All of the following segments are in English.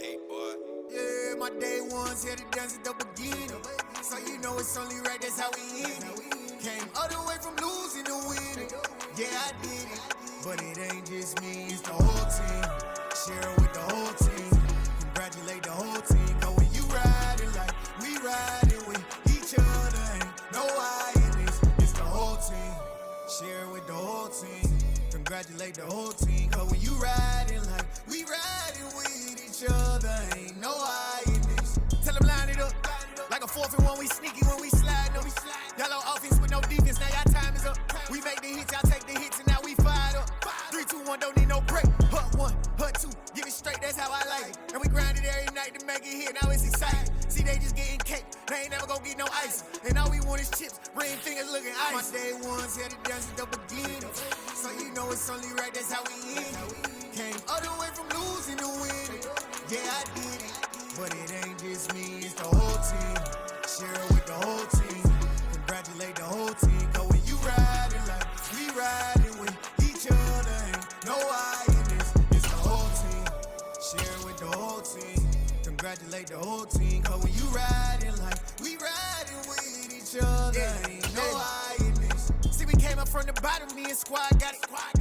hate, boy. Yeah, my day ones here to dance at the beginning. So you know it's only right, that's how we end it. Came all the way from losing to winning. Yeah, I did it. But it ain't just me, it's the whole team. Share it with the whole team. Congratulate the whole team. Cause when you riding like we riding with each other, ain't no I in this. It's the whole team. Share it with the whole team. Congratulate the whole team. Cause when you riding like we riding with each other, ain't no I in this. Tell them line it up. Like a 4th and 1, we sneaky when we slide. No, we slide. Y'all on offense with no defense, now y'all time is up. We make the hits, y'all take the hits, and now we fired up. 3, 2, 1, don't need no break. Hut 1, hut 2, give it straight, that's how I like it. And we grind it every night to make it hit, now it's exciting. See, they just getting cake, they ain't never gonna get no ice. And all we want is chips, ring fingers looking ice. My day ones here to dance at the beginning. So you know it's only right, that's how we end it. Came all the way from losing to winning. Yeah, I did it. But it ain't just me, it's the whole team. Share it with the whole team. Congratulate the whole team. Cause when you riding like we riding with each other, ain't no I in this. It's the whole team. Share it with the whole team. Congratulate the whole team. Cause when you riding like we riding with each other, ain't no I in this. See, we came up from the bottom, me and squad got it.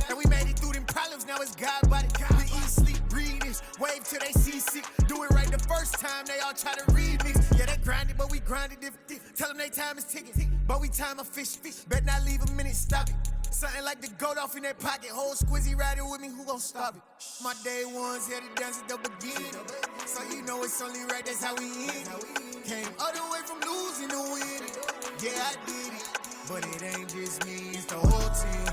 And we made it through them problems, now it's God body. We eat, sleep, breathe this, wave till they see sick. Do it right the first time, they all try to remix. Yeah, they grinded, but we grinded different. Tell them they time is ticking, but we time a fish. Bet not leave a minute, stop it. Something like the goat off in that pocket. Whole squizzy riding with me, who gon' stop it? My day ones here to dance at the beginning. So you know it's only right, that's how we end it. Came all the way from losing to winning. Yeah, I did it. But it ain't just me, it's the whole team.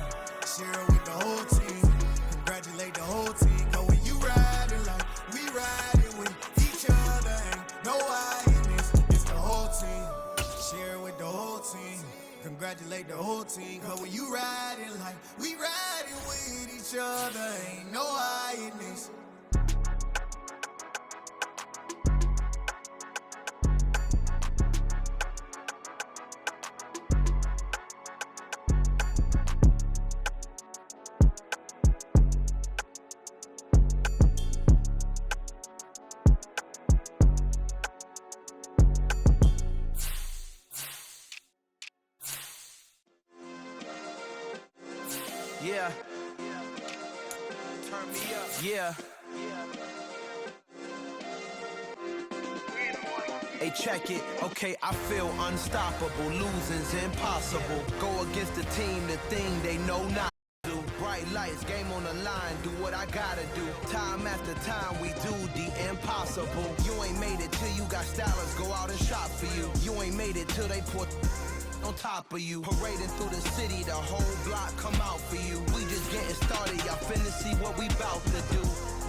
Share it with the whole team. Congratulate the whole team. Cause when you riding like we riding with each other, ain't no I in this. It's the whole team. Share it with the whole team. Congratulate the whole team. Cause when you riding like we riding with each other, ain't no I in this. Yeah. Turn me up. Yeah. Hey, check it. Okay, I feel unstoppable. Losing's impossible. Go against the team, the thing they know not to do. Bright lights, game on the line. Do what I gotta do. Time after time, we do the impossible. You ain't made it till you got stylers go out and shop for you. You ain't made it till they put on top of you. Parading through the city, the whole block come out for you. We just getting started, y'all finna see what we bout to do.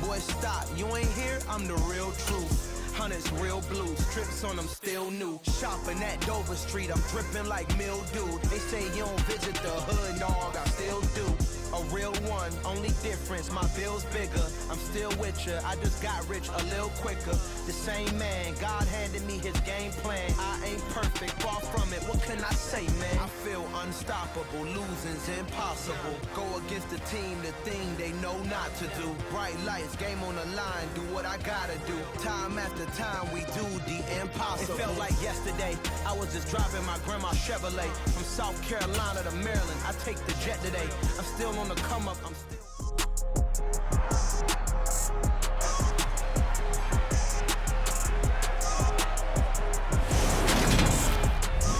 Boy, stop, you ain't here, I'm the real truth. Hunters, real blues, strips on them still new. Shopping at Dover Street, I'm dripping like mildew. They say you don't visit the hood, dog, I still do. A real one, only difference, my bill's bigger. I'm still with ya, I just got rich a little quicker. The same man, God handed me his game plan. I ain't perfect, far from it, what can I say, man? I feel unstoppable, losing's impossible. Go against the team, the thing they know not to do. Bright lights, game on the line, do what I gotta do. Time after time, we do the impossible. It felt like yesterday, I was just driving my grandma's Chevrolet. From South Carolina to Maryland, I take the jet today. I'm still on the come up, I'm still.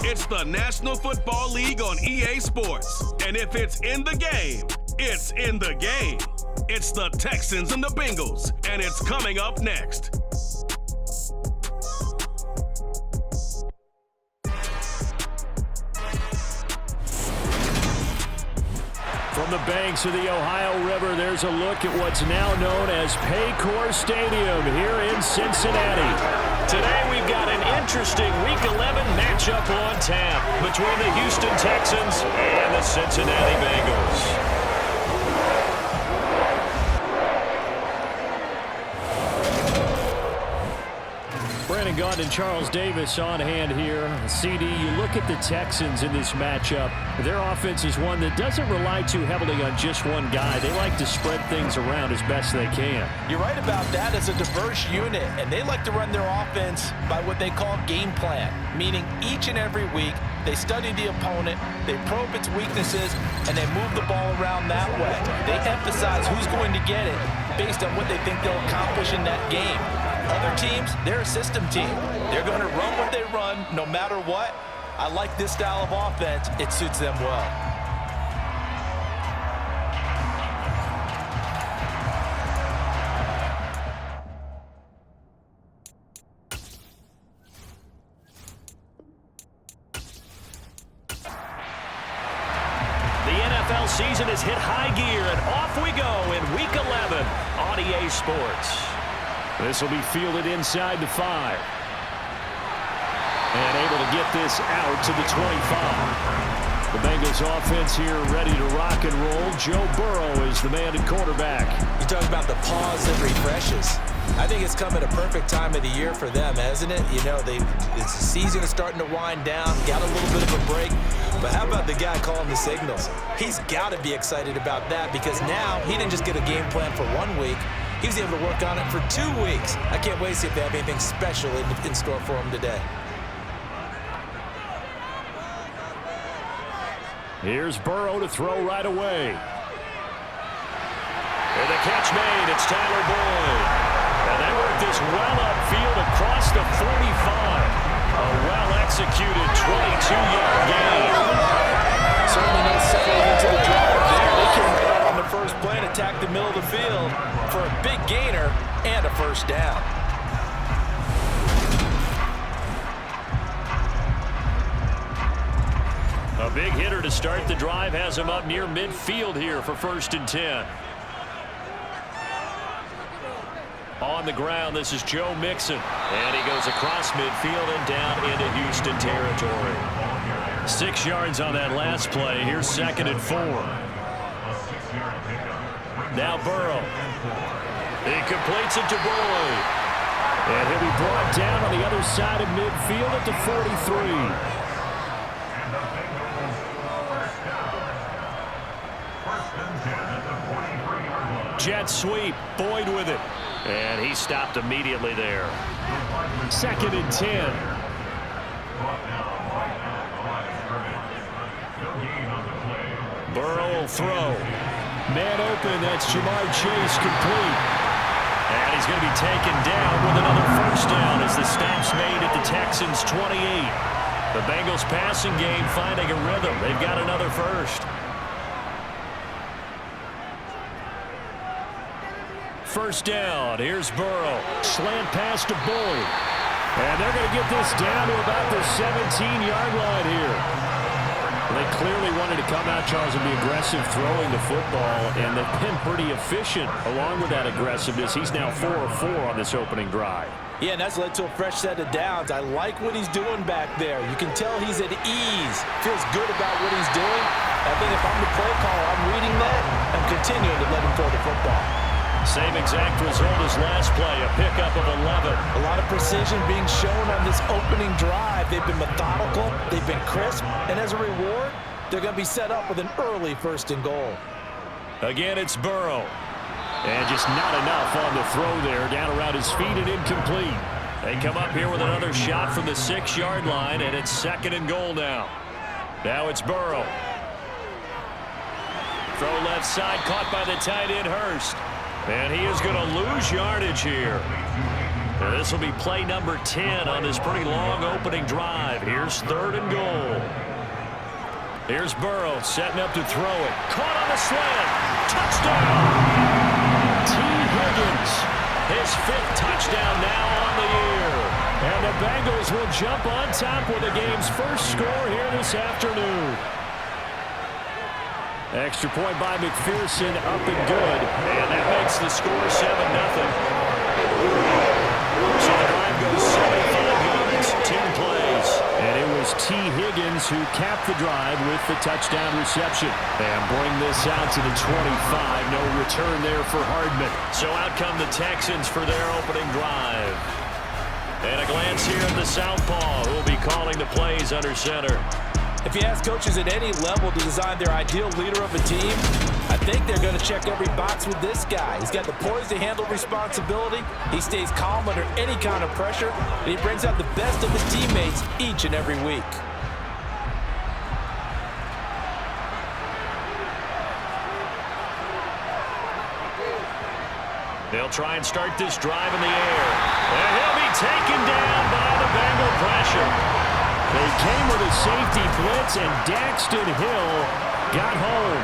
It's the National Football League on EA Sports. And if it's in the game, it's in the game. It's the Texans and the Bengals, and it's coming up next. From the banks of the Ohio River, there's a look at what's now known as Paycor Stadium here in Cincinnati. Today we've got an interesting Week 11 matchup on tap between the Houston Texans and the Cincinnati Bengals. Brandon Gaudin Bud and Charles Davis on hand here. CD, you look at the Texans in this matchup. Their offense is one that doesn't rely too heavily on just one guy. They like to spread things around as best they can. You're right about that. It's a diverse unit, and they like to run their offense by what they call game plan, meaning each and every week they study the opponent, they probe its weaknesses, and they move the ball around that way. They emphasize who's going to get it based on what they think they'll accomplish in that game. Other teams, they're a system team. They're going to run what they run no matter what. I like this style of offense. It suits them well. The NFL season has hit high gear, and off we go in Week 11 on EA Sports. This will be fielded inside the 5. And able to get this out to the 25. The Bengals offense here ready to rock and roll. Joe Burrow is the man at quarterback. You talk about the pause that refreshes. I think it's come at a perfect time of the year for them, hasn't it? You know, the season is starting to wind down, got a little bit of a break. But how about the guy calling the signals? He's got to be excited about that because now he didn't just get a game plan for 1 week. He was able to work on it for 2 weeks. I can't wait to see if they have anything special in store for him today. Here's Burrow to throw right away. And the catch made. It's Tyler Boyd. And they work this well upfield across the 45. A well-executed 22-yard gain. Certainly no settling into the drive there. They came right out on the first play and attacked the middle of the field for a big gainer and a first down. A big hitter to start the drive has him up near midfield here for 1st and 10. On the ground, this is Joe Mixon. And he goes across midfield and down into Houston territory. 6 yards on that last play. Here's 2nd and 4. Now Burrow. He completes it to Boyd. And he'll be brought down on the other side of midfield at the 43. Jet sweep, Boyd with it. And he stopped immediately there. 2nd and 10. Burrow will throw. Man open, that's Jamar Chase complete. And he's going to be taken down with another first down as the stop's made at the Texans' 28. The Bengals passing game finding a rhythm. They've got another first. First down, here's Burrow. Slant pass to Boyd. And they're going to get this down to about the 17-yard line here. They clearly wanted to come out, Charles, and be aggressive throwing the football, and they've been pretty efficient along with that aggressiveness. He's now 4 of 4 on this opening drive. Yeah, and that's led to a fresh set of downs. I like what he's doing back there. You can tell he's at ease. Feels good about what he's doing. I think if I'm the play caller, I'm reading that and continuing to let him throw the football. Same exact result as last play, a pickup of 11. A lot of precision being shown on this opening drive. They've been methodical, they've been crisp, and as a reward, they're going to be set up with an early 1st and goal. Again, it's Burrow. And just not enough on the throw there, down around his feet and incomplete. They come up here with another shot from the 6-yard line, and it's 2nd and goal now. Now it's Burrow. Throw left side, caught by the tight end, Hurst. And he is going to lose yardage here. This will be play number 10 on this pretty long opening drive. Here's 3rd and goal. Here's Burrow setting up to throw it. Caught on the slant. Touchdown! T. Higgins. His 5th touchdown now on the year. And the Bengals will jump on top with the game's first score here this afternoon. Extra point by McPherson, up and good. And that makes the score 7-0. So the drive goes 75 yards, 10 plays. And it was T. Higgins who capped the drive with the touchdown reception. And bring this out to the 25. No return there for Hardman. So out come the Texans for their opening drive. And a glance here at the southpaw, who will be calling the plays under center. If you ask coaches at any level to design their ideal leader of a team, I think they're going to check every box with this guy. He's got the poise to handle responsibility. He stays calm under any kind of pressure, and he brings out the best of his teammates each and every week. They'll try and start this drive in the air. And he'll be taken down by the Bengal pressure. They came with a safety blitz, and Daxton Hill got home.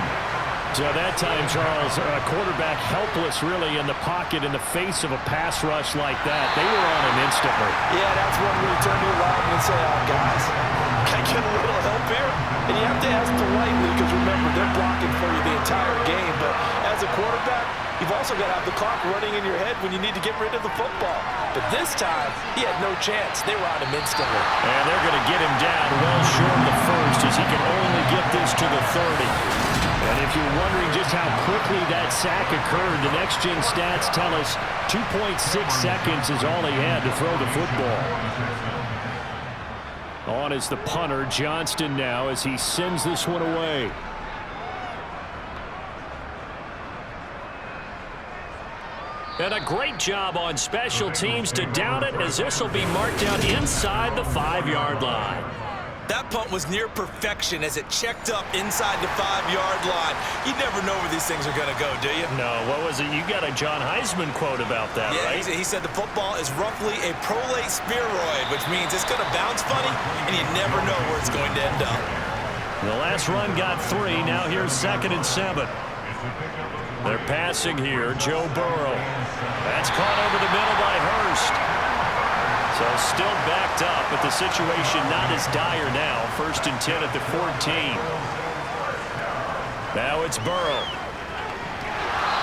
So that time, Charles, a quarterback helpless really in the pocket in the face of a pass rush like that. They were on him instantly. Yeah, that's one where you turn to your lineman and say, oh, guys, can I get a little help here? And you have to ask politely because, remember, they're blocking for you the entire game. But as a quarterback, you've also got to have the clock running in your head when you need to get rid of the football. But this time, he had no chance. They were on him instantly. And they're going to get him down well short of the first as he can only get this to the 30. And if you're wondering just how quickly that sack occurred, the next-gen stats tell us 2.6 seconds is all he had to throw the football. On is the punter, Johnston now, as he sends this one away. And a great job on special teams to down it, as this will be marked out inside the 5-yard line. That punt was near perfection as it checked up inside the 5-yard line. You never know where these things are going to go, do you? No, what was it? You got a John Heisman quote about that, right? He said the football is roughly a prolate spheroid, which means it's going to bounce funny, and you never know where it's going to end up. The last run got 3. Now here's 2nd and 7. They're passing here. Joe Burrow. That's caught over the middle by Hurst. So still backed up, but the situation not as dire now. 1st and 10 at the 14. Now it's Burrow.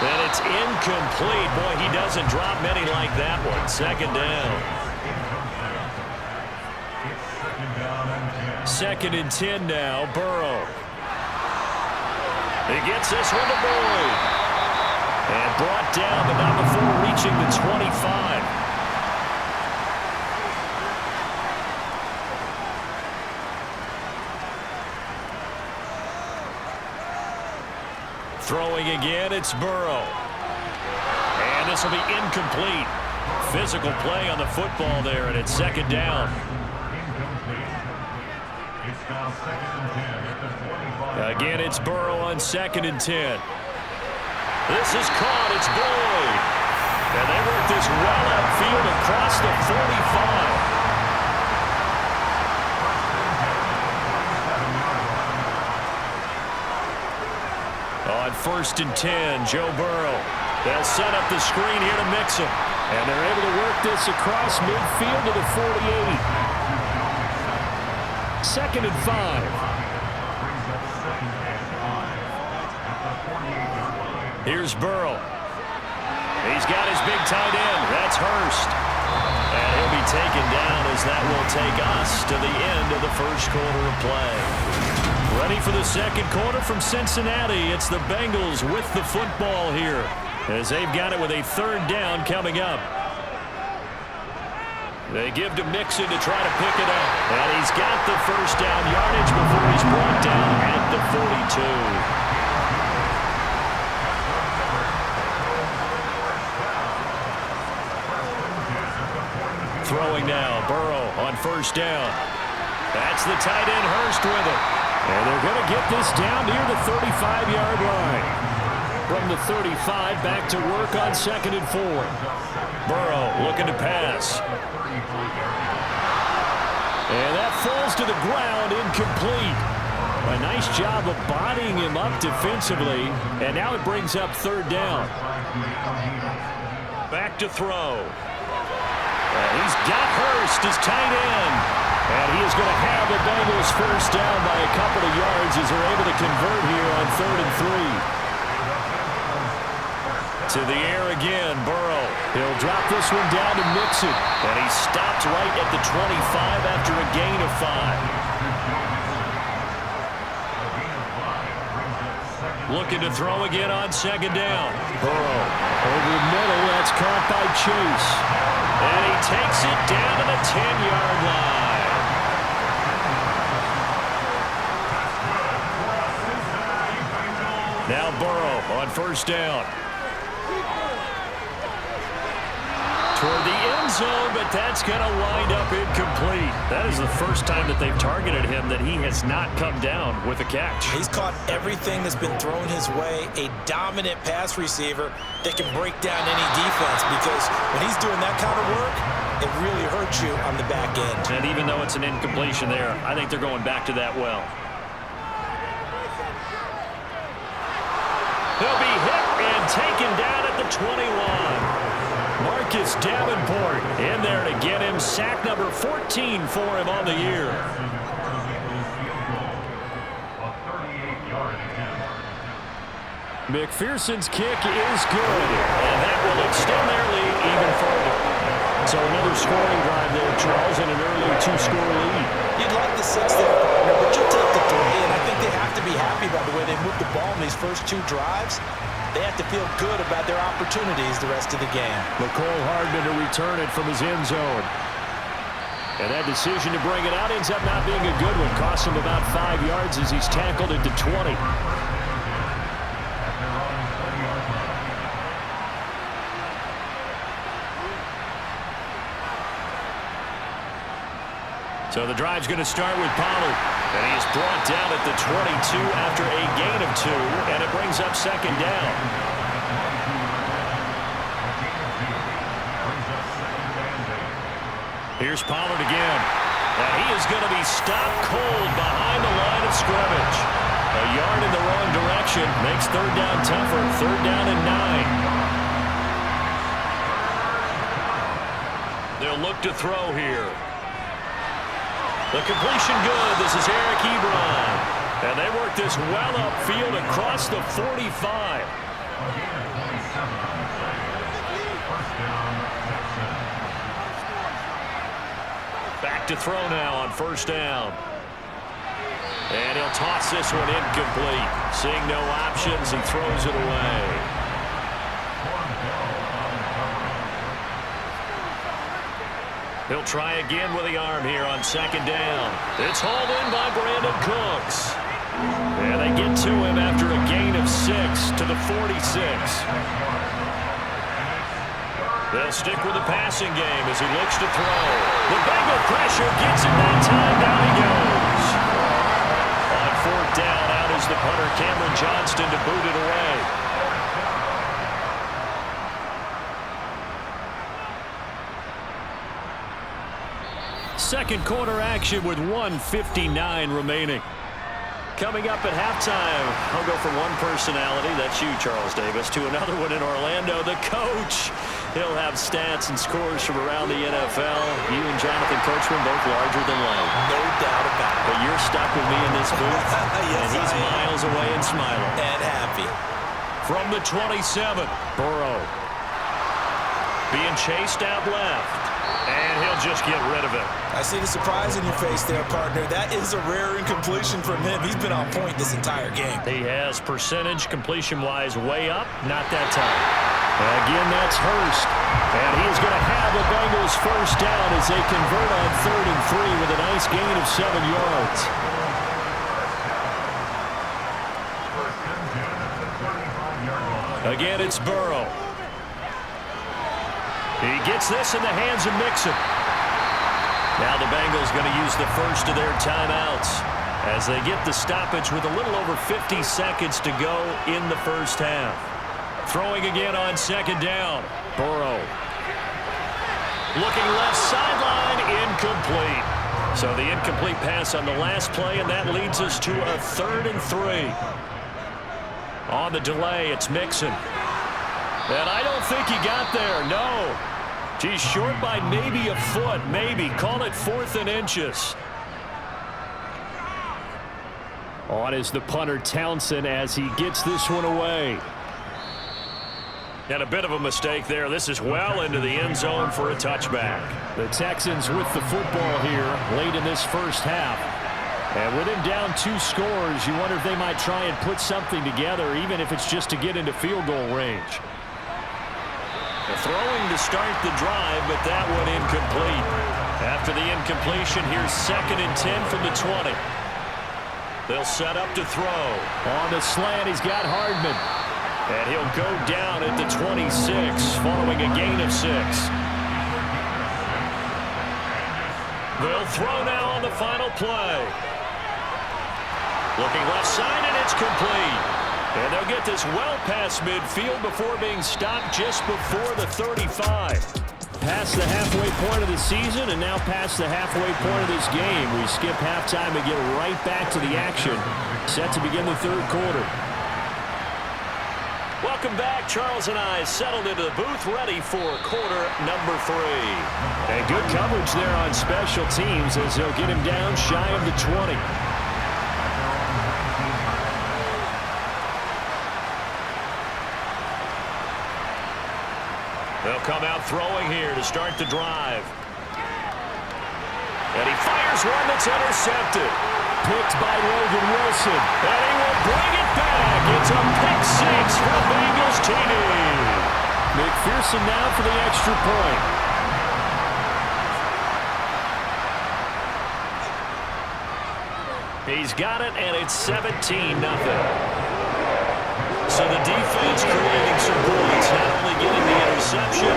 And it's incomplete. Boy, he doesn't drop many like that one. 2nd down. 2nd and 10 now. Burrow. He gets this one to Boyd. And brought down, but not before reaching the 25. Throwing again, it's Burrow. And this will be incomplete. Physical play on the football there, and it's 2nd down. Again, it's Burrow on 2nd and 10. This is caught. It's Boyd. And they work this well outfield across the 45. On 1st and 10, Joe Burrow. They'll set up the screen here to mix him. And they're able to work this across midfield to the 48. 2nd and 5. Here's Burrow. He's got his big tight end. That's Hurst. And he'll be taken down as that will take us to the end of the 1st quarter of play. Ready for the 2nd quarter from Cincinnati. It's the Bengals with the football here as they've got it with a 3rd down coming up. They give to Mixon to try to pick it up. And he's got the 1st down yardage before he's brought down at the 42. Throwing now, Burrow on 1st down. That's the tight end Hurst with it. And they're going to get this down near the 35-yard line. From the 35, back to work on 2nd and 4. Burrow looking to pass. And that falls to the ground, incomplete. A nice job of bodying him up defensively. And now it brings up 3rd down. Back to throw. And he's got Hurst, his tight end. And he is going to have the Bengals 1st down by a couple of yards as they're able to convert here on 3rd and 3. To the air again, Burrow. He'll drop this one down to Mixon. And he stopped right at the 25 after a gain of 5. Looking to throw again on 2nd down. Burrow over the middle. That's caught by Chase. And he takes it down to the 10-yard line. Now Burrow on first down. Toward the end zone, but that's going to wind up incomplete. That is the first time that they've targeted him that he has not come down with a catch. He's caught everything that's been thrown his way. A dominant pass receiver that can break down any defense, because when he's doing that kind of work, it really hurts you on the back end. And even though it's an incompletion there, I think they're going back to that well. He'll be hit and taken down at the 21. Marcus Davenport in there to get him sack number 14 for him on the year. McPherson's kick is good, and that will extend their lead even further. So another scoring drive there, Charles, and an early 2-score lead. You'd like the 6 there, partner, but you'll take the 3, and I think they have to be happy by the way they moved the ball in these first 2 drives. They have to feel good about their opportunities the rest of the game. McCole Hardman to return it from his end zone. And that decision to bring it out ends up not being a good one. Costs him about 5 yards as he's tackled at the 20. So the drive's going to start with Pollard. And he's brought down at the 22 after a gain of 2, and it brings up second down. Here's Pollard again. And he is going to be stopped cold behind the line of scrimmage. A yard in the wrong direction makes third down tougher. Third down and 9. They'll look to throw here. The completion good. This is Eric Ebron. And they work this well upfield across the 45. Back to throw now on first down. And he'll toss this one incomplete. Seeing no options, he throws it away. He'll try again with the arm here on second down. It's hauled in by Brandon Cooks. And they get to him after a gain of 6 to the 46. They'll stick with the passing game as he looks to throw. The Bengal pressure gets him that time. Down he goes. On fourth down, out is the punter, Cameron Johnston, to boot it away. Second quarter action with 1:59 remaining. Coming up at halftime, I'll go from one personality, that's you, Charles Davis, to another one in Orlando, the coach. He'll have stats and scores from around the NFL. You and Jonathan Coachman both larger than life. No doubt about it. But you're stuck with me in this booth, Yes, and he's miles away and smiling. And happy. From the 27, Burrow. Being chased out left. And he'll just get rid of it. I see the surprise in your face there, partner. That is a rare incompletion from him. He's been on point this entire game. He has percentage completion-wise way up. Not that time. Again, that's Hurst. And he's going to have the Bengals first down as they convert on 3rd and 3 with a nice gain of 7 yards. Again, it's Burrow. He gets this in the hands of Mixon. Now the Bengals going to use the first of their timeouts as they get the stoppage with a little over 50 seconds to go in the first half. Throwing again on second down. Burrow. Looking left sideline, incomplete. So the incomplete pass on the last play, and that leads us to a 3rd and 3. On the delay, it's Mixon. And I don't think he got there, no. He's short by maybe a foot, maybe. Call it 4th and inches. On is the punter, Townsend, as he gets this one away. And a bit of a mistake there. This is well into the end zone for a touchback. The Texans with the football here late in this first half. And with him down 2 scores, you wonder if they might try and put something together, even if it's just to get into field goal range. Throwing to start the drive, but that one incomplete. After the incompletion, here's 2nd and 10 from the 20. They'll set up to throw. On the slant, he's got Hardman. And he'll go down at the 26, following a gain of 6. They'll throw now on the final play. Looking left side, and it's complete. And they'll get this well past midfield before being stopped just before the 35. Past the halfway point of the season and now past the halfway point of this game. We skip halftime and get right back to the action. Set to begin the 3rd quarter. Welcome back. Charles and I settled into the booth ready for quarter number 3. And good coverage there on special teams as they'll get him down shy of the 20. They'll come out throwing here to start the drive. And he fires one that's intercepted. Picked by Logan Wilson. And he will bring it back. It's a pick 6 for Bengals TD. McPherson now for the extra point. He's got it, and it's 17-0. So the defense creating some points, not only getting the interception,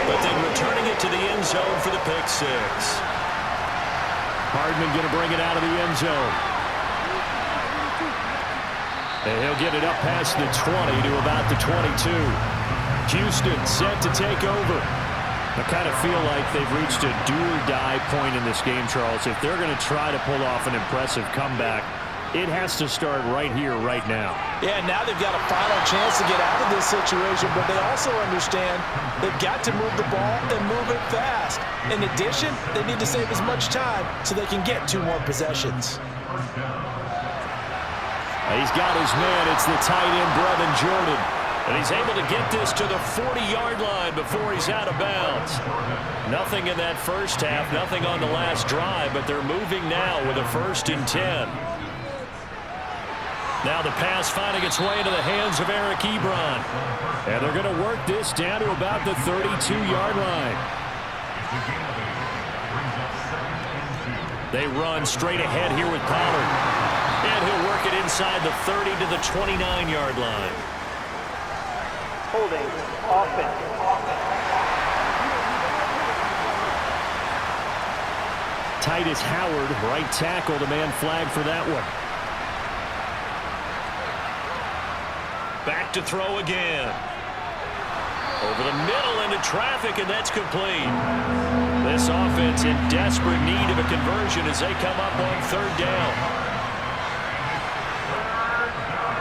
but then returning it to the end zone for the pick 6. Hardman going to bring it out of the end zone. And he'll get it up past the 20 to about the 22. Houston set to take over. I kind of feel like they've reached a do-or-die point in this game, Charles. If they're going to try to pull off an impressive comeback, it has to start right here, right now. Yeah, now they've got a final chance to get out of this situation, but they also understand they've got to move the ball and move it fast. In addition, they need to save as much time so they can get 2 more possessions. He's got his man. It's the tight end, Brevin Jordan. And he's able to get this to the 40-yard line before he's out of bounds. Nothing in that first half, nothing on the last drive, but they're moving now with a 1st and 10. Now the pass finding its way into the hands of Eric Ebron. And they're going to work this down to about the 32-yard line. They run straight ahead here with Pollard. And he'll work it inside the 30 to the 29-yard line. Holding offense. Titus Howard, right tackle, the man flag for that one. Back to throw again. Over the middle into traffic, and that's complete. This offense in desperate need of a conversion as they come up on 3rd down.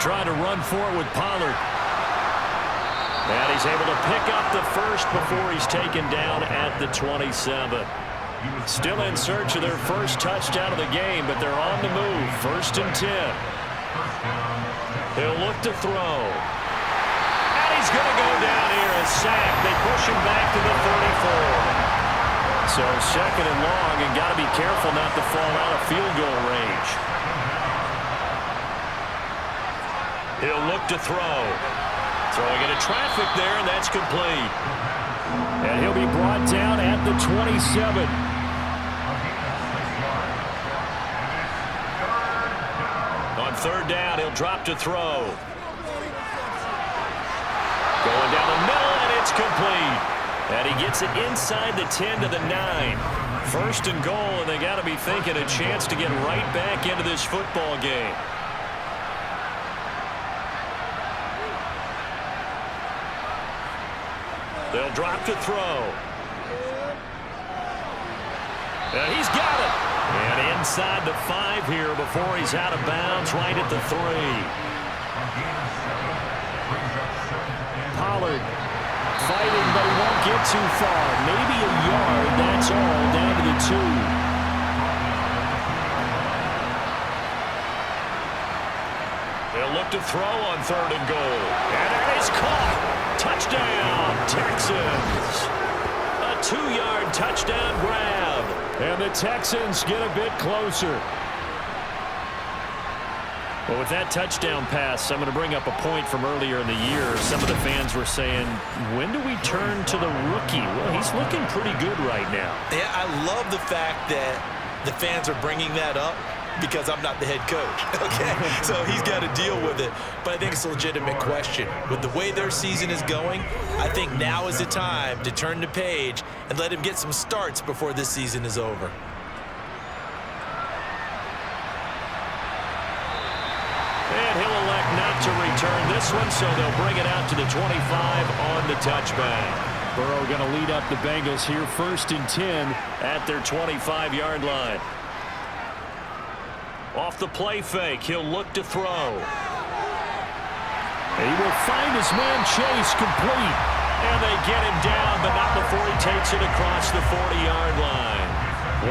Trying to run for it with Pollard. And he's able to pick up the 1st before he's taken down at the 27. Still in search of their first touchdown of the game, but they're on the move. 1st and 10. He'll look to throw. And he's going to go down here, a sack. They push him back to the 34. So 2nd and long, and got to be careful not to fall out of field goal range. He'll look to throw. Throwing into traffic there, and that's complete. And he'll be brought down at the 27. On 3rd down, he'll drop to throw. Going down the middle, and it's complete. And he gets it inside the 10 to the 9. 1st and goal, and they got to be thinking a chance to get right back into this football game. They'll drop to throw. And he's got it. And inside the 5 here before he's out of bounds, right at the 3. Pollard fighting, but he won't get too far. Maybe a yard, that's all, down to the 2. They'll look to throw on 3rd and goal. And that is caught. Touchdown, Texans. A 2-yard touchdown grab. And the Texans get a bit closer. Well, with that touchdown pass, I'm going to bring up a point from earlier in the year. Some of the fans were saying, when do we turn to the rookie? Well, he's looking pretty good right now. Yeah, I love the fact that the fans are bringing that up because I'm not the head coach, okay? So he's got to deal with it. But I think it's a legitimate question. With the way their season is going, I think now is the time to turn the page and let him get some starts before this season is over. And he'll elect not to return this one, so they'll bring it out to the 25 on the touchback. Burrow going to lead up the Bengals here, 1st and 10 at their 25-yard line. Off the play fake, he'll look to throw. He will find his man Chase complete. And they get him down, but not before he takes it across the 40-yard line.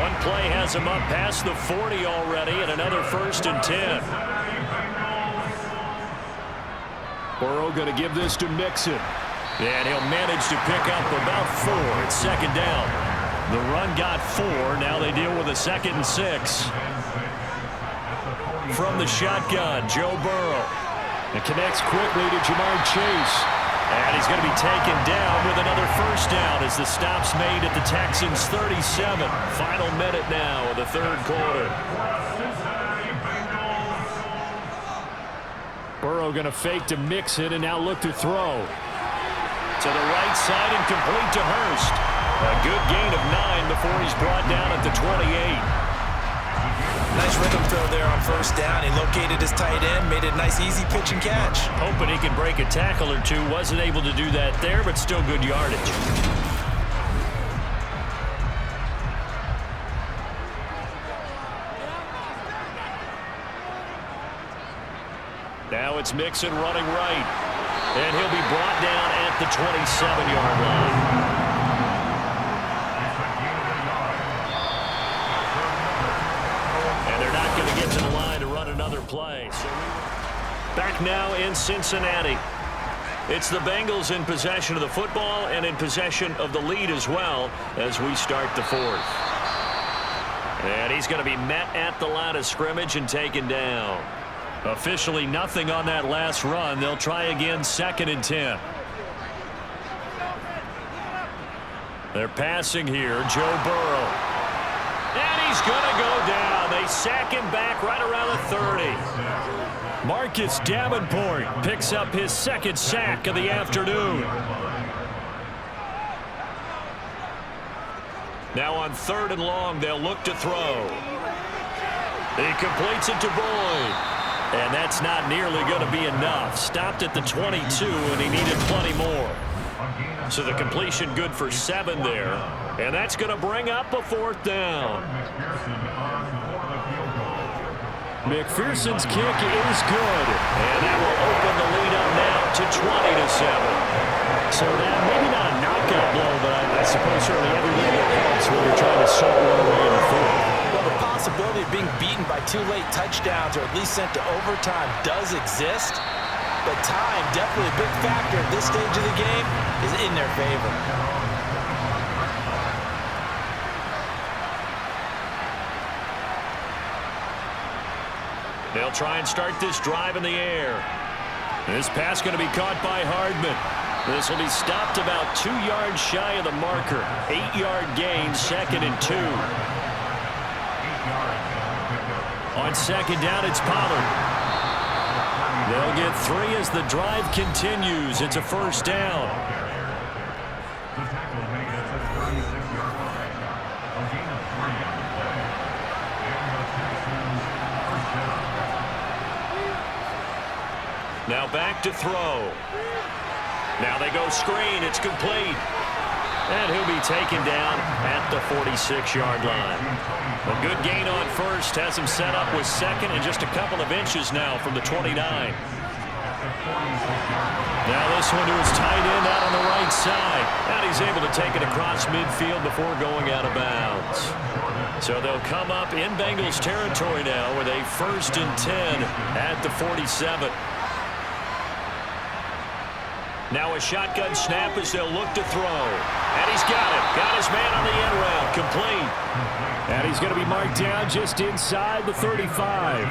One play has him up past the 40 already, and another 1st and 10. Burrow going to give this to Mixon. And he'll manage to pick up about 4. It's 2nd down. The run got 4. Now they deal with a 2nd and 6. From the shotgun, Joe Burrow. It connects quickly to Jamar Chase. And he's going to be taken down with another 1st down as the stop's made at the Texans' 37. Final minute now of the 3rd quarter. Burrow going to fake to Mixon and now look to throw. To the right side and complete to Hurst. A good gain of 9 before he's brought down at the 28. Nice rhythm throw there on 1st down. He located his tight end, made a nice easy pitch and catch. Hoping he can break a tackle or two. Wasn't able to do that there, but still good yardage. Now it's Mixon running right. And he'll be brought down at the 27-yard line. Get to the line to run another play. So back now in Cincinnati. It's the Bengals in possession of the football and in possession of the lead as well as we start the 4th. And he's going to be met at the line of scrimmage and taken down. Officially nothing on that last run. They'll try again 2nd and 10. They're passing here. Joe Burrow. And he's going to go down. They sack him back right around the 30. Marcus Davenport picks up his 2nd sack of the afternoon. Now on 3rd and long, they'll look to throw. He completes it to Boyd. And that's not nearly going to be enough. Stopped at the 22, and he needed plenty more. So the completion good for 7 there. And that's going to bring up a 4th down. McPherson's kick is good. And that will open the lead up now to 20-7. So now maybe not a knockout blow, but I suppose certainly every little bit helps when you're trying to salt one away in the 4th. Well, the possibility of being beaten by 2 late touchdowns or at least sent to overtime does exist. But time, definitely a big factor at this stage of the game, is in their favor. They'll try and start this drive in the air. This pass going to be caught by Hardman. This will be stopped about 2 yards shy of the marker. 8-yard gain, 2nd and 2. On 2nd down, it's Pollard. They'll get 3 as the drive continues. It's a 1st down. Now back to throw. Now they go screen. It's complete. And he'll be taken down at the 46-yard line. A good gain on 1st. Has him set up with 2nd and just a couple of inches now from the 29. Now this one to his tight end out on the right side. And he's able to take it across midfield before going out of bounds. So they'll come up in Bengals territory now with a 1st and 10 at the 47. Now a shotgun snap as they'll look to throw. And he's got it. Got his man on the end route. Complete. And he's going to be marked down just inside the 35.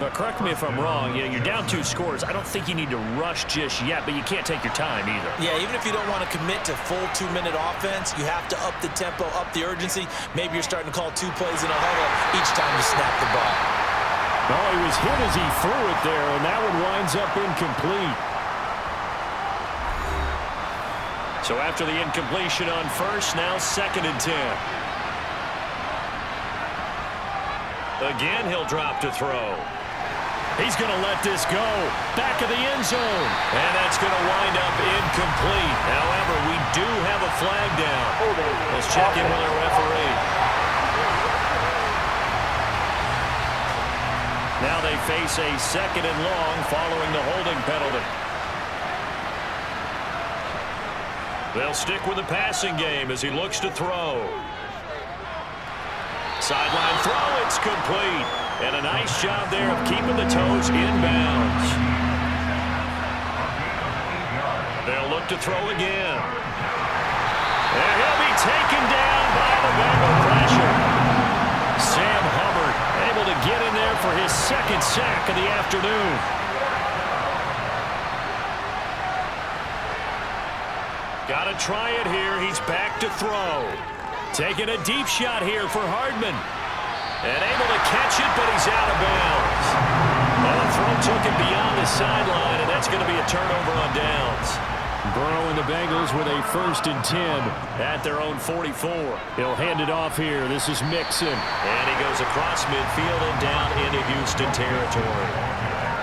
But correct me if I'm wrong, you're down 2 scores. I don't think you need to rush just yet, but you can't take your time either. Yeah, even if you don't want to commit to full 2-minute offense, you have to up the tempo, up the urgency. Maybe you're starting to call 2 plays in a huddle each time you snap the ball. Oh, he was hit as he threw it there, and that one winds up incomplete. So after the incompletion on first, now 2nd and 10. Again, he'll drop to throw. He's going to let this go. Back of the end zone. And that's going to wind up incomplete. However, we do have a flag down. Let's check in with our referee. Now they face a 2nd and long following the holding penalty. They'll stick with the passing game as he looks to throw. Sideline throw, it's complete. And a nice job there of keeping the toes inbounds. They'll look to throw again. And he'll be taken down by the Bengal pressure. Sam Hubbard able to get in there for his 2nd sack of the afternoon. Got to try it here. He's back to throw. Taking a deep shot here for Hardman. And able to catch it, but he's out of bounds. Well, the throw took it beyond the sideline, and that's going to be a turnover on downs. Burrow and the Bengals with a 1st and 10 at their own 44. He'll hand it off here. This is Mixon. And he goes across midfield and down into Houston territory.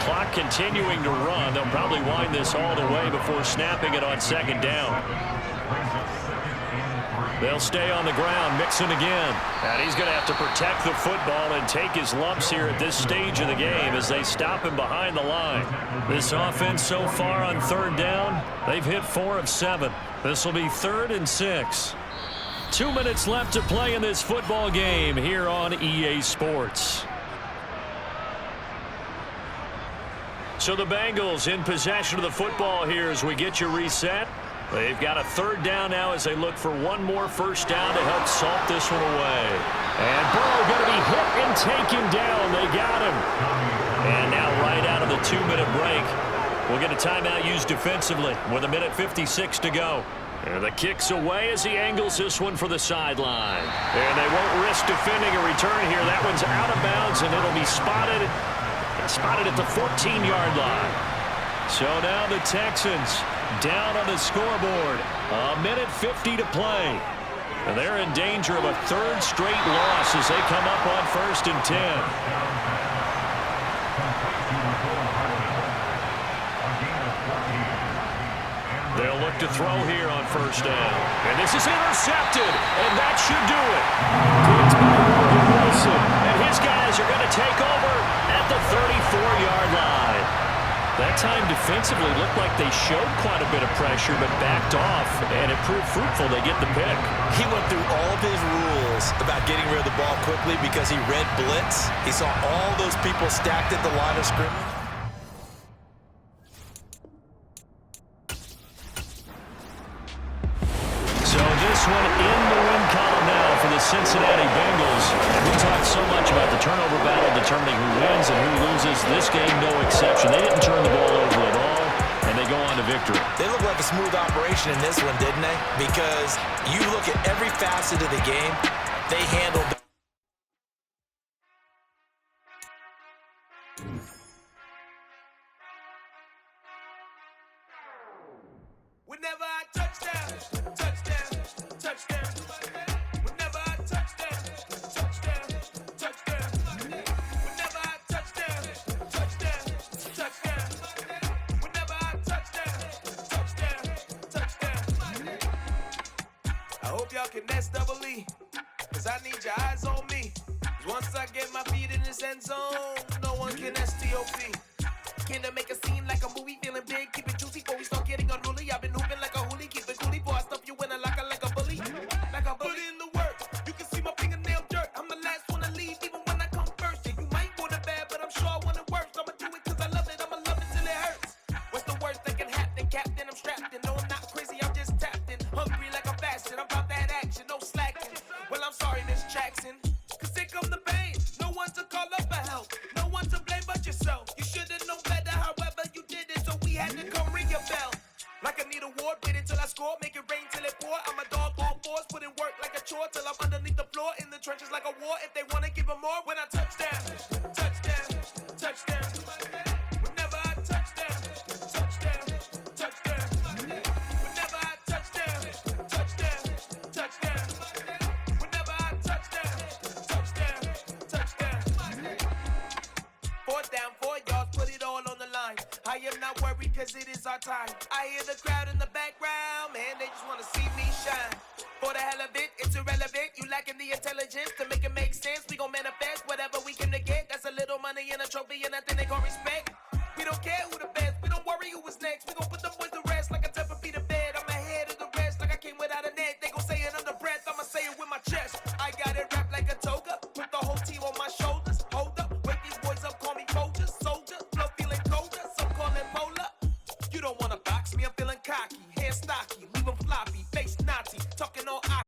Clock continuing to run. They'll probably wind this all the way before snapping it on 2nd down. They'll stay on the ground. Mixon again. And he's going to have to protect the football and take his lumps here at this stage of the game as they stop him behind the line. This offense so far on 3rd down, they've hit 4 of 7. This will be 3rd and 6. 2 minutes left to play in this football game here on EA Sports. So the Bengals in possession of the football here as we get you reset. They've got a 3rd down now as they look for one more 1st down to help salt this one away. And Burrow going to be hit and taken down. They got him. And now right out of the 2-minute break, we'll get a timeout used defensively with 1:56 to go. And the kick's away as he angles this one for the sideline. And they won't risk defending a return here. That one's out of bounds, and it'll be spotted at the 14-yard line. So now the Texans down on the scoreboard. 1:50 to play. And they're in danger of a 3rd straight loss as they come up on 1st and 10. They'll look to throw here on 1st down. And this is intercepted, and that should do it. It's by Logan Wilson, and his guys are going to take over at the 34-yard line. That time defensively looked like they showed quite a bit of pressure but backed off, and it proved fruitful. They get the pick. He went through all of his rules about getting rid of the ball quickly because he read blitz. He saw all those people stacked at the line of scrimmage. So this one in the win column now for the Cincinnati Bengals. And we talked so much about the turnover battle determining who wins and who loses. This game, no exception. They didn't turn the ball over at all, and they go on to victory. They look like a smooth operation in this one, didn't they? Because you look at every facet of the game, they handled. Whenever I touchdown, touchdown, touchdown. Whenever I touchdown, touchdown, touchdown. Whenever I touchdown, touchdown, touchdown. Whenever I touchdown, touchdown, touchdown. I hope y'all can SEE, cause I need your eyes on me. Once I get my feet in this end zone, no one can STOP. Can I make a scene like a movie, feeling big, keep it juicy before we start getting unruly. I've been hooping like a hoolie, keep it coolie, boy, I stuff you in a locker like a bully. Like a bully. Put in the work, you can see my fingernail dirt. I'm the last one to leave, even when I come first. Yeah, you might want it bad, but I'm sure I want it worse. I'ma do it cause I love it, I'ma love it till it hurts. What's the worst that can happen, Captain? I'm strapped in, no I'm not crazy, I'm just tapped in. Hungry like I'm fasting, I'm about that action, no slacking. Well, I'm sorry, Miss Jackson, cause here come the pain. No one to call up for help, no one to blame but you. award. Wait until I score, make it rain till it pour. I'm a dog on fours, put in work like a chore till I'm underneath the floor. In the trenches like a war. If they wanna give them more, when I touch down, touchdown, touchdown. Whenever I touch down, touchdown, touchdown. Whenever I touch down, touchdown, touchdown. Whenever I touch down, touchdown, touchdown. 4th down, 4 yards, put it all on the line. I am not worried cause it is our time. I hear the crowd in the background, man, they just wanna see me shine. For the hell of it, it's irrelevant. You lacking the intelligence to make it make sense. We gon' manifest whatever we came to get. That's a little money and a trophy and nothing they gon' respect. We don't care who the best, we don't worry who was next. We gon' put them boys to rest like a Tempur-Pedic bed. I'm ahead of the rest like I came without a net. They gon' say it under breath, I'ma say it with my chest. I got it wrapped like a toga, put the whole team on my shoulders. Hold up, wake these boys up, call me Folger, soldier. Flow feeling colder, some call it polar. You don't wanna box me, I'm feeling cocky. Hair stocky, leave them floppy, face Nazi, talking all I.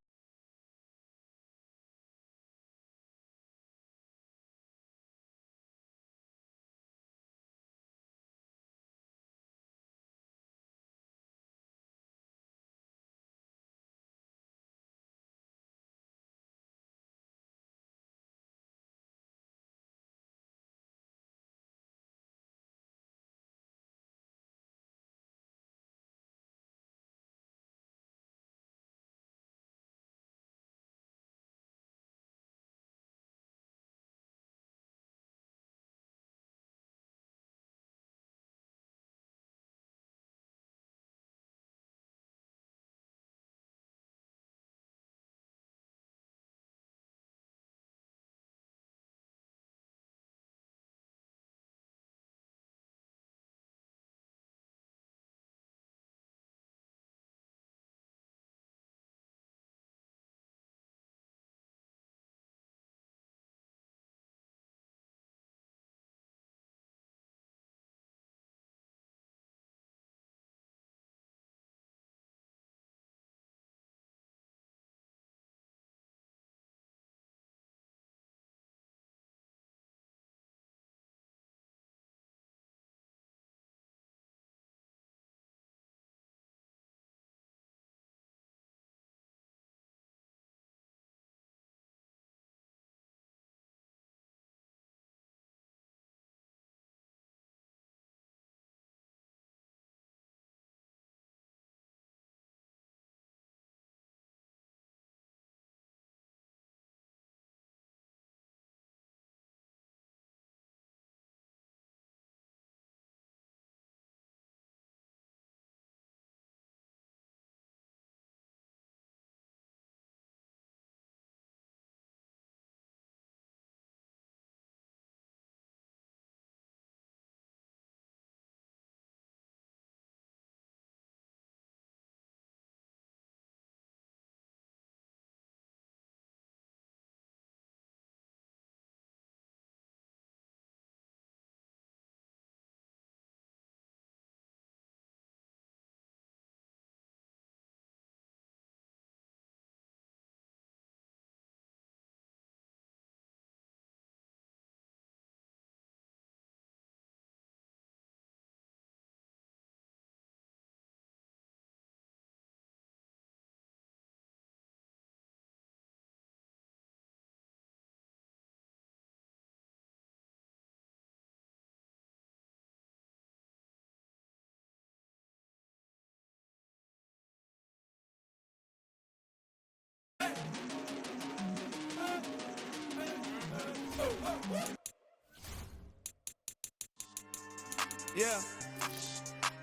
Yeah.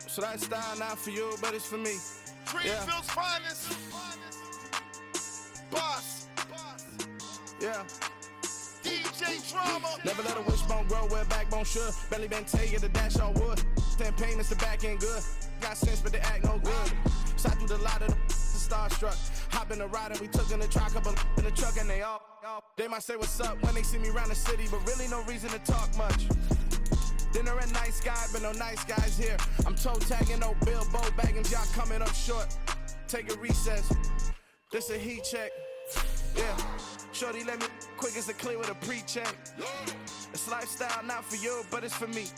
So that style not for you, but it's for me. Greenville's finest. Boss. Yeah. DJ Drama. Never let a wishbone grow where backbone should. Belly been taking the dash on wood. Stand pain is the back end good. Got sense, but they act no good. Side through the lot of the starstruck. Hop in the ride and we took in the truck, couple in the truck and they all. They might say what's up when they see me around the city, but really no reason to talk much. Dinner at Nice Guy, but no nice guys here. I'm toe tagging, no Bilbo bagging, y'all coming up short. Take a recess. This a heat check. Yeah. Shorty let me quick as a clear with a pre-check. It's lifestyle not for you, but it's for me.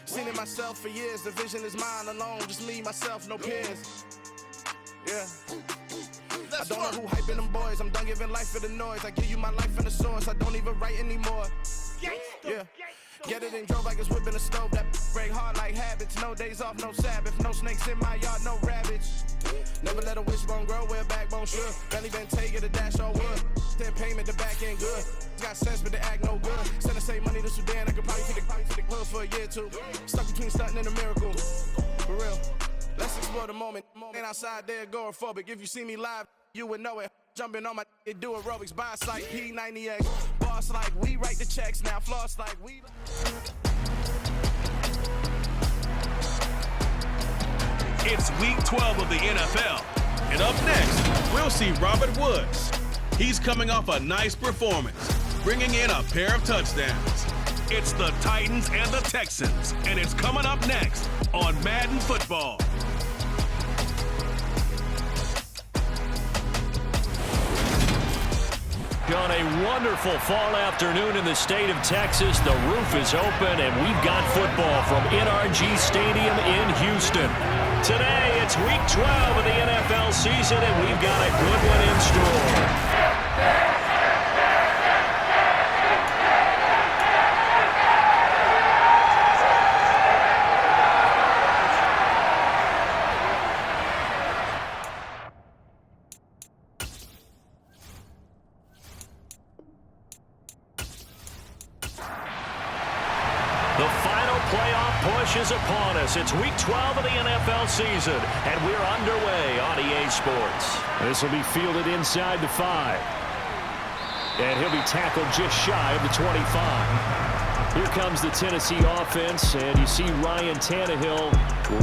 Seen it myself for years. The vision is mine alone. Just me, myself, no peers. Yeah. I don't know who hyping them boys. I'm done giving life for the noise. I give you my life in the source. I don't even write anymore. Yeah. Get it and drove like it's whipping a stove. That break hard like habits. No days off, no Sabbath. No snakes in my yard, no rabbits. Never let a wishbone grow where a backbone should. Barely been taking a dash on wood. Then payment, the back end good. Got sense, but the act no good. Send the same money to Sudan. I could probably take the hood for a year or two. Stuck between stunting and a miracle. For real. Let's explore the moment. Ain't outside there agoraphobic. If you see me live, you would know it. Jumping on my do aerobics. Boss like P90X. Boss like we write the checks now. Floss like we. It's week 12 of the NFL. And up next, we'll see Robert Woods. He's coming off a nice performance, bringing in a pair of touchdowns. It's the Titans and the Texans, and it's coming up next on Madden Football. On a wonderful fall afternoon in the state of Texas, the roof is open, and we've got football from NRG Stadium in Houston. Today, it's week 12 of the NFL season, and we've got a good one in store. The final playoff push is upon us. It's week 12 of the NFL season, and we're underway on EA Sports. This will be fielded inside the 5. And he'll be tackled just shy of the 25. Here comes the Tennessee offense, and you see Ryan Tannehill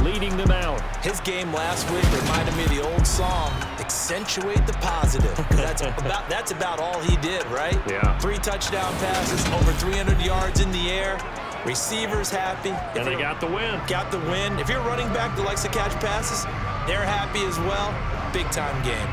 leading them out. His game last week reminded me of the old song, Accentuate the Positive. That's about all he did, right? Yeah. 3 touchdown passes, over 300 yards in the air. Receivers happy. And they got the win. Got the win. If you're a running back that likes to catch passes, they're happy as well. Big time game.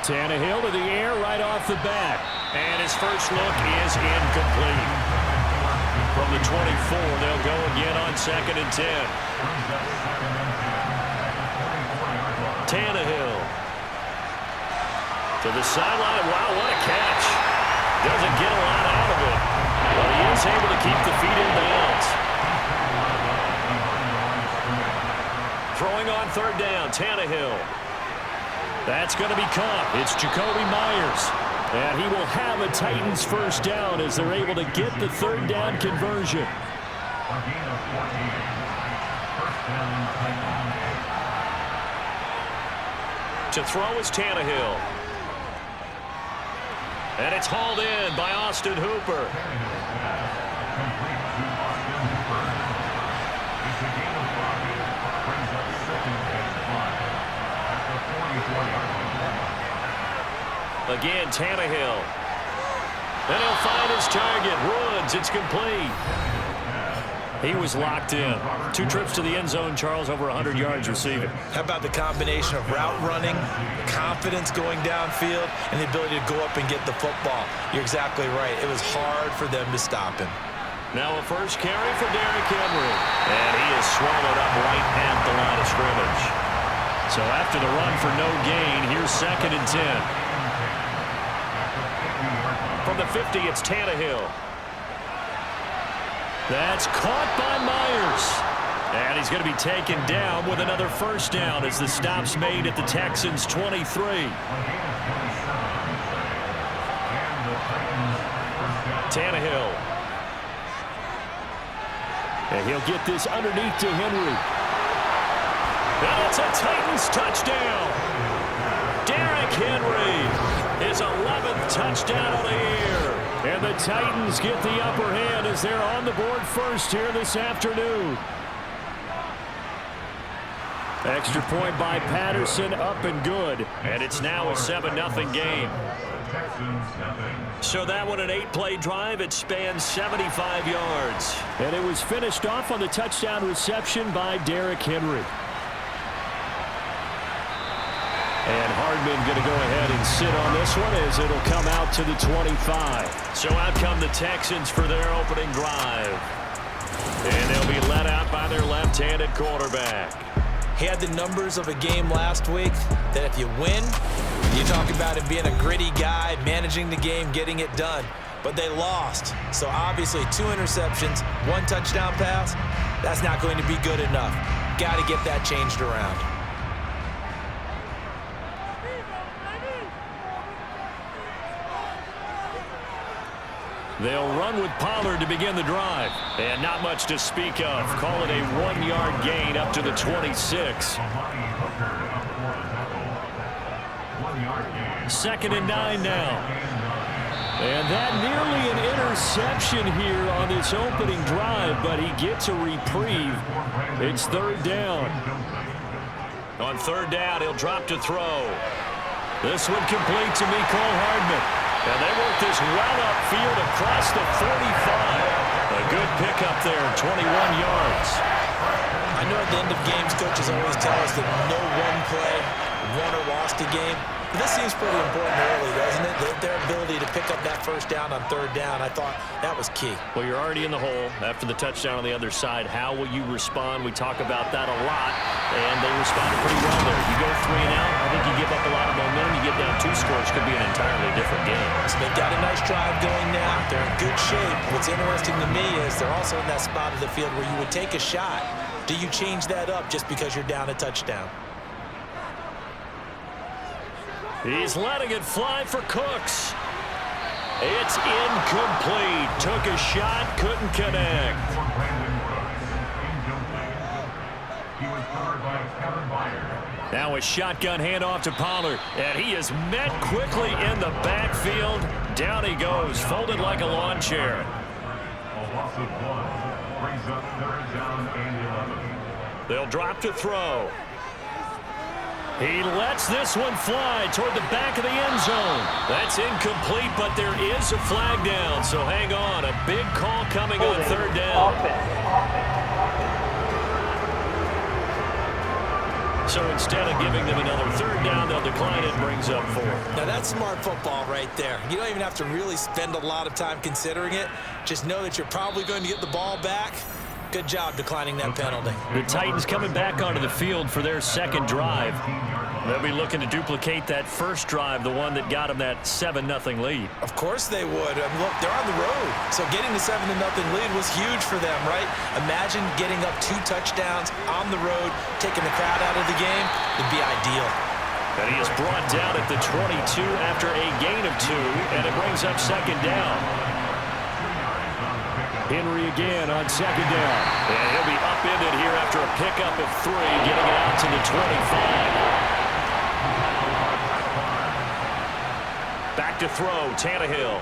Tannehill to the air right off the bat. And his first look is incomplete. From the 24, they'll go again on 2nd and 10. Tannehill to the sideline. Wow, what a catch. Doesn't get a lot out of it, but he is able to keep the feet in bounds. Throwing on 3rd down, Tannehill. That's going to be caught. It's Jacoby Myers. And he will have a Titans first down as they're able to get the 3rd down conversion. To throw is Tannehill. And it's hauled in by Austin Hooper. Again, Tannehill. And he'll find his target. Woods, it's complete. He was locked in. 2 trips to the end zone, Charles, over 100 yards receiving. How about the combination of route running, confidence going downfield, and the ability to go up and get the football? You're exactly right. It was hard for them to stop him. Now a first carry for Derrick Henry. And he is swallowed up right at the line of scrimmage. So after the run for no gain, here's 2nd and 10. From the 50, it's Tannehill. That's caught by Myers. And he's going to be taken down with another first down as the stop's made at the Texans' 23. Tannehill. And he'll get this underneath to Henry. And it's a Titans touchdown. Derrick Henry, his 11th touchdown of the year. And the Titans get the upper hand as they're on the board first here this afternoon. Extra point by Patterson, up and good. And it's now a 7-0 game. So that one, an 8-play drive. It spans 75 yards. And it was finished off on the touchdown reception by Derrick Henry. And Hardman going to go ahead and sit on this one as it'll come out to the 25. So out come the Texans for their opening drive. And they'll be led out by their left-handed quarterback. He had the numbers of a game last week that if you win, you talk about him being a gritty guy, managing the game, getting it done. But they lost. So obviously 2 interceptions, 1 touchdown pass, that's not going to be good enough. Got to get that changed around. They'll run with Pollard to begin the drive. And not much to speak of. Call it a 1-yard gain up to the 26. 2nd and 9 now. And that nearly an interception here on this opening drive, but he gets a reprieve. It's 3rd down. On 3rd down, he'll drop to throw. This one complete to Mecole Hardman. And they work this well upfield across the 45. A good pickup there, 21 yards. I know at the end of games, coaches always tell us that no one play won or lost a game. But this seems pretty important early, doesn't it? Their ability to pick up that 1st down on 3rd down, I thought that was key. Well, you're already in the hole after the touchdown on the other side. How will you respond? We talk about that a lot, and they responded pretty well there. You go 3 and out, I think you give up a lot of momentum. You get down 2 scores, could be an entirely different game. So they've got a nice drive going now. They're in good shape. What's interesting to me is they're also in that spot of the field where you would take a shot. Do you change that up just because you're down a touchdown? He's letting it fly for Cooks. It's incomplete. Took a shot, couldn't connect. Now a shotgun handoff to Pollard, and he is met quickly in the backfield. Down he goes, folded like a lawn chair. They'll drop to throw. He lets this one fly toward the back of the end zone. That's incomplete, but there is a flag down, so hang on. A big call coming on 3rd down. So instead of giving them another 3rd down, they'll decline it and brings up 4. Now that's smart football right there. You don't even have to really spend a lot of time considering it. Just know that you're probably going to get the ball back. Good job declining that penalty. The Titans coming back onto the field for their 2nd drive. They'll be looking to duplicate that 1st drive, the one that got them that 7-0 lead. Of course they would. I mean, look, they're on the road, so getting the 7-0 lead was huge for them, right? Imagine getting up 2 touchdowns on the road, taking the crowd out of the game. It'd be ideal. And he is brought down at the 22 after a gain of 2, and it brings up 2nd down. Henry again on 2nd down. And he'll be upended here after a pickup of 3, getting it out to the 25. Back to throw, Tannehill.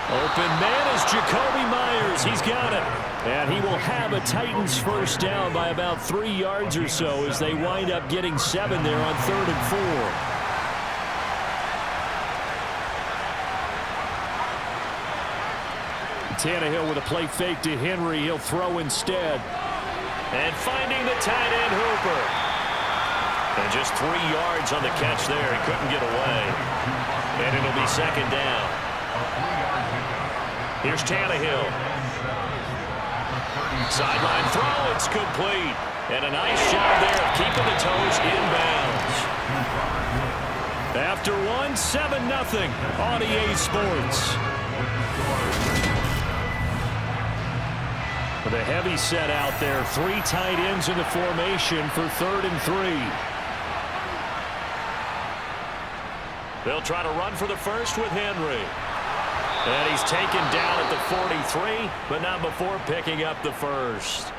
Open man is Jacoby Myers. He's got it. And he will have a Titans 1st down by about 3 yards or so as they wind up getting 7 there on 3rd and 4. Tannehill with a play fake to Henry. He'll throw instead. And finding the tight end Hooper. And just 3 yards on the catch there. He couldn't get away. And it'll be 2nd down. Here's Tannehill. Sideline throw. It's complete. And a nice job there of keeping the toes inbounds. After 1, 7-0 on EA Sports. With a heavy set out there, 3 tight ends in the formation for 3rd and 3. They'll try to run for the 1st with Henry. And he's taken down at the 43, but not before picking up the 1st.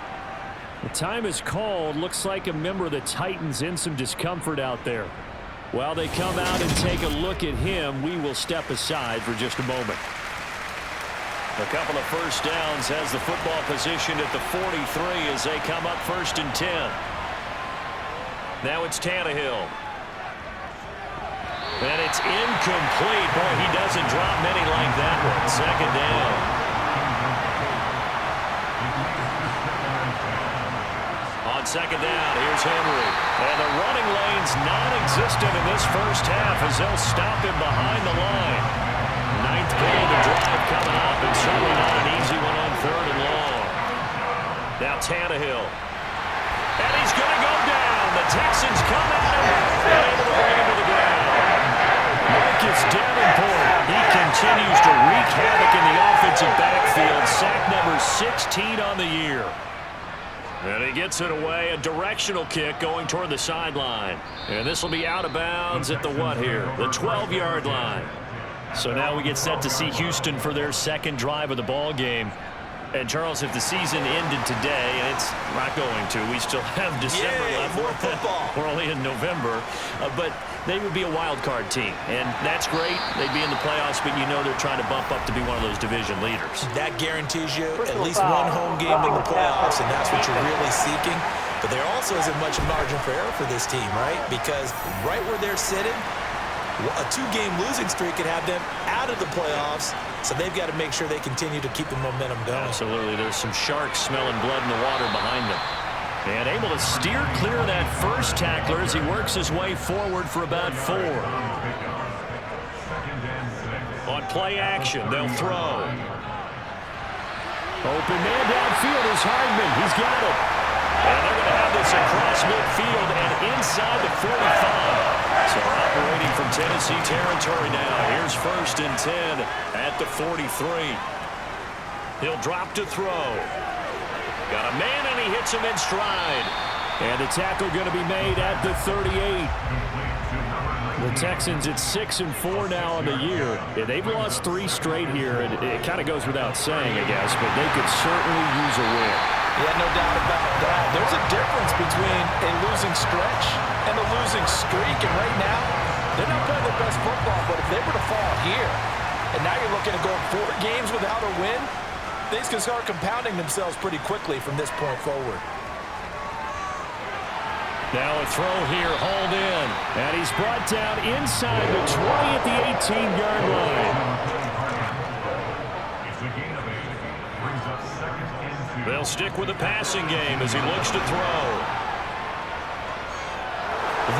The time is called. Looks like a member of the Titans in some discomfort out there. While they come out and take a look at him, we will step aside for just a moment. A couple of 1st downs has the football position at the 43 as they come up 1st and 10. Now it's Tannehill. And it's incomplete. Boy, he doesn't drop many like that one. 2nd down. On second down. Here's Henry. And the running lane's non-existent in this first half as they'll stop him behind the line. Ninth play of the drive coming up, and certainly not an easy one on third and long. Now Tannehill. And he's going to go down. The Texans come at him and able to bring him to the ground. Marcus Davenport. He continues to wreak havoc in the offensive backfield. Sack number 16 on the year. And he gets it away, a directional kick going toward the sideline. And this will be out of bounds at the what here? The 12-yard line. So now we get set to see Houston for their second drive of the ball game. And, Charles, if the season ended today, and it's not going to, we still have December left. More football. We're only in November. But they would be a wild card team. And that's great. They'd be in the playoffs, but you know they're trying to bump up to be one of those division leaders. That guarantees you at least one home game in the playoffs, and that's what you're really seeking. But there also isn't much margin for error for this team, right? Because right where they're sitting, a two-game losing streak could have them out of the playoffs, so they've got to make sure they continue to keep the momentum going. Absolutely. There's some sharks smelling blood in the water behind them. And able to steer clear of that first tackler as he works his way forward for about 4. On play action, they'll throw. Open man downfield is Hardman. He's got it. And they're going to have this across midfield and inside the 45. So operating from Tennessee territory now. Here's 1st and 10 at the 43. He'll drop to throw. Got a man, and he hits him in stride. And the tackle going to be made at the 38. The Texans at 6-4 now on the year. Yeah, they've lost 3 straight here, and it kind of goes without saying, I guess, but they could certainly use a win. Yeah, no doubt about that. There's a difference between a losing stretch and a losing streak, and right now, they're not playing their best football, but if they were to fall here, and now you're looking at going 4 games without a win, things can start compounding themselves pretty quickly from this point forward. Now a throw here, hauled in, and he's brought down inside the 20 at the 18-yard line. They'll stick with the passing game as he looks to throw.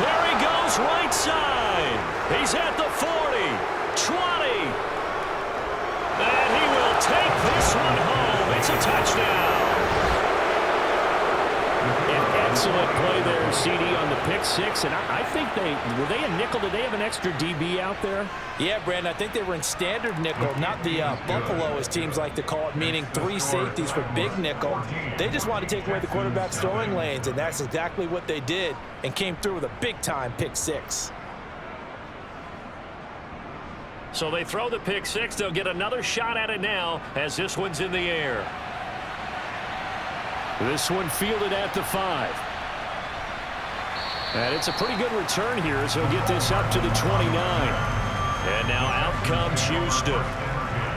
There he goes, right side. He's at the 40, 20. And he will take this one home. It's a touchdown. An excellent play there, CD, on the pick 6. And I think were they a nickel? Did they have an extra DB out there? Yeah, Brandon, I think they were in standard nickel, not the Buffalo, as teams like to call it, meaning 3 safeties for big nickel. They just wanted to take away the quarterback's throwing lanes, and that's exactly what they did, and came through with a big-time pick 6. So they throw the pick 6. They'll get another shot at it now as this one's in the air. This one fielded at the 5. And it's a pretty good return here as he'll get this up to the 29. And now out comes Houston.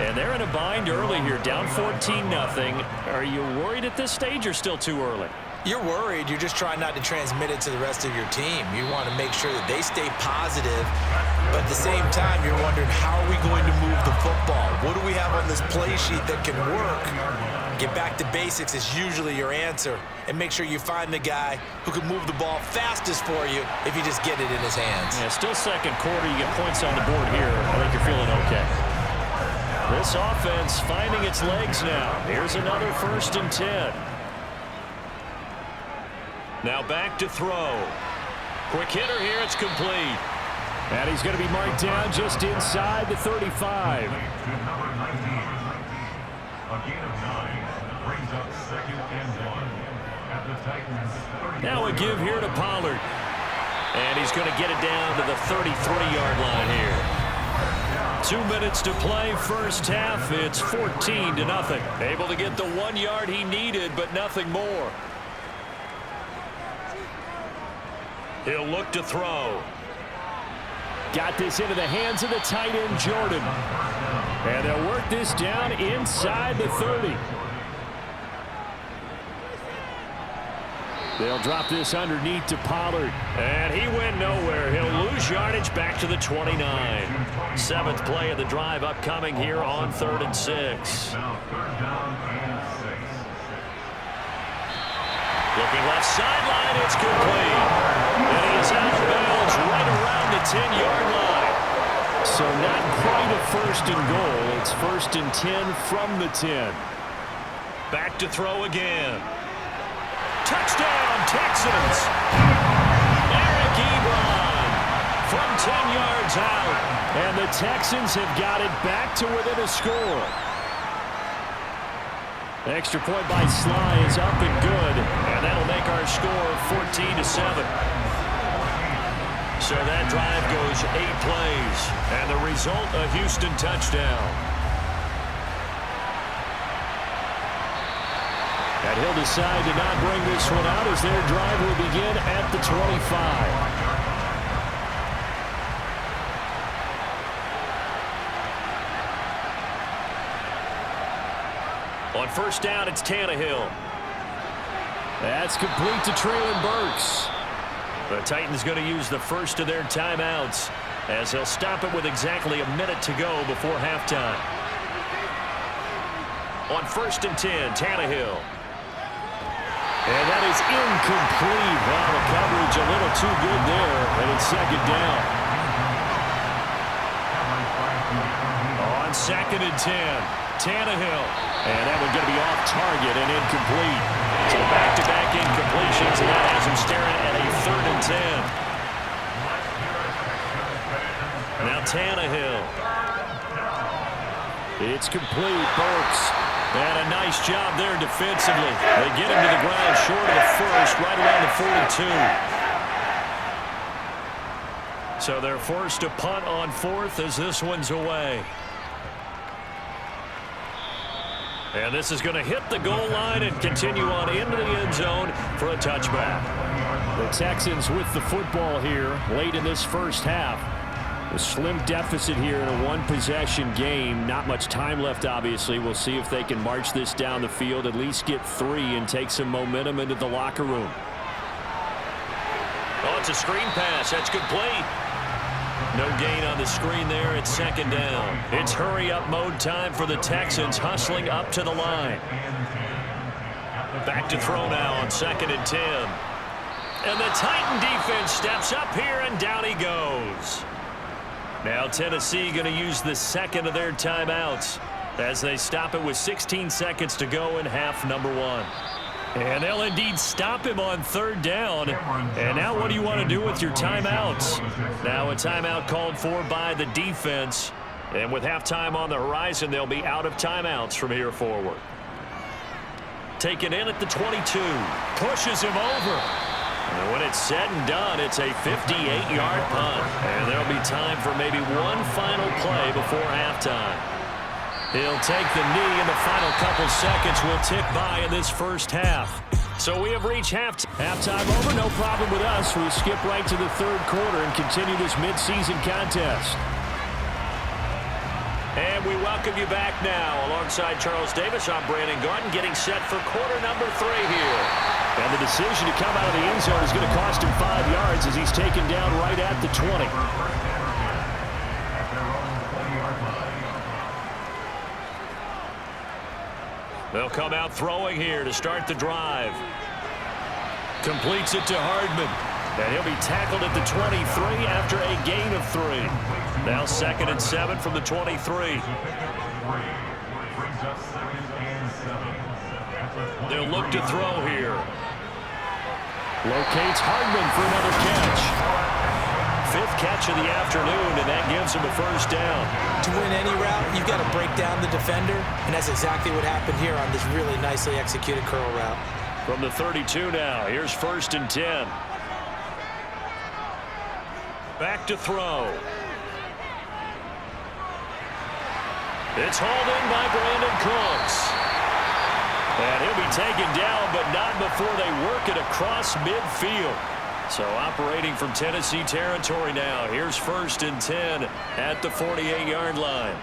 And they're in a bind early here, down 14-0. Are you worried at this stage or still too early? You're worried. You're just trying not to transmit it to the rest of your team. You want to make sure that they stay positive. But at the same time, you're wondering, how are we going to move the football? What do we have on this play sheet that can work? Get back to basics is usually your answer. And make sure you find the guy who can move the ball fastest for you if you just get it in his hands. Yeah, still second quarter. You get points on the board here. I think you're feeling okay. This offense finding its legs now. Here's another 1st and 10. Now back to throw. Quick hitter here. It's complete. And he's going to be marked down just inside the 35. Now a give here to Pollard. And he's going to get it down to the 33-yard line here. 2 minutes to play, first half. It's 14-0. Able to get the 1 yard he needed, but nothing more. He'll look to throw. Got this into the hands of the tight end, Jordan. And they'll work this down inside the 30. They'll drop this underneath to Pollard. And he went nowhere. He'll lose yardage back to the 29. 7th play of the drive upcoming here on 3rd and 6. Looking left sideline, it's complete. And he is out of bounds right around the 10-yard line. So not quite a first and goal. It's 1st and 10 from the 10. Back to throw again. Touchdown, Texans. Eric Ebron from 10 yards out. And the Texans have got it back to within a score. Extra point by Sly is up and good. And that'll make our score 14-7. So that drive goes 8 plays. And the result, a Houston touchdown. And he'll decide to not bring this one out as their drive will begin at the 25. On first down, it's Tannehill. That's complete to Treylon Burks. The Titans going to use the first of their timeouts as they'll stop it with exactly a minute to go before halftime. On 1st and 10, Tannehill. And that is incomplete. Wow, the coverage a little too good there, and it's 2nd down. On 2nd and 10, Tannehill. And that one's going to be off target and incomplete. So back-to-back incompletions, and that has him staring at a 3rd and 10. Now Tannehill. It's complete. Burks. And a nice job there defensively. They get him to the ground short of the first, right around the 42. So they're forced to punt on 4th as this one's away. And this is going to hit the goal line and continue on into the end zone for a touchback. The Texans with the football here late in this first half. A slim deficit here in a one-possession game. Not much time left, obviously. We'll see if they can march this down the field, at least get 3, and take some momentum into the locker room. Oh, it's a screen pass. That's complete. No gain on the screen there. It's 2nd down. It's hurry-up mode time for the Texans, hustling up to the line. Back to throw now on 2nd and 10. And the Titan defense steps up here, and down he goes. Now Tennessee going to use the 2nd of their timeouts as they stop it with 16 seconds to go in half number 1. And they'll indeed stop him on 3rd down. And now what do you want to do with your timeouts? Now a timeout called for by the defense. And with halftime on the horizon, they'll be out of timeouts from here forward. Taken in at the 22. Pushes him over. And when it's said and done, it's a 58-yard punt. And there'll be time for maybe one final play before halftime. He'll take the knee, and the final couple seconds will tick by in this first half. So we have reached halftime over. No problem with us. We skip right to the 3rd quarter and continue this midseason contest. And we welcome you back now. Alongside Charles Davis, I'm Brandon Garden, getting set for quarter number 3 here. And the decision to come out of the end zone is going to cost him 5 yards as he's taken down right at the 20. They'll come out throwing here to start the drive. Completes it to Hardman. And he'll be tackled at the 23 after a gain of 3. Now 2nd and 7 from the 23. They'll look to throw here. Locates Hardman for another catch. 5th catch of the afternoon, and that gives him a 1st down. To win any route, you've got to break down the defender, and that's exactly what happened here on this really nicely executed curl route. From the 32 now, here's 1st and 10. Back to throw. It's hauled in by Brandon Cooks. And he'll be taken down, but not before they work it across midfield. So operating from Tennessee territory now. Here's 1st and 10 at the 48-yard line.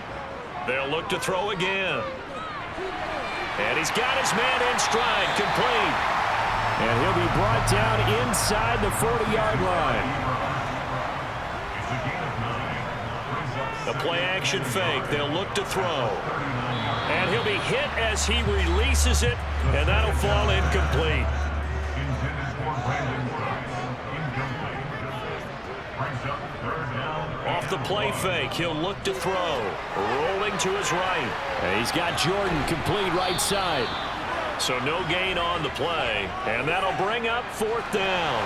They'll look to throw again. And he's got his man in stride, complete. And he'll be brought down inside the 40-yard line. A play-action fake. They'll look to throw. And he'll be hit as he releases it, and that'll fall incomplete. Off the play fake, he'll look to throw. Rolling to his right. And he's got Jordan complete right side. So no gain on the play, and that'll bring up 4th down.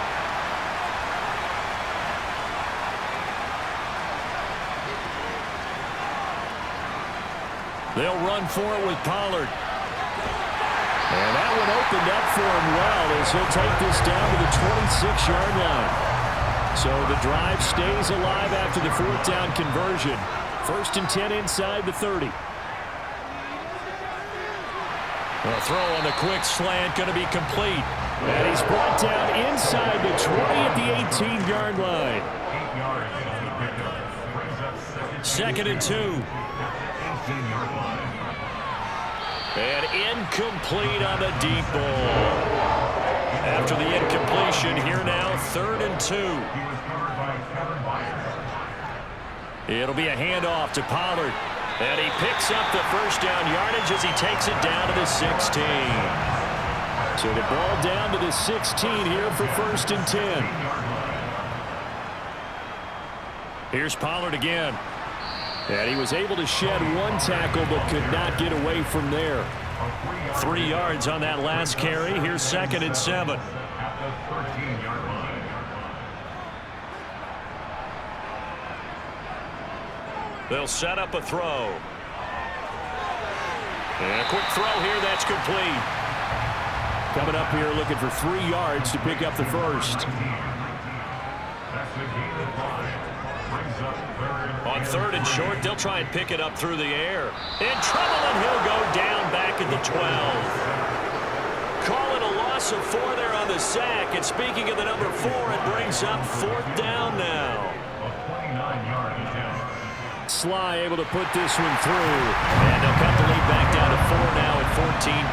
They'll run for it with Pollard. And that one opened up for him well as he'll take this down to the 26-yard line. So the drive stays alive after the 4th down conversion. 1st and 10 inside the 30. A throw on the quick slant going to be complete. And he's brought down inside the 20 at the 18-yard line. 2nd and 2. And incomplete on the deep ball. After the incompletion, here now, 3rd and 2. It'll be a handoff to Pollard. And he picks up the 1st down yardage as he takes it down to the 16. So the ball down to the 16 here for 1st and 10. Here's Pollard again. And he was able to shed one tackle but could not get away from there. 3 yards on that last carry. Here's 2nd and 7. They'll set up a throw. And a quick throw here that's complete. Coming up here looking for 3 yards to pick up the 1st. On 3rd and short, they'll try and pick it up through the air. In trouble, and he'll go down back at the 12. Call it a loss of 4 there on the sack. And speaking of the number 4, it brings up 4th down now. Sly able to put this one through. And they'll cut the lead back down to 4 now at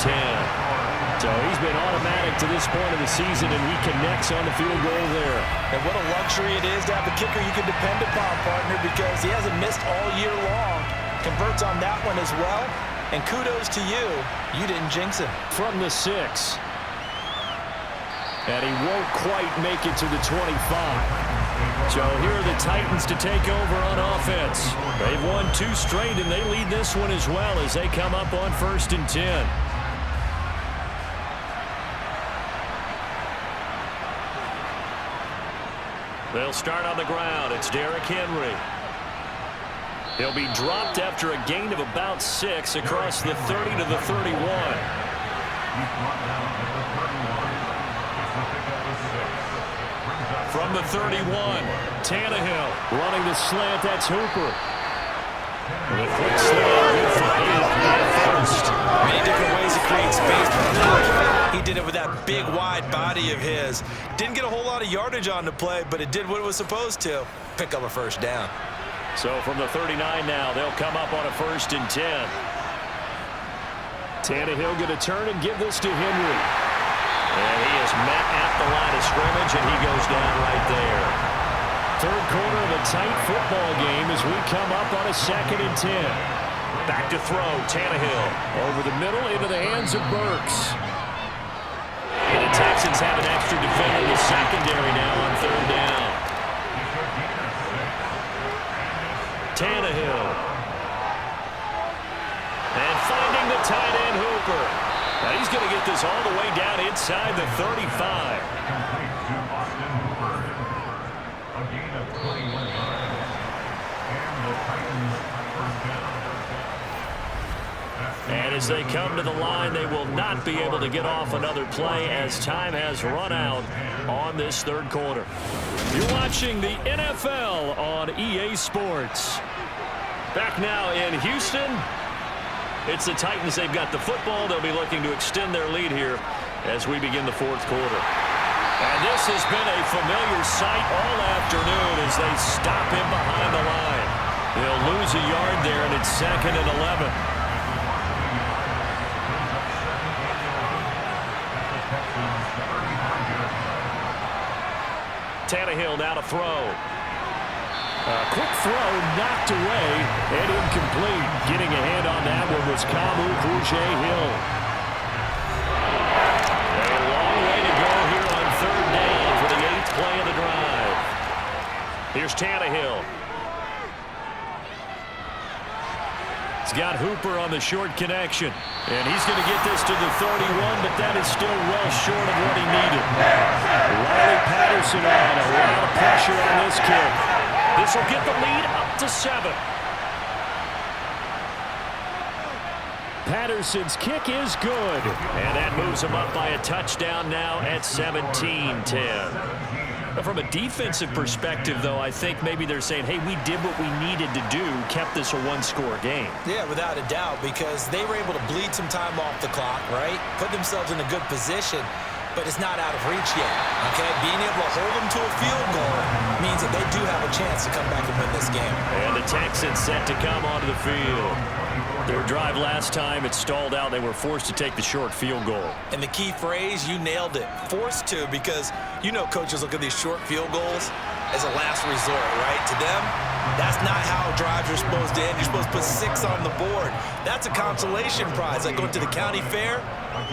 14-10. So he's been automatic to this point of the season, and he connects on the field goal there. And what a luxury it is to have a kicker you can depend upon, partner, because he hasn't missed all year long. Converts on that one as well. And kudos to you. You didn't jinx him. From the 6. And he won't quite make it to the 25. So here are the Titans to take over on offense. They've won 2 straight, and they lead this one as well as they come up on 1st and 10. They'll start on the ground. It's Derrick Henry. He'll be dropped after a gain of about 6 across the 30 to the 31. From the 31, Tannehill running the slant. That's Hooper. The quick slant, good for first. Many different ways to create space. He did it with that big, wide body of his. Didn't get a whole lot of yardage on the play, but it did what it was supposed to. Pick up a 1st down. So from the 39 now, they'll come up on a 1st and 10. Tannehill going to turn and give this to Henry. And he is met at the line of scrimmage, and he goes down right there. 3rd quarter of a tight football game as we come up on a 2nd and 10. Back to throw, Tannehill. Over the middle into the hands of Burks. And the Texans have an extra defender in the secondary now on 3rd down. Tannehill. And finding the tight end, Hooper. Now he's going to get this all the way down inside the 35. And as they come to the line, they will not be able to get off another play as time has run out on this 3rd quarter. You're watching the NFL on EA Sports. Back now in Houston. It's the Titans. They've got the football. They'll be looking to extend their lead here as we begin the 4th quarter. And this has been a familiar sight all afternoon as they stop him behind the line. They'll lose a yard there, and it's 2nd and 11. Tannehill now to throw. A quick throw knocked away and incomplete. Getting a hand on that one was Kamu Grugier-Hill. A long way to go here on 3rd down for the 8th play of the drive. Here's Tannehill. He's got Hooper on the short connection. And he's going to get this to the 31, but that is still well short of what he needed. Riley Patterson on. A lot of pressure on this kick. This will get the lead up to 7. Patterson's kick is good. And that moves him up by a touchdown now at 17-10. From a defensive perspective, though, I think maybe they're saying, hey, we did what we needed to do, kept this a one-score game. Yeah, without a doubt, because they were able to bleed some time off the clock, right? Put themselves in a good position, but it's not out of reach yet, okay? Being able to hold them to a field goal means that they do have a chance to come back and win this game. And the Texans set to come onto the field. Their drive last time, it stalled out. They were forced to take the short field goal. And the key phrase, you nailed it, forced to, because you know coaches look at these short field goals as a last resort, right? To them, that's not how drives are supposed to end. You're supposed to put 6 on the board. That's a consolation prize. Like going to the county fair,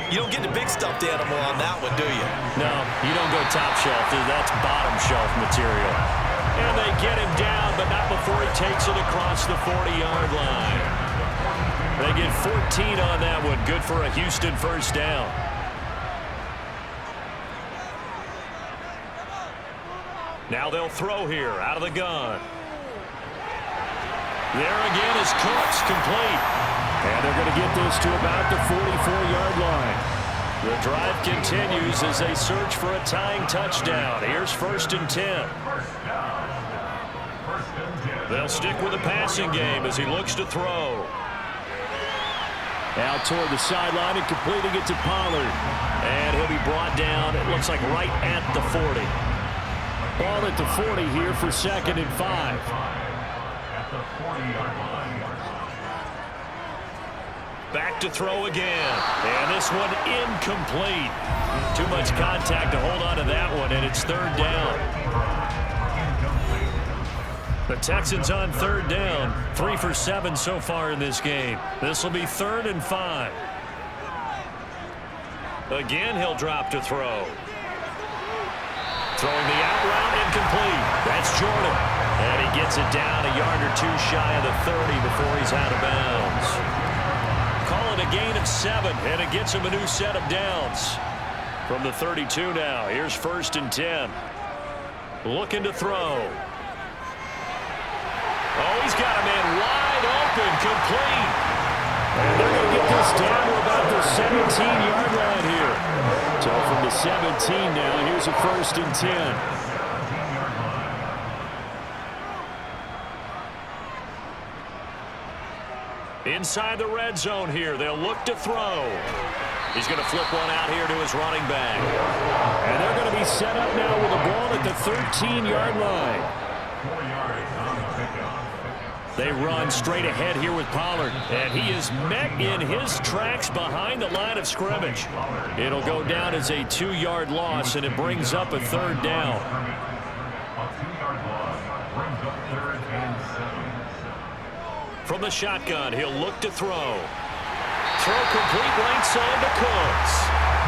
you don't get the big stuffed animal on that one, do you? No, you don't go top shelf. That's bottom shelf material. And they get him down, but not before he takes it across the 40-yard line. They get 14 on that one. Good for a Houston first down. Now they'll throw here out of the gun. There again is Cooks, complete. And they're going to get this to about the 44-yard line. The drive continues as they search for a tying touchdown. Here's 1st and 10. They'll stick with the passing game as he looks to throw. Out toward the sideline and completing it to Pollard. And he'll be brought down, it looks like right at the 40. Ball at the 40 here for 2nd and 5. Back to throw again. And this one incomplete. Too much contact to hold on to that one, and it's 3rd down. The Texans on 3rd down. 3 for 7 so far in this game. This will be 3rd and 5. Again, he'll drop to throw. Throwing the out route, incomplete. That's Jordan. And he gets it down a yard or 2 shy of the 30 before he's out of bounds. Call it a gain of 7, and it gets him a new set of downs. From the 32 now, here's 1st and 10. Looking to throw. Oh, he's got a man wide open, complete. And they're going to get this down to about the 17-yard line here. So from the 17 now, here's a 1st and 10. Inside the red zone here, they'll look to throw. He's going to flip one out here to his running back. And they're going to be set up now with the ball at the 13-yard line. They run straight ahead here with Pollard, and he is met in his tracks behind the line of scrimmage. It'll go down as a 2-yard loss, and it brings up a 3rd down. From the shotgun, he'll look to throw. Throw complete right side to Cooks.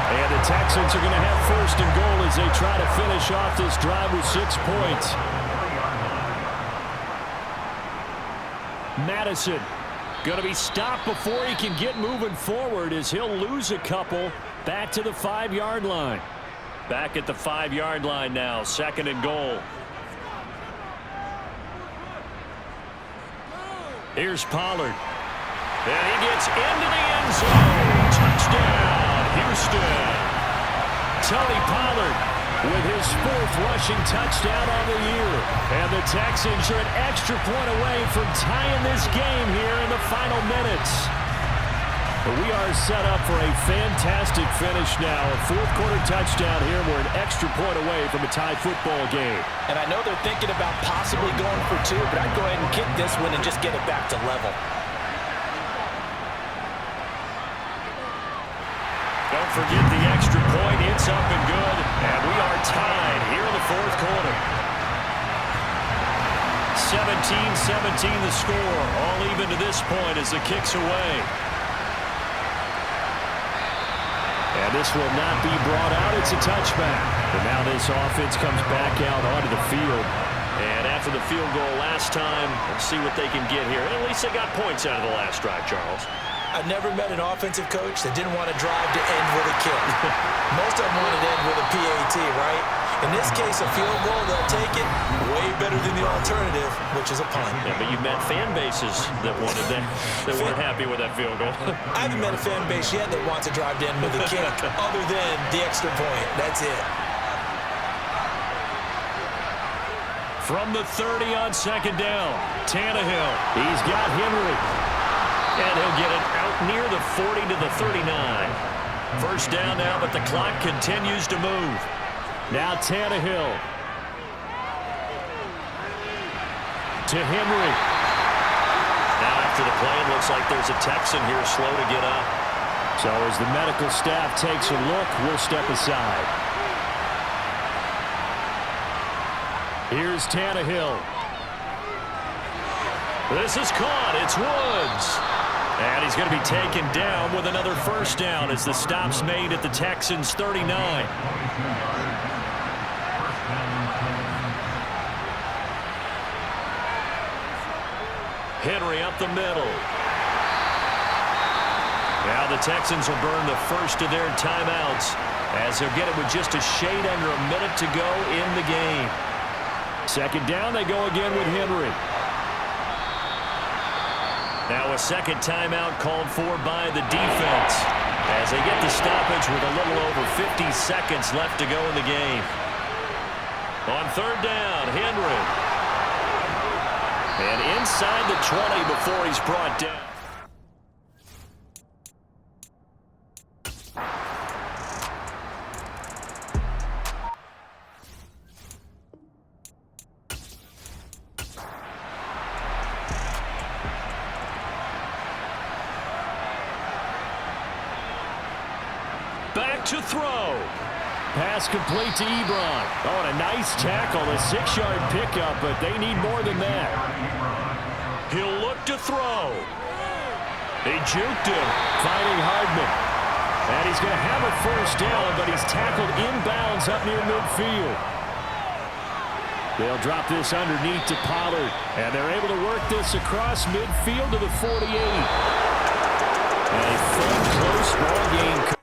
And the Texans are going to have 1st and goal as they try to finish off this drive with 6 points. Madison going to be stopped before he can get moving forward as he'll lose a couple back to the 5-yard line. Back at the 5-yard line now, 2nd and goal. Here's Pollard. And he gets into the end zone. Touchdown, Houston. Tony Pollard with his 4th rushing touchdown on the year. And the Texans are an extra point away from tying this game here in the final minutes. But we are set up for a fantastic finish now. A 4th-quarter touchdown here. We're an extra point away from a tie football game. And I know they're thinking about possibly going for 2, but I'd go ahead and kick this one and just get it back to level. Don't forget the extra point. It's up and good. And we are tied here in the 4th quarter. 17-17 the score. All even to this point as the kick's away. And this will not be brought out. It's a touchback. And now this offense comes back out onto the field. And after the field goal last time. Let's see what they can get here. At least they got points out of the last drive, Charles. I've never met an offensive coach that didn't want to drive to end with a kick. Most of them wanted to end with a PAT, right? In this case, a field goal, they'll take it way better than the alternative, which is a punt. Yeah, but you've met fan bases that wanted that weren't happy with that field goal. I haven't met a fan base yet that wants to drive to end with a kick other than the extra point. That's it. From the 30 on second down, Tannehill. He's got Henry. And he'll get it out near the 40 to the 39. First down now, but the clock continues to move. Now Tannehill. To Henry. Now after the play, it looks like there's a Texan here slow to get up. So as the medical staff takes a look, we'll step aside. Here's Tannehill. This is caught. It's Woods. And he's going to be taken down with another first down as the stop's made at the Texans' 39. Henry up the middle. Now the Texans will burn the first of their timeouts as they'll get it with just a shade under a minute to go in the game. Second down, they go again with Henry. Now a second timeout called for by the defense as they get the stoppage with a little over 50 seconds left to go in the game. On third down, Henry. And inside the 20 before he's brought down. Back to throw. Pass complete to Ebron. Oh, and a nice tackle, a 6-yard pickup, but they need more than that. He'll look to throw. They juked him, finding Hardman. And he's going to have a first down, but he's tackled inbounds up near midfield. They'll drop this underneath to Pollard, and they're able to work this across midfield to the 48. A fun, close ball game.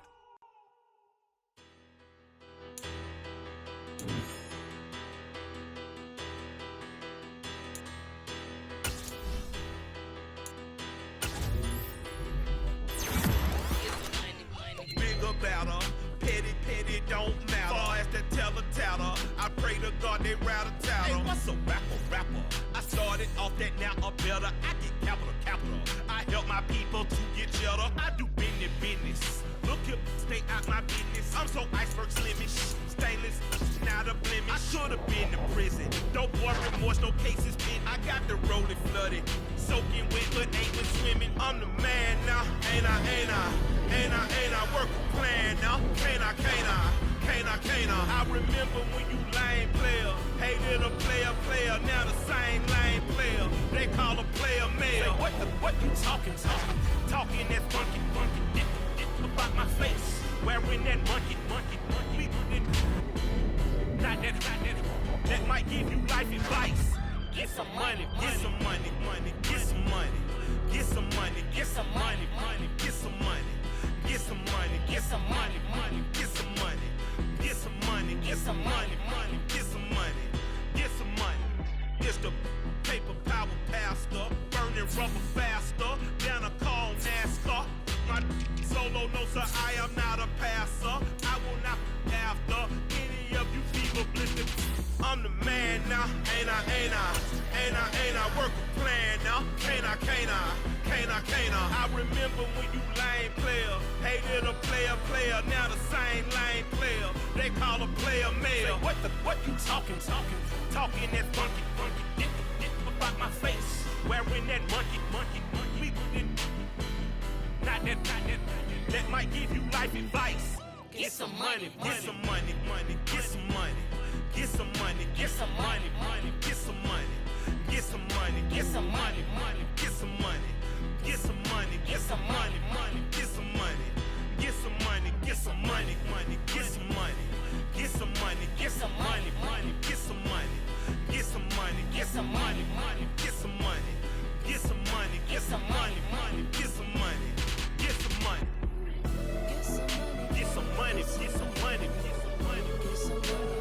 Get some money. Get some money. Get some money. Get some money. Get some money. Get some money. Get some money. Get some money.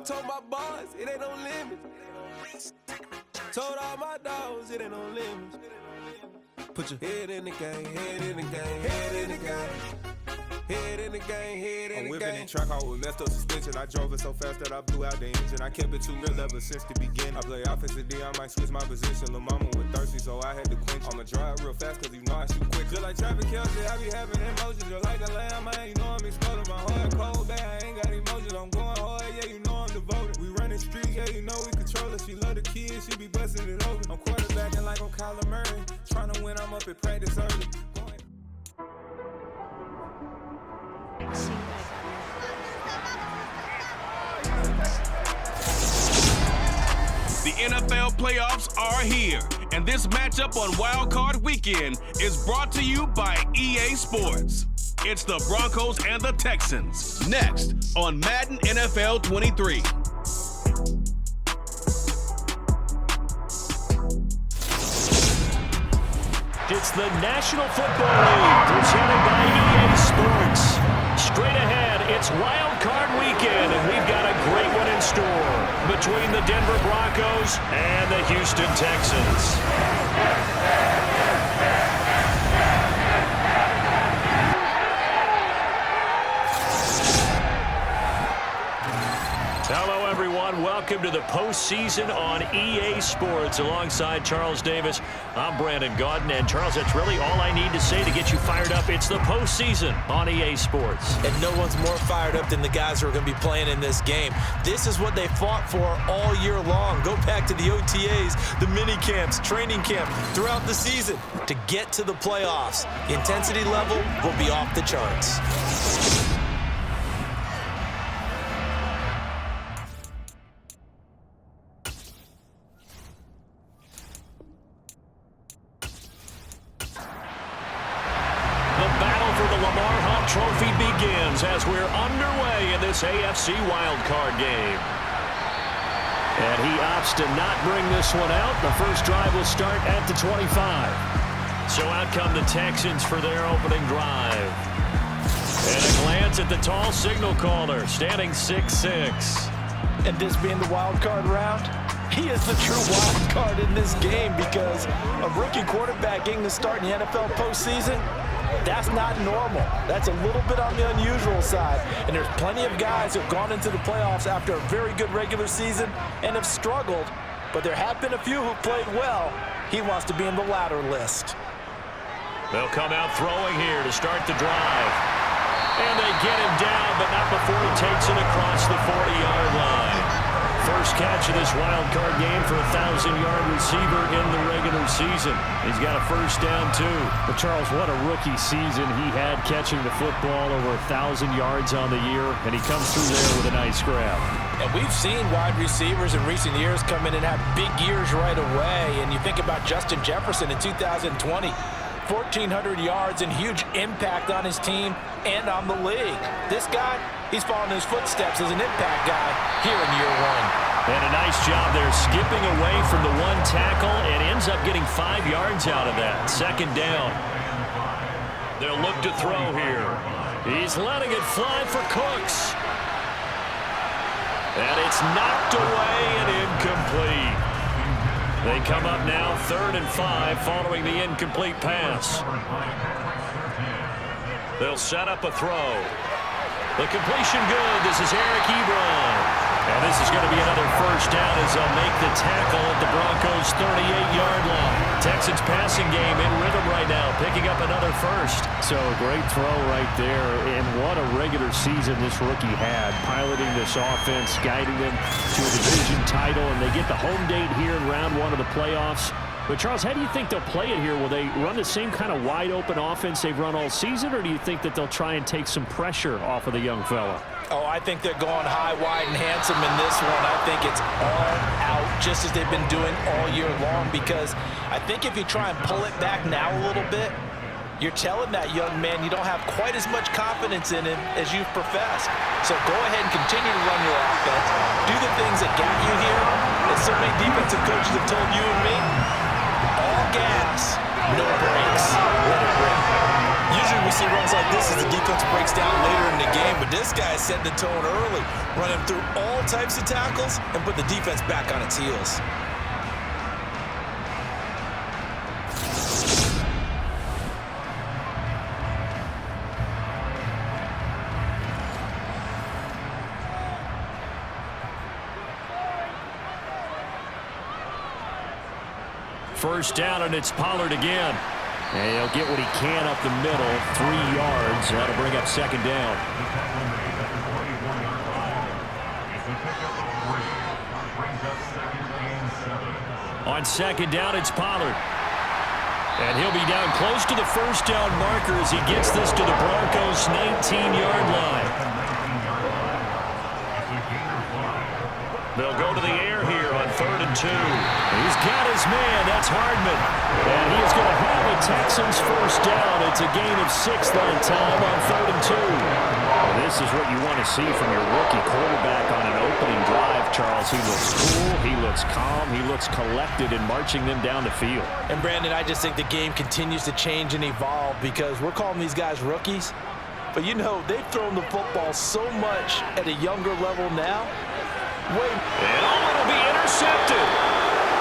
Told my boss, it ain't no limits. Told all my dogs, it ain't no limits. Put your head in the game, head in the game, head in the game. Head in the game, head in the game. I'm whipping in track hall with messed up suspension. I drove it so fast that I blew out the engine. I kept it too real ever since the beginning. I play offensive D, I might switch my position. Lil' mama was thirsty, so I had to quench. I'ma drive real fast, cause you know I shoot quick. Just like Travis Kelce, I be having emotions. Just like a lamb, man, you know I'm exploding. My heart cold, bad, I ain't got emotions. I'm going hard, yeah, you know I'm devoted. We running street, yeah, you know we control it. She love the kids, she be busting it open. I'm quarterbacking like I'm Kyler Murray. Tryna win, I'm up at practice early. The NFL playoffs are here, and this matchup on Wild Card Weekend is brought to you by EA Sports. It's the Broncos and the Texans, next on Madden NFL 23. It's the National Football League, presented by EA Sports. Straight ahead, it's Wild Card Weekend, and we've got a great one in store between the Denver Broncos and the Houston Texans. Hello, everyone. Welcome to the postseason on EA Sports. Alongside Charles Davis, I'm Brandon Gaudin. And, Charles, that's really all I need to say to get you fired up. It's the postseason on EA Sports. And no one's more fired up than the guys who are going to be playing in this game. This is what they fought for all year long. Go back to the OTAs, the mini camps, training camp, throughout the season to get to the playoffs. The intensity level will be off the charts. Trophy begins as we're underway in this AFC wildcard game. And he opts to not bring this one out. The first drive will start at the 25. So out come the Texans for their opening drive. And a glance at the tall signal caller, standing 6'6". And this being the wild card round, he is the true wild card in this game because a rookie quarterback getting to start in the NFL postseason, that's not normal. That's a little bit on the unusual side. And there's plenty of guys who have gone into the playoffs after a very good regular season and have struggled. But there have been a few who played well. He wants to be in the latter list. They'll come out throwing here to start the drive. And they get him down, but not before he takes it across the 40-yard line. First catch of this wild card game for a 1,000-yard receiver in the regular season. He's got a first down, too. But, Charles, what a rookie season he had catching the football, over 1,000 yards on the year, and he comes through there with a nice grab. And we've seen wide receivers in recent years come in and have big years right away. And you think about Justin Jefferson in 2020, 1,400 yards and huge impact on his team and on the league. This guy, he's following his footsteps as an impact guy here in year one. And a nice job there skipping away from the one tackle and ends up getting 5 yards out of that. Second down. They'll look to throw here. He's letting it fly for Cooks. And it's knocked away and incomplete. They come up now 3rd and 5 following the incomplete pass. They'll set up a throw. The completion good. This is Eric Ebron. And this is going to be another first down as they'll make the tackle at the Broncos' 38-yard line. Texans passing game in rhythm right now, picking up another first. So great throw right there. And what a regular season this rookie had, piloting this offense, guiding them to a division title. And they get the home date here in round 1 of the playoffs. But, Charles, how do you think they'll play it here? Will they run the same kind of wide-open offense they've run all season, or do you think that they'll try and take some pressure off of the young fella? Oh, I think they're going high, wide, and handsome in this one. I think it's all out, just as they've been doing all year long, because I think if you try and pull it back now a little bit, you're telling that young man you don't have quite as much confidence in him as you've professed. So go ahead and continue to run your offense. Do the things that got you here, as so many defensive coaches have told you and me. All gas, no brakes. Let it rip. Usually we see runs like this as the defense breaks down later in the game, but this guy set the tone early, running through all types of tackles and put the defense back on its heels. First down, and it's Pollard again. And he'll get what he can up the middle, 3 yards. That'll bring up second down. On second down, it's Pollard. And he'll be down close to the first down marker as he gets this to the Broncos' 19-yard line. They'll go to the air here on 3rd and 2. He's got his man. That's Hardman. And he is going to have the Texans first down. It's a gain of 6 that time on 3rd and 2. Well, this is what you want to see from your rookie quarterback on an opening drive, Charles. He looks cool. He looks calm. He looks collected in marching them down the field. And, Brandon, I just think the game continues to change and evolve because we're calling these guys rookies. But, you know, they've thrown the football so much at a younger level now. And it'll be intercepted.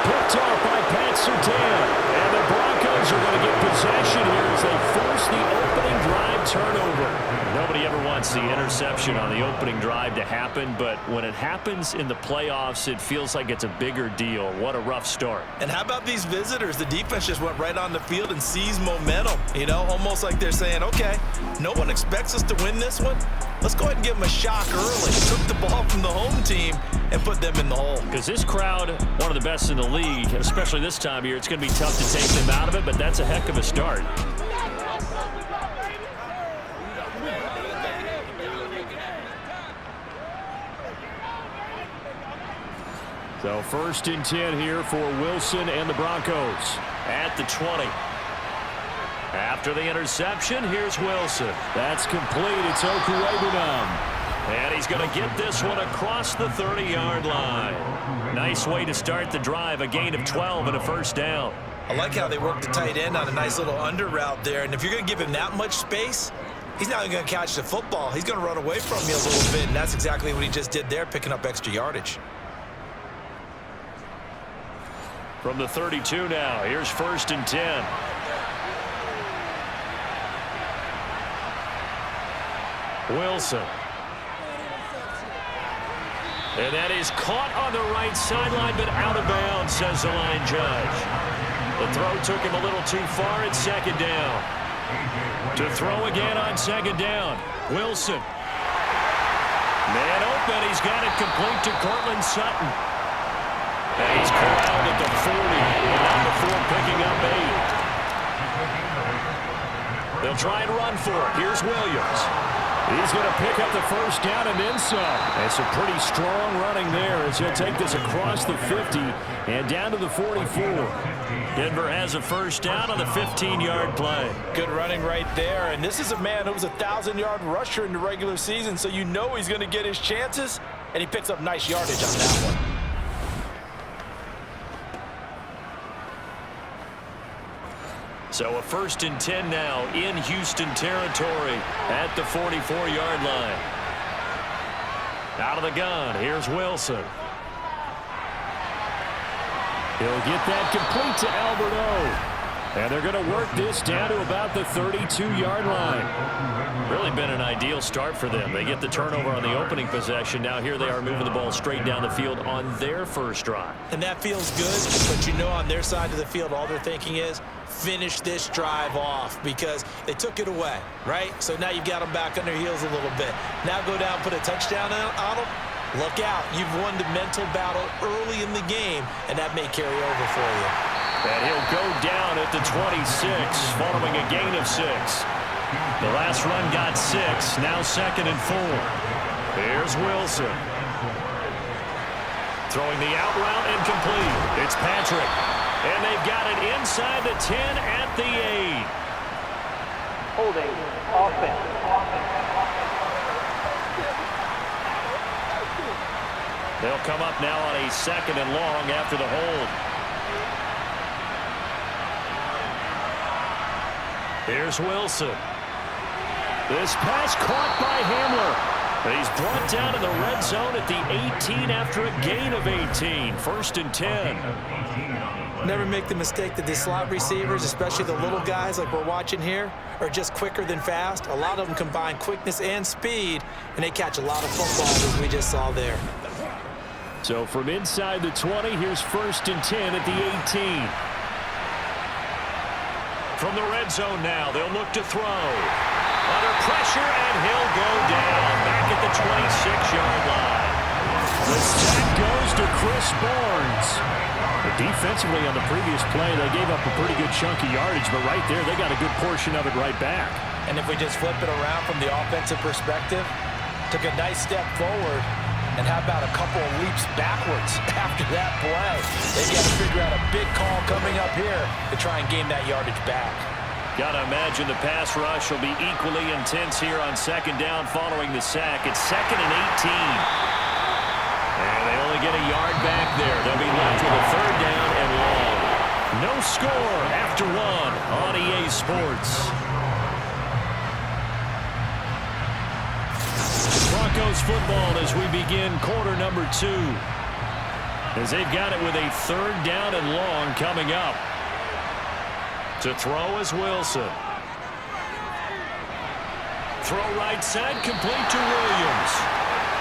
Picked off by Pat Surtain. And the Broncos are going to get possession here as they force the opening drive turnover. Nobody ever wants the interception on the opening drive to happen, but when it happens in the playoffs, it feels like it's a bigger deal. What a rough start. And how about these visitors? The defense just went right on the field and seized momentum. You know, almost like they're saying, okay, no one expects us to win this one. Let's go ahead and give them a shock early. Took the ball from the home team and put them in the hole. Because this crowd, one of the best in the league, especially this time of year, it's going to be tough to take them out of it, but that's a heck of a start. So 1st and 10 here for Wilson and the Broncos at the 20. After the interception, here's Wilson. That's complete. It's Okuegbunam. And he's going to get this one across the 30-yard line. Nice way to start the drive. A gain of 12 and a first down. I like how they work the tight end on a nice little under route there. And if you're going to give him that much space, he's not going to catch the football. He's going to run away from you a little bit. And that's exactly what he just did there, picking up extra yardage. From the 32 now, here's 1st and 10. Wilson. And that is caught on the right sideline, but out of bounds, says the line judge. The throw took him a little too far at second down. To throw again on second down, Wilson. Man open, he's got it complete to Cortland Sutton. And he's corralled at the 40, and now before picking up 8. They'll try and run for it. Here's Williams. He's going to pick up the first down and then some. And some pretty strong running there as he'll take this across the 50 and down to the 44. Denver has a first down on the 15-yard play. Good running right there. And this is a man who was a 1,000-yard rusher in the regular season, so you know he's going to get his chances, and he picks up nice yardage on that one. So a 1st and 10 now in Houston territory at the 44-yard line. Out of the gun, here's Wilson. He'll get that complete to Albert O. And they're going to work this down to about the 32-yard line. Really been an ideal start for them. They get the turnover on the opening possession. Now here they are moving the ball straight down the field on their first drive. And that feels good, but you know on their side of the field all they're thinking is finish this drive off because they took it away, right? So now you've got them back on their heels a little bit. Now go down, put a touchdown on them. Look out. You've won the mental battle early in the game, and that may carry over for you. And he'll go down at the 26 following a gain of 6. The last run got 6. Now 2nd and 4. Here's Wilson. Throwing the out route incomplete. It's Patrick. And they've got it inside the 10 at the 8. Holding offense. They'll come up now on a 2nd and long after the hold. Here's Wilson. This pass caught by Hamler. He's brought down in the red zone at the 18 after a gain of 18. 1st and 10. Never make the mistake that the slot receivers, especially the little guys like we're watching here, are just quicker than fast. A lot of them combine quickness and speed, and they catch a lot of footballs, as we just saw there. So from inside the 20, here's 1st and 10 at the 18. From the red zone now, they'll look to throw. Under pressure, and he'll go down back at the 26-yard line. The sack goes to Chris Barnes. Defensively on the previous play, they gave up a pretty good chunk of yardage, but right there, they got a good portion of it right back. And if we just flip it around from the offensive perspective, took a nice step forward, and how about a couple of leaps backwards after that play? They got to figure out a big call coming up here to try and gain that yardage back. Got to imagine the pass rush will be equally intense here on 2nd down following the sack. It's 2nd and 18. And they only get a yard back there. They'll be left with a 3rd down and long. No score after 1 on EA Sports. Broncos football as we begin quarter number 2. As they've got it with a 3rd down and long coming up. To throw is Wilson. Throw right side, complete to Williams.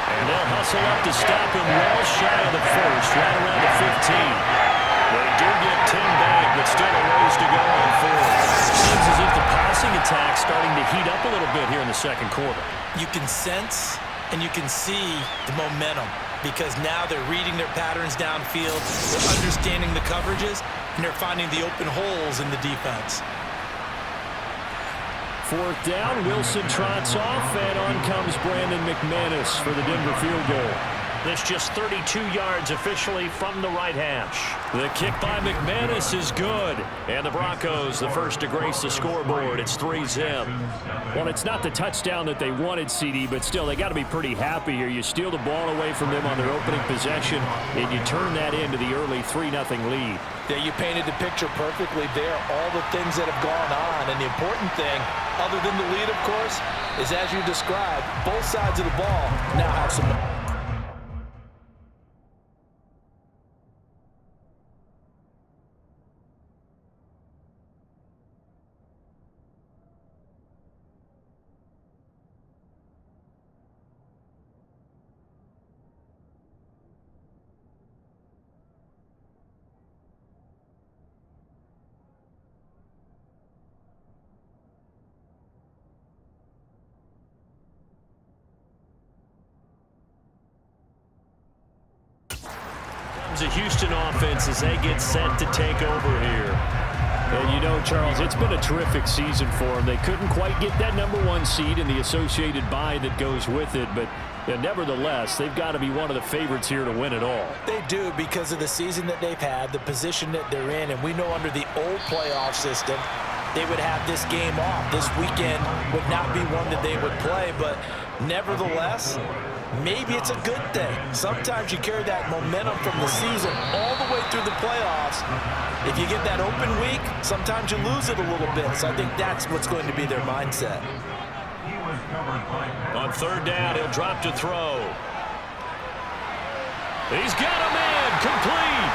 And they'll hustle up to stop him well shy of the 1st, right around the 15. They do get 10 back, but still a ways to go on 4th. Seems as if the passing attack's starting to heat up a little bit here in the 2nd quarter. You can sense and you can see the momentum because now they're reading their patterns downfield, they're understanding the coverages, and they're finding the open holes in the defense. 4th down, Wilson trots off, and on comes Brandon McManus for the Denver field goal. That's just 32 yards officially from the right hash. The kick by McManus is good. And the Broncos, the first to grace the scoreboard. It's 3-zip. Well, it's not the touchdown that they wanted, CD, but still, they got to be pretty happy here. You steal the ball away from them on their opening possession, and you turn that into the early 3-0 lead. Yeah, you painted the picture perfectly there, all the things that have gone on. And the important thing, other than the lead, of course, is as you described, both sides of the ball now have some... The Houston offense as they get set to take over here. And you know, Charles, it's been a terrific season for them. They couldn't quite get that #1 seed and the associated bye that goes with it, but nevertheless, they've got to be one of the favorites here to win it all. They do because of the season that they've had, the position that they're in, and we know under the old playoff system, they would have this game off. This weekend would not be one that they would play, but nevertheless, maybe it's a good thing. Sometimes you carry that momentum from the season all the way through the playoffs. If you get that open week, sometimes you lose it a little bit. So I think that's what's going to be their mindset. On 3rd down, he'll drop to throw. He's got a man, complete.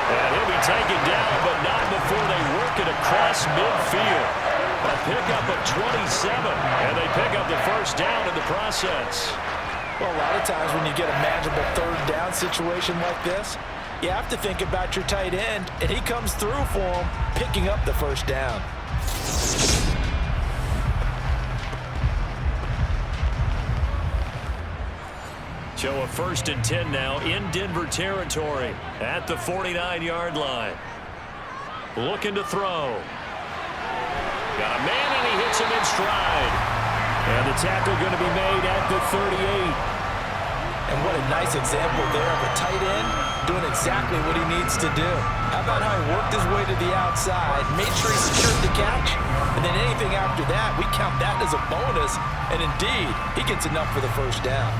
And he'll be taken down, but not before they work it across midfield. A pickup of 27, and they pick up the 1st down in the process. Well, a lot of times when you get a manageable 3rd down situation like this, you have to think about your tight end, and he comes through for him, picking up the 1st down. So a 1st and 10 now in Denver territory at the 49-yard line. Looking to throw. Got a man, and he hits him in stride. And the tackle going to be made at the 38. And what a nice example there of a tight end doing exactly what he needs to do. How about how he worked his way to the outside, made sure he secured the catch, and then anything after that, we count that as a bonus. And indeed, he gets enough for the 1st down.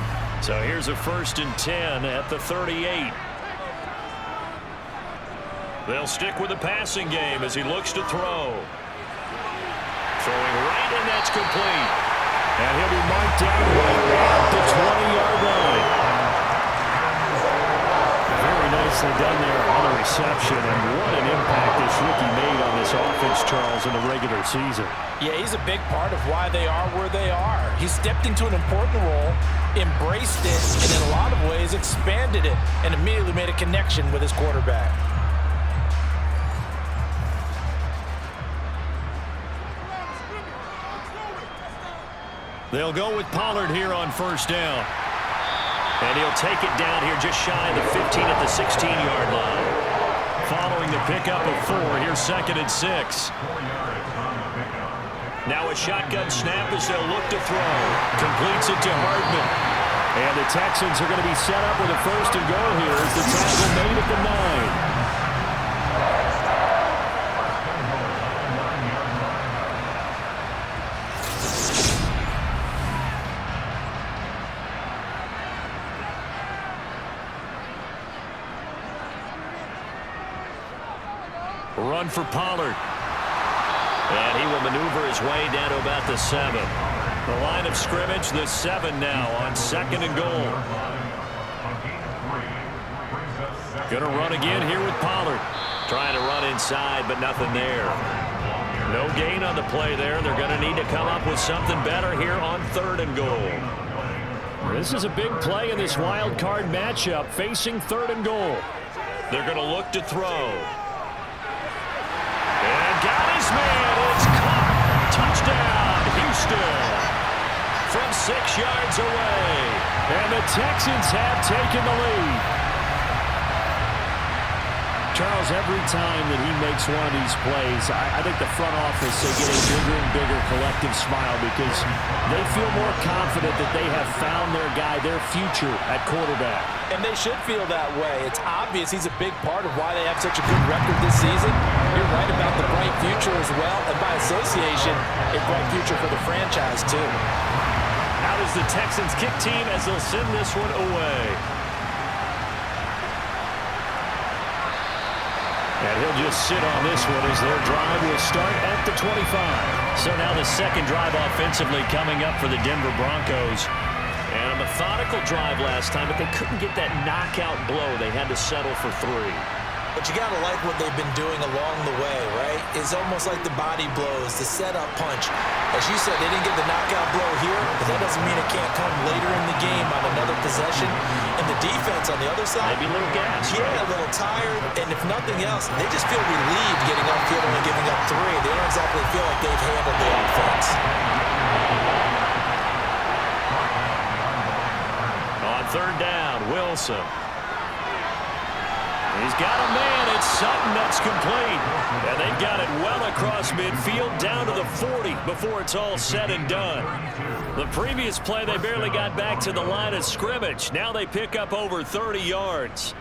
So here's a 1st and 10 at the 38. They'll stick with the passing game as he looks to throw. Throwing right, and that's complete. And he'll be marked down right at the 20-yard line. Very nicely done there on the reception, and what an impact this rookie made on this offense, Charles, in the regular season. Yeah, he's a big part of why they are where they are. He stepped into an important role, embraced it, and in a lot of ways expanded it, and immediately made a connection with his quarterback. They'll go with Pollard here on first down. And he'll take it down here just shy of the 15 at the 16-yard line. Following the pickup of 4, here's 2nd and 6. Now a shotgun snap as they'll look to throw. Completes it to Hardman. And the Texans are going to be set up with a 1st and goal here as the tackle made at the 9. Run for Pollard. And he will maneuver his way down to about the 7. The line of scrimmage, the 7 now on 2nd and goal. Going to run again here with Pollard. Trying to run inside, but nothing there. No gain on the play there. They're going to need to come up with something better here on 3rd and goal. This is a big play in this wild card matchup, facing 3rd and goal. They're going to look to throw. Got his man. It's caught. Touchdown, Houston. From 6 yards away. And the Texans have taken the lead. Charles, every time that he makes one of these plays, I think the front office, they get a bigger and bigger collective smile because they feel more confident that they have found their guy, their future at quarterback. And they should feel that way. It's obvious he's a big part of why they have such a good record this season. You're right about the bright future as well, and by association, a bright future for the franchise too. How does the Texans kick team as they'll send this one away? And he'll just sit on this one as their drive will start at the 25. So now the second drive offensively coming up for the Denver Broncos. And a methodical drive last time, but they couldn't get that knockout blow. They had to settle for 3. But you got to like what they've been doing along the way, right? It's almost like the body blows, the setup punch. As you said, they didn't get the knockout blow here, but that doesn't mean it can't come later in the game on another possession. And the defense on the other side, maybe a little gas, yeah, right? A little tired. And if nothing else, they just feel relieved getting upfield and giving up 3. They don't exactly feel like they've handled the offense. On 3rd down, Wilson. He's got a man. It's Sutton that's complete. And they've got it well across midfield down to the 40 before it's all said and done. The previous play, they barely got back to the line of scrimmage. Now they pick up over 30 yards.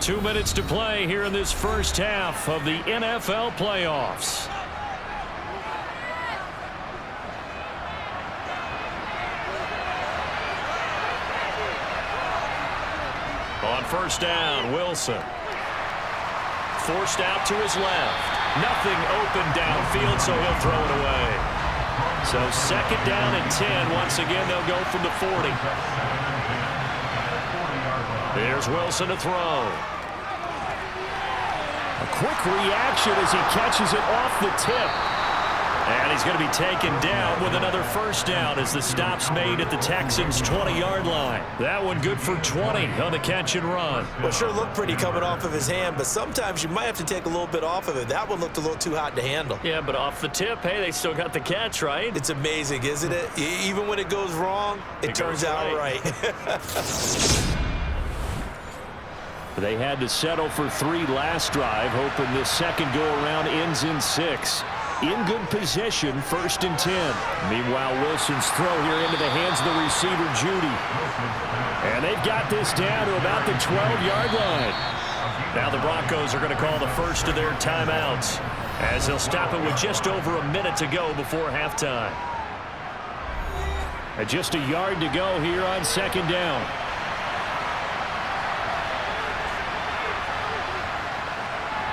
Two minutes to play here in this first half of the NFL playoffs. On first down, Wilson. Forced out to his left. Nothing open downfield, so he'll throw it away. So 2nd down and 10. Once again, they'll go from the 40. There's Wilson to throw. A quick reaction as he catches it off the tip. And he's going to be taken down with another first down as the stop's made at the Texans' 20-yard line. That one good for 20 on the catch and run. Well, sure looked pretty coming off of his hand, but sometimes you might have to take a little bit off of it. That one looked a little too hot to handle. Yeah, but off the tip, hey, they still got the catch, right? It's amazing, isn't it? Even when it goes wrong, it turns out right. They had to settle for 3 last drive, hoping this second go-around ends in 6. In good position, 1st and 10. Meanwhile, Wilson's throw here into the hands of the receiver, Judy. And they've got this down to about the 12-yard line. Now the Broncos are going to call the first of their timeouts as they'll stop it with just over a minute to go before halftime. And just a yard to go here on 2nd down.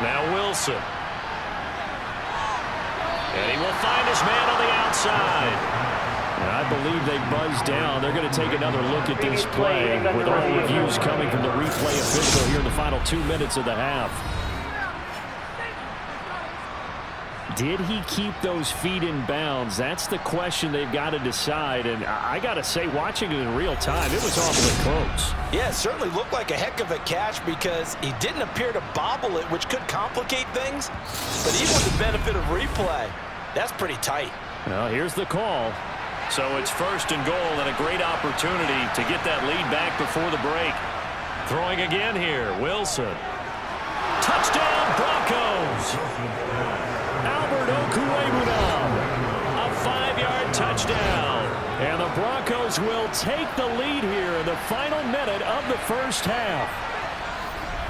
Now Wilson. And he will find his man on the outside. And I believe they buzzed down. They're going to take another look at this play with all reviews coming from the replay official here in the final 2 minutes of the half. Did he keep those feet in bounds? That's the question they've got to decide. And I got to say, watching it in real time, it was awfully close. Yeah, it certainly looked like a heck of a catch because he didn't appear to bobble it, which could complicate things. But even with the benefit of replay, that's pretty tight. Well, here's the call. So it's 1st and goal and a great opportunity to get that lead back before the break. Throwing again here, Wilson. Touchdown, Broncos! Albert Okwuegbunam, a 5-yard touchdown. And the Broncos will take the lead here in the final minute of the first half.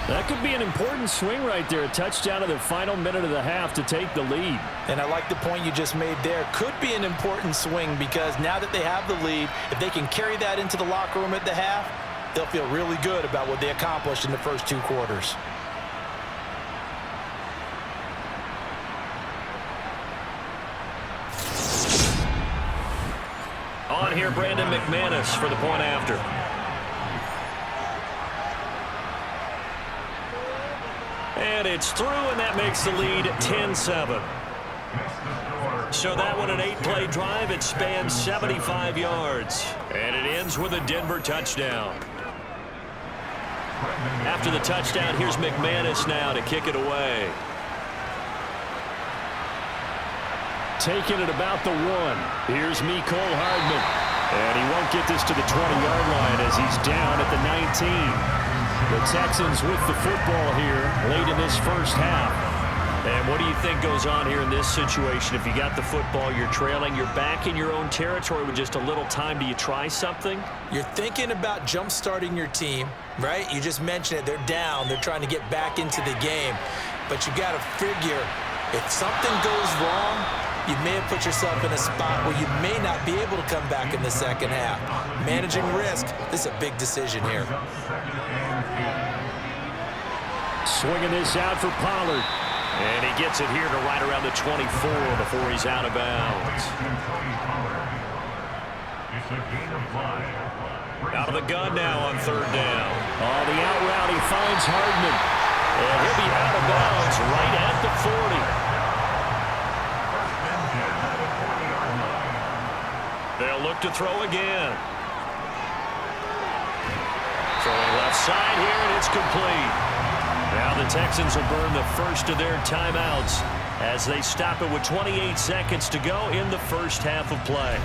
That could be an important swing right there, a touchdown in the final minute of the half to take the lead. And I like the point you just made there. Could be an important swing because now that they have the lead, if they can carry that into the locker room at the half, they'll feel really good about what they accomplished in the first 2 quarters. On here, Brandon McManus for the point after. And it's through, and that makes the lead 10-7. So that one, an 8-play drive. It spans 75 yards. And it ends with a Denver touchdown. After the touchdown, here's McManus now to kick it away. Taking it about the 1. Here's Mecole Hardman. And he won't get this to the 20-yard line as he's down at the 19. The Texans with the football here late in this first half. And what do you think goes on here in this situation? If you got the football, you're trailing, you're back in your own territory with just a little time. Do you try something? You're thinking about jump-starting your team, right? You just mentioned it. They're down. They're trying to get back into the game. But you got to figure if something goes wrong, you may have put yourself in a spot where you may not be able to come back in the second half. Managing risk, this is a big decision here. Swinging this out for Pollard. And he gets it here to right around the 24 before he's out of bounds. Out of the gun now on 3rd down. Oh, the out route, he finds Hardman. And he'll be out of bounds right at the 40. They'll look to throw again. Throwing left side here, and it's complete. Now the Texans will burn the first of their timeouts as they stop it with 28 seconds to go in the first half of play.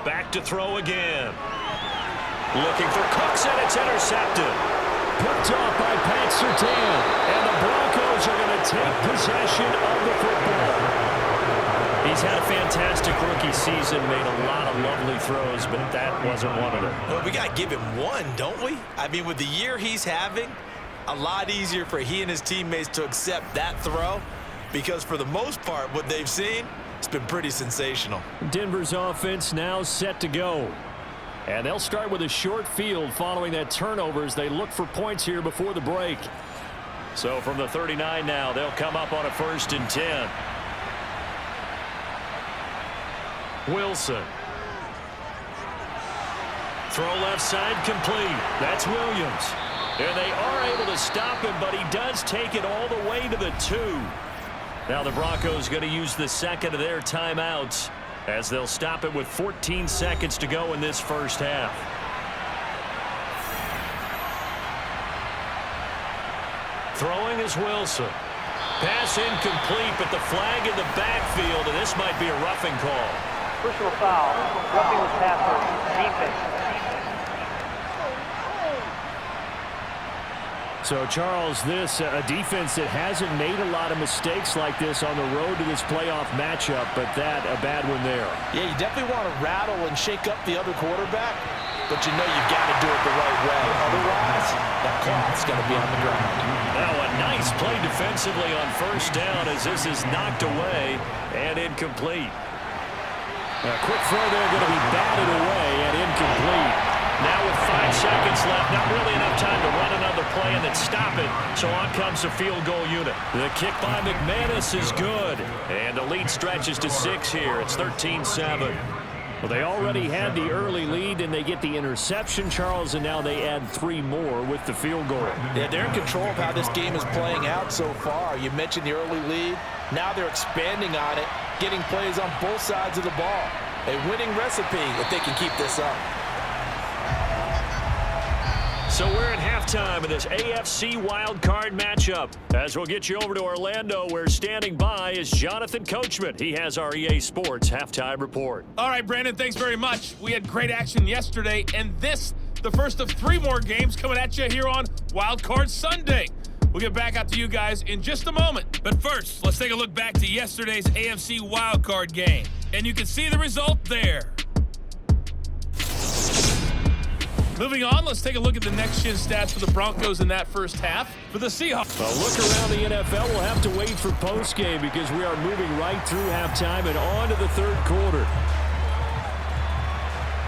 Back to throw again. Looking for Cooks, and it's intercepted. Picked off by Pat Surtain. And the Broncos are going to take possession of the football. He's had a fantastic rookie season, made a lot of lovely throws, but that wasn't one of them. Well, we got to give him one, don't we? I mean, with the year he's having, a lot easier for he and his teammates to accept that throw because for the most part, what they've seen, it's been pretty sensational. Denver's offense now set to go. And they'll start with a short field following that turnover as they look for points here before the break. So from the 39 now, they'll come up on a 1st and 10. Wilson. Throw left side complete. That's Williams. And they are able to stop him, but he does take it all the way to the 2. Now the Broncos going to use the second of their timeouts as they'll stop it with 14 seconds to go in this first half. Throwing is Wilson. Pass incomplete, but the flag in the backfield, and this might be a roughing call. Personal foul. Roughing the passer. Defense. So, Charles, this a defense that hasn't made a lot of mistakes like this on the road to this playoff matchup, but that a bad one there. Yeah, you definitely want to rattle and shake up the other quarterback, but you know you've got to do it the right way. Otherwise, that clock's going to be on the ground. Now, a nice play defensively on first down as this is knocked away and incomplete. A quick throw there going to be batted away and incomplete. Now with 5 seconds left, not really enough time to run another play and then stop it. So on comes the field goal unit. The kick by McManus is good. And the lead stretches to 6 here. It's 13-7. Well, they already had the early lead, and they get the interception, Charles, and now they add 3 more with the field goal. Yeah, they're in control of how this game is playing out so far. You mentioned the early lead. Now they're expanding on it, getting plays on both sides of the ball. A winning recipe if they can keep this up. So we're at halftime of this AFC wildcard matchup. As we'll get you over to Orlando, where standing by is Jonathan Coachman. He has our EA Sports halftime report. All right, Brandon, thanks very much. We had great action yesterday, and this, the first of 3 more games coming at you here on Wildcard Sunday. We'll get back out to you guys in just a moment. But first, let's take a look back to yesterday's AFC wildcard game. And you can see the result there. Moving on, let's take a look at the next-gen stats for the Broncos in that first half. For the Seahawks. A look around the NFL. We'll have to wait for postgame because we are moving right through halftime and on to the third quarter.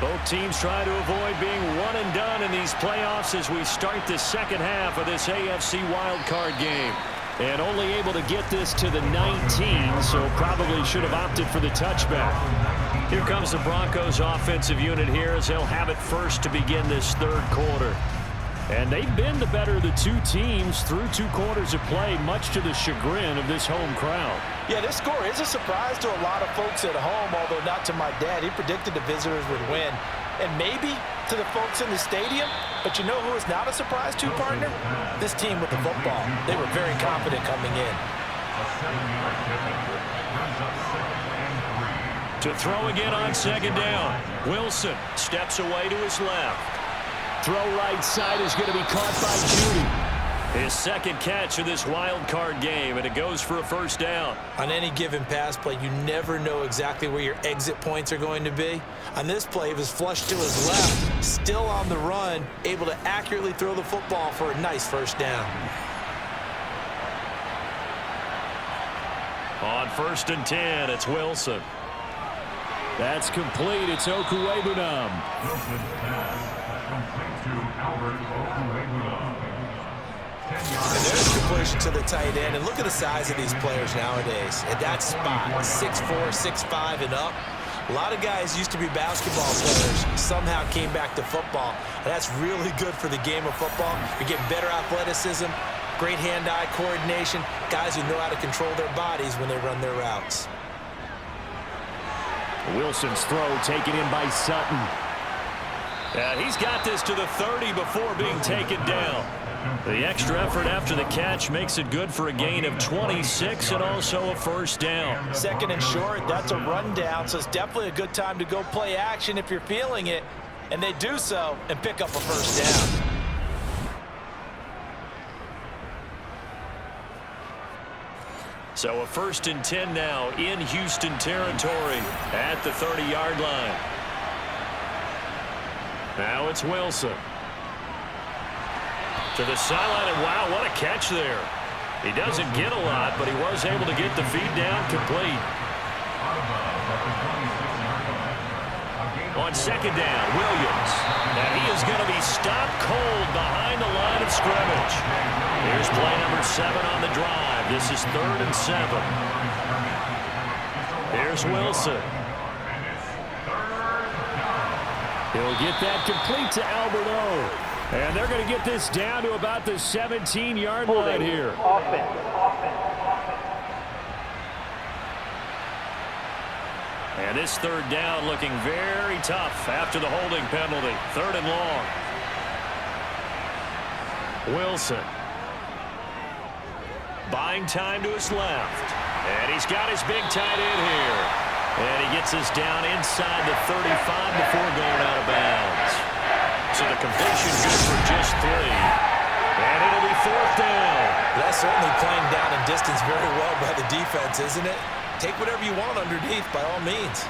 Both teams trying to avoid being one and done in these playoffs as we start the second half of this AFC wildcard game. And only able to get this to the 19, so probably should have opted for the touchback. Here comes the Broncos offensive unit here as they'll have it first to begin this third quarter. And they've been the better of the 2 teams through 2 quarters of play, much to the chagrin of this home crowd. Yeah, this score is a surprise to a lot of folks at home, although not to my dad. He predicted the visitors would win. And maybe to the folks in the stadium, but you know who is not a surprise to, partner? This team with the football. They were very confident coming in. To throw again on second down. Wilson steps away to his left. Throw right side is going to be caught by Judy. His second catch of this wild card game, and it goes for a first down. On any given pass play, you never know exactly where your exit points are going to be. On this play, it was flushed to his left, still on the run, able to accurately throw the football for a nice first down. On 1st and 10, it's Wilson. That's complete. It's Okuwebunam. And there's completion to the tight end. And look at the size of these players nowadays. At that spot, 6'4", 6'5", and up. A lot of guys used to be basketball players, somehow came back to football. And that's really good for the game of football. You're getting better athleticism, great hand-eye coordination, guys who know how to control their bodies when they run their routes. Wilson's throw taken in by Sutton. He's got this to the 30 before being taken down. The extra effort after the catch makes it good for a gain of 26 and also a first down. Second and short, that's a rundown, so it's definitely a good time to go play action if you're feeling it. And they do so and pick up a first down. So a 1st and 10 now in Houston territory at the 30-yard line. Now it's Wilson. To the sideline, and wow, what a catch there. He doesn't get a lot, but he was able to get the feed down complete. On second down, Williams. And he is going to be stopped cold behind the line of scrimmage. Here's play number 7 on the drive. This is 3rd and 7. Here's Wilson. He'll get that complete to Alberto. And they're going to get this down to about the 17-yard line here. And this 3rd down looking very tough after the holding penalty. 3rd and long. Wilson. buying time to his left. And he's got his big tight end here. And he gets us down inside the 35 before going out of bounds. So the completion good for just 3. And it'll be 4th down. That's certainly playing down in distance very well by the defense, isn't it? Take whatever you want underneath, by all means.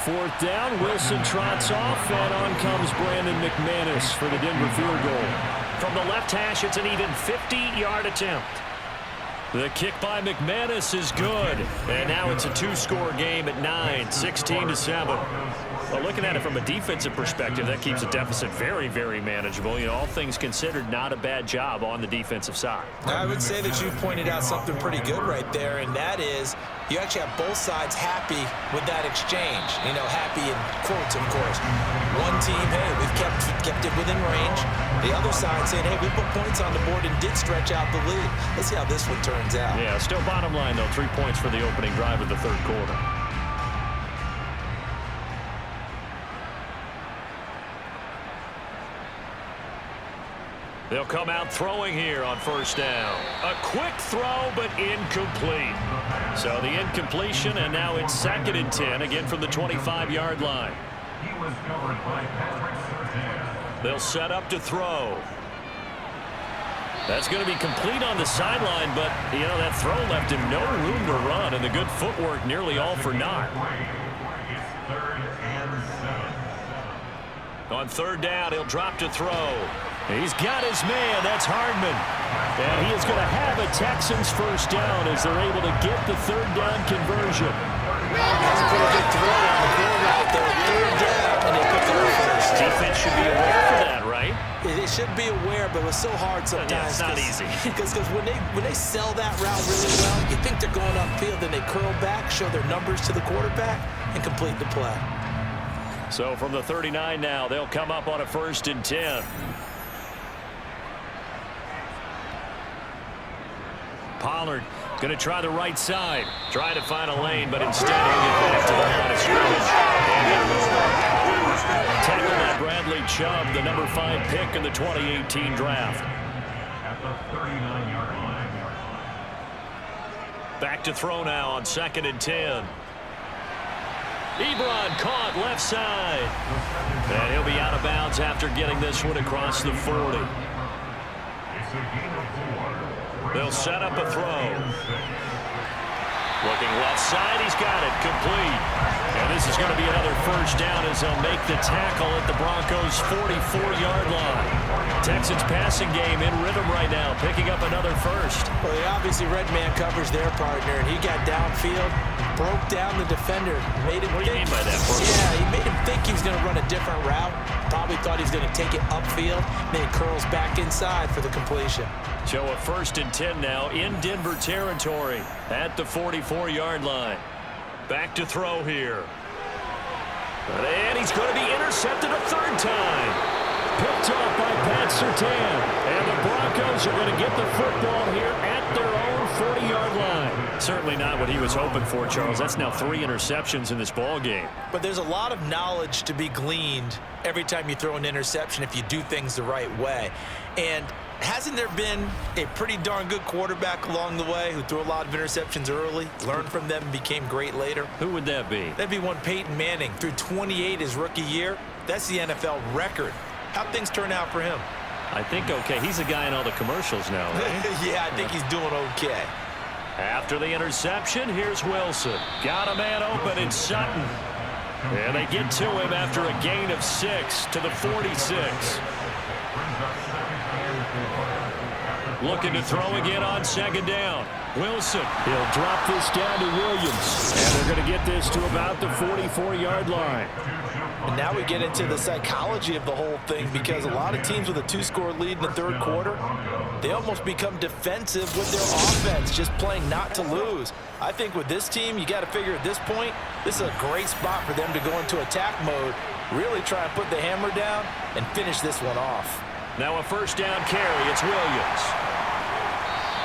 Fourth down, Wilson trots off, and on comes Brandon McManus for the Denver field goal. From the left hash, it's an even 50-yard attempt. The kick by McManus is good, and now it's a 2-score game at 9, 16-7. Well, looking at it from a defensive perspective, that keeps the deficit very, very manageable. You know, all things considered, not a bad job on the defensive side. I would say that you pointed out something pretty good right there, and that is you actually have both sides happy with that exchange. You know, happy in quotes, of course. One team, hey, we've kept it within range. The other side saying, hey, we put points on the board and did stretch out the lead. Let's see how this one turns out. Yeah, still bottom line, though, 3 points for the opening drive of the third quarter. They'll come out throwing here on first down. A quick throw, but incomplete. So the incompletion, and now it's 2nd and 10, again from the 25-yard line. They'll set up to throw. That's going to be complete on the sideline, but, you know, that throw left him no room to run, and the good footwork nearly all for naught. On third down, he'll drop to throw. He's got his man. That's Hardman. And he is going to have a Texans first down as they're able to get the third down conversion. That's a pretty good throw on the goal route there. Third down, and they pick it up first. Defense should be aware for that, right? They should be aware, but it's so hard sometimes. Yeah, it's not easy. Because when they sell that route really well, you think they're going upfield, then they curl back, show their numbers to the quarterback, and complete the play. So from the 39 now, they'll come up on a 1st and 10. Pollard going to try the right side. Try to find a lane, but instead he'll get back to the line of scrimmage. Tackle by Bradley Chubb, the number 5 pick in the 2018 draft. Back to throw now on 2nd and 10. Ebron caught left side. And he'll be out of bounds after getting this one across the 40. They'll set up a throw. Looking left side, he's got it, complete. And this is going to be another first down as they'll make the tackle at the Broncos' 44-yard line. Texans passing game in rhythm right now, picking up another first. Well, he obviously red man covers their partner, and he got downfield, broke down the defender, made him What do you mean by that? Yeah, he made him think he was going to run a different route. Probably thought he was going to take it upfield, then he curls back inside for the completion. So a 1st and 10 now in Denver territory at the 44-yard line. Back to throw here. And he's going to be intercepted a 3rd time. Picked off by Pat Surtain. And the Broncos are going to get the football here at their own 40-yard line. Certainly not what he was hoping for, Charles. That's now 3 interceptions in this ball game. But there's a lot of knowledge to be gleaned every time you throw an interception if you do things the right way. And hasn't there been a pretty darn good quarterback along the way who threw a lot of interceptions early, learned from them, and became great later? Who would that be? That'd be one Peyton Manning. Threw 28 his rookie year. That's the NFL record. How'd things turn out for him? I think okay. He's a guy in all the commercials now, right? Yeah, I think he's doing okay. After the interception, here's Wilson. Got a man open in Sutton. And they get to him after a gain of 6 to the 46. Looking to throw again on 2nd down. Wilson. He'll drop this down to Williams. And they're going to get this to about the 44-yard line. And now we get into the psychology of the whole thing, because a lot of teams with a 2-score lead in the third quarter, they almost become defensive with their offense, just playing not to lose. I think with this team, you got to figure at this point, this is a great spot for them to go into attack mode, really try and put the hammer down and finish this one off. Now a 1st down carry. It's Williams.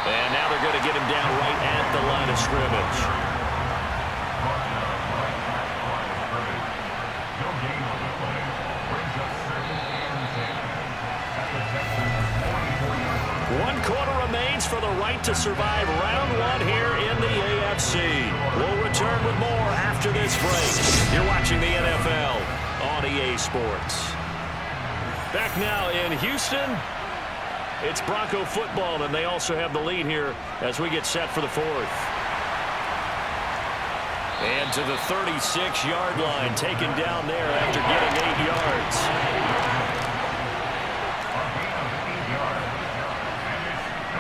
And now they're going to get him down right at the line of scrimmage. for the right to survive round one here in the AFC. We'll return with more after this break. You're watching the NFL on EA Sports. Back now in Houston, it's Bronco football, and they also have the lead here as we get set for the fourth. And to the 36-yard line, taken down there after getting 8 yards.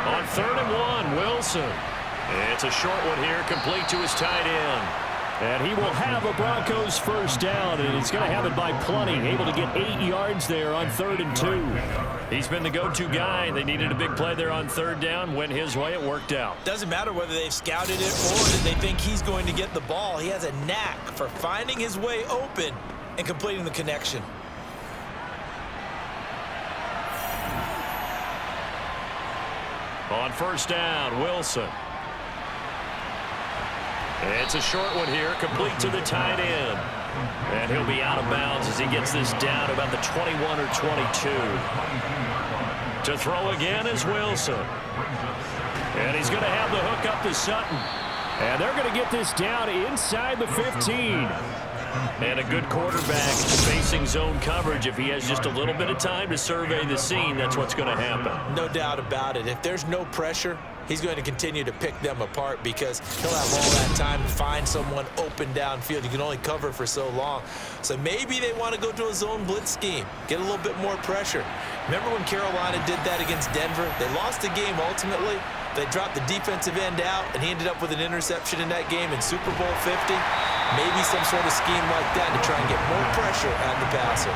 On 3rd and 1, Wilson. It's a short one here, complete to his tight end. And he will have a Broncos first down, and he's going to have it by plenty. Able to get 8 yards there on 3rd and 2. He's been the go-to guy. They needed a big play there on 3rd down. Went his way. It worked out. Doesn't matter whether they've scouted it or that they think he's going to get the ball. He has a knack for finding his way open and completing the connection. On first down, Wilson. It's a short one here, complete to the tight end. And he'll be out of bounds as he gets this down about the 21 or 22. To throw again is Wilson. And he's going to have the hook up to Sutton. And they're going to get this down inside the 15. And a good quarterback facing zone coverage. If he has just a little bit of time to survey the scene, that's what's going to happen. No doubt about it. If there's no pressure, he's going to continue to pick them apart because he'll have all that time to find someone open downfield. You can only cover for so long. So maybe they want to go to a zone blitz scheme, get a little bit more pressure. Remember when Carolina did that against Denver? They lost the game ultimately. They dropped the defensive end out, and he ended up with an interception in that game in Super Bowl 50. Maybe some sort of scheme like that to try and get more pressure on the passer.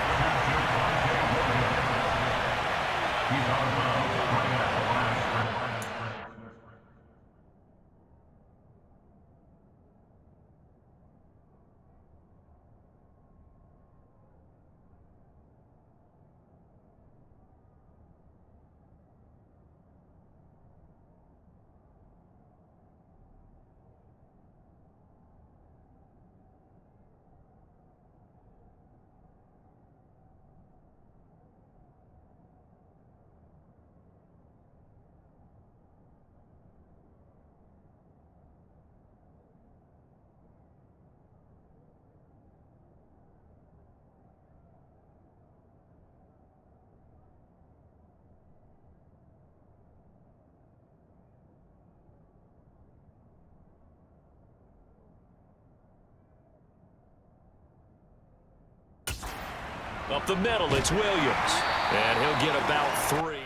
Up the middle, it's Williams. And he'll get about 3.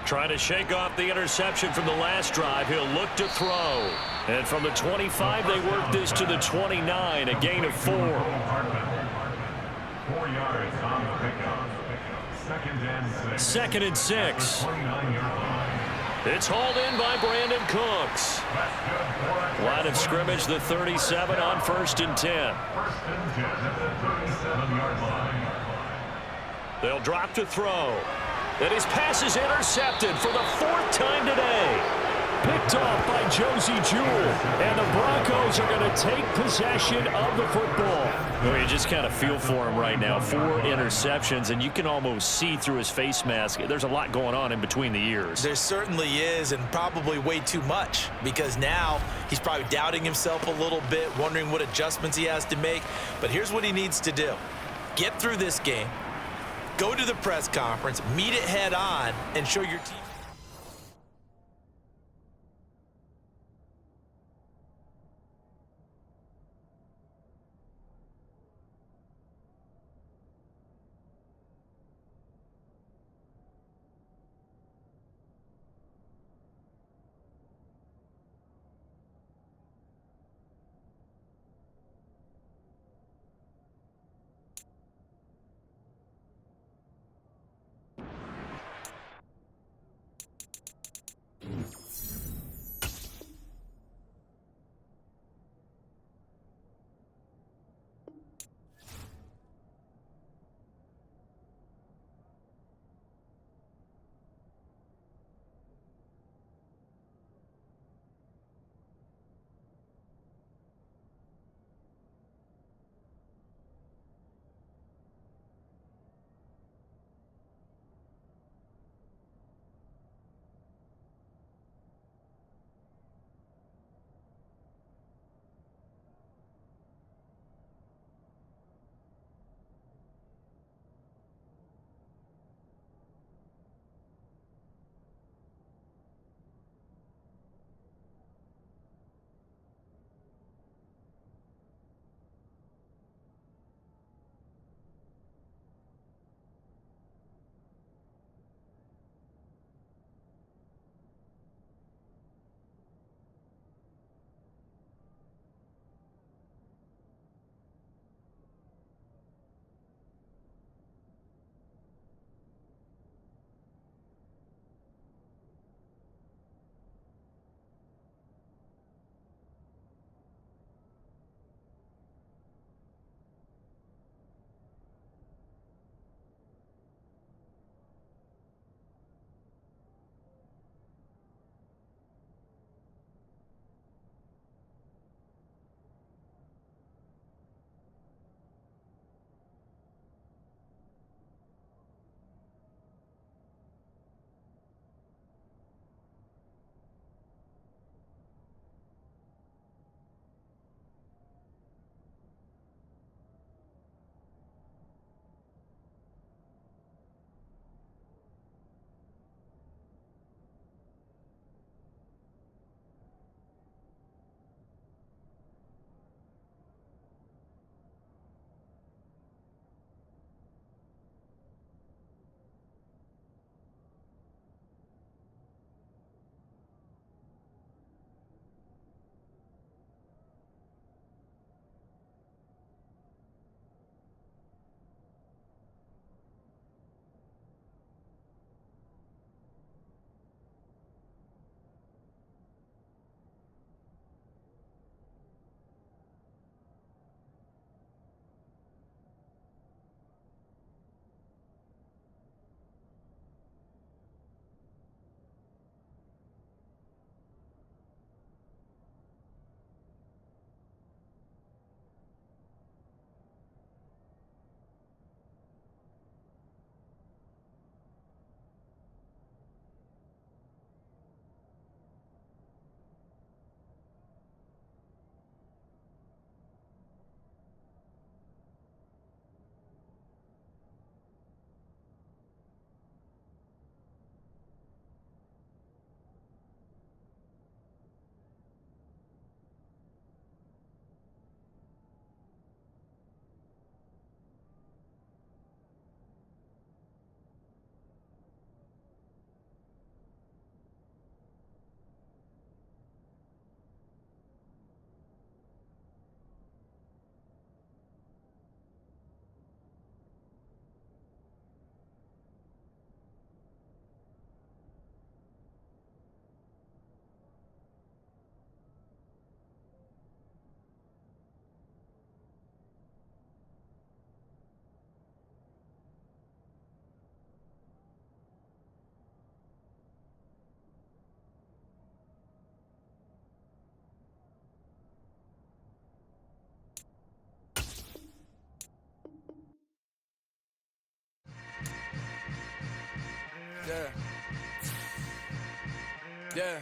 Trying to shake off the interception from the last drive. He'll look to throw. And from the 25, they work this to the 29, a gain of 4. 4 yards on the pickup. 2nd and 6. It's hauled in by Brandon Cooks. Line of scrimmage, the 37 on 1st and 10. They'll drop to throw. And his pass is intercepted for the 4th time today. Picked off by Josie Jewell. And the Broncos are going to take possession of the football. Well, you just kind of feel for him right now. 4 interceptions, and you can almost see through his face mask. There's a lot going on in between the ears. There certainly is, and probably way too much, because now he's probably doubting himself a little bit, wondering what adjustments he has to make. But here's what he needs to do. Get through this game. Go to the press conference, meet it head on, and show your team. Yeah.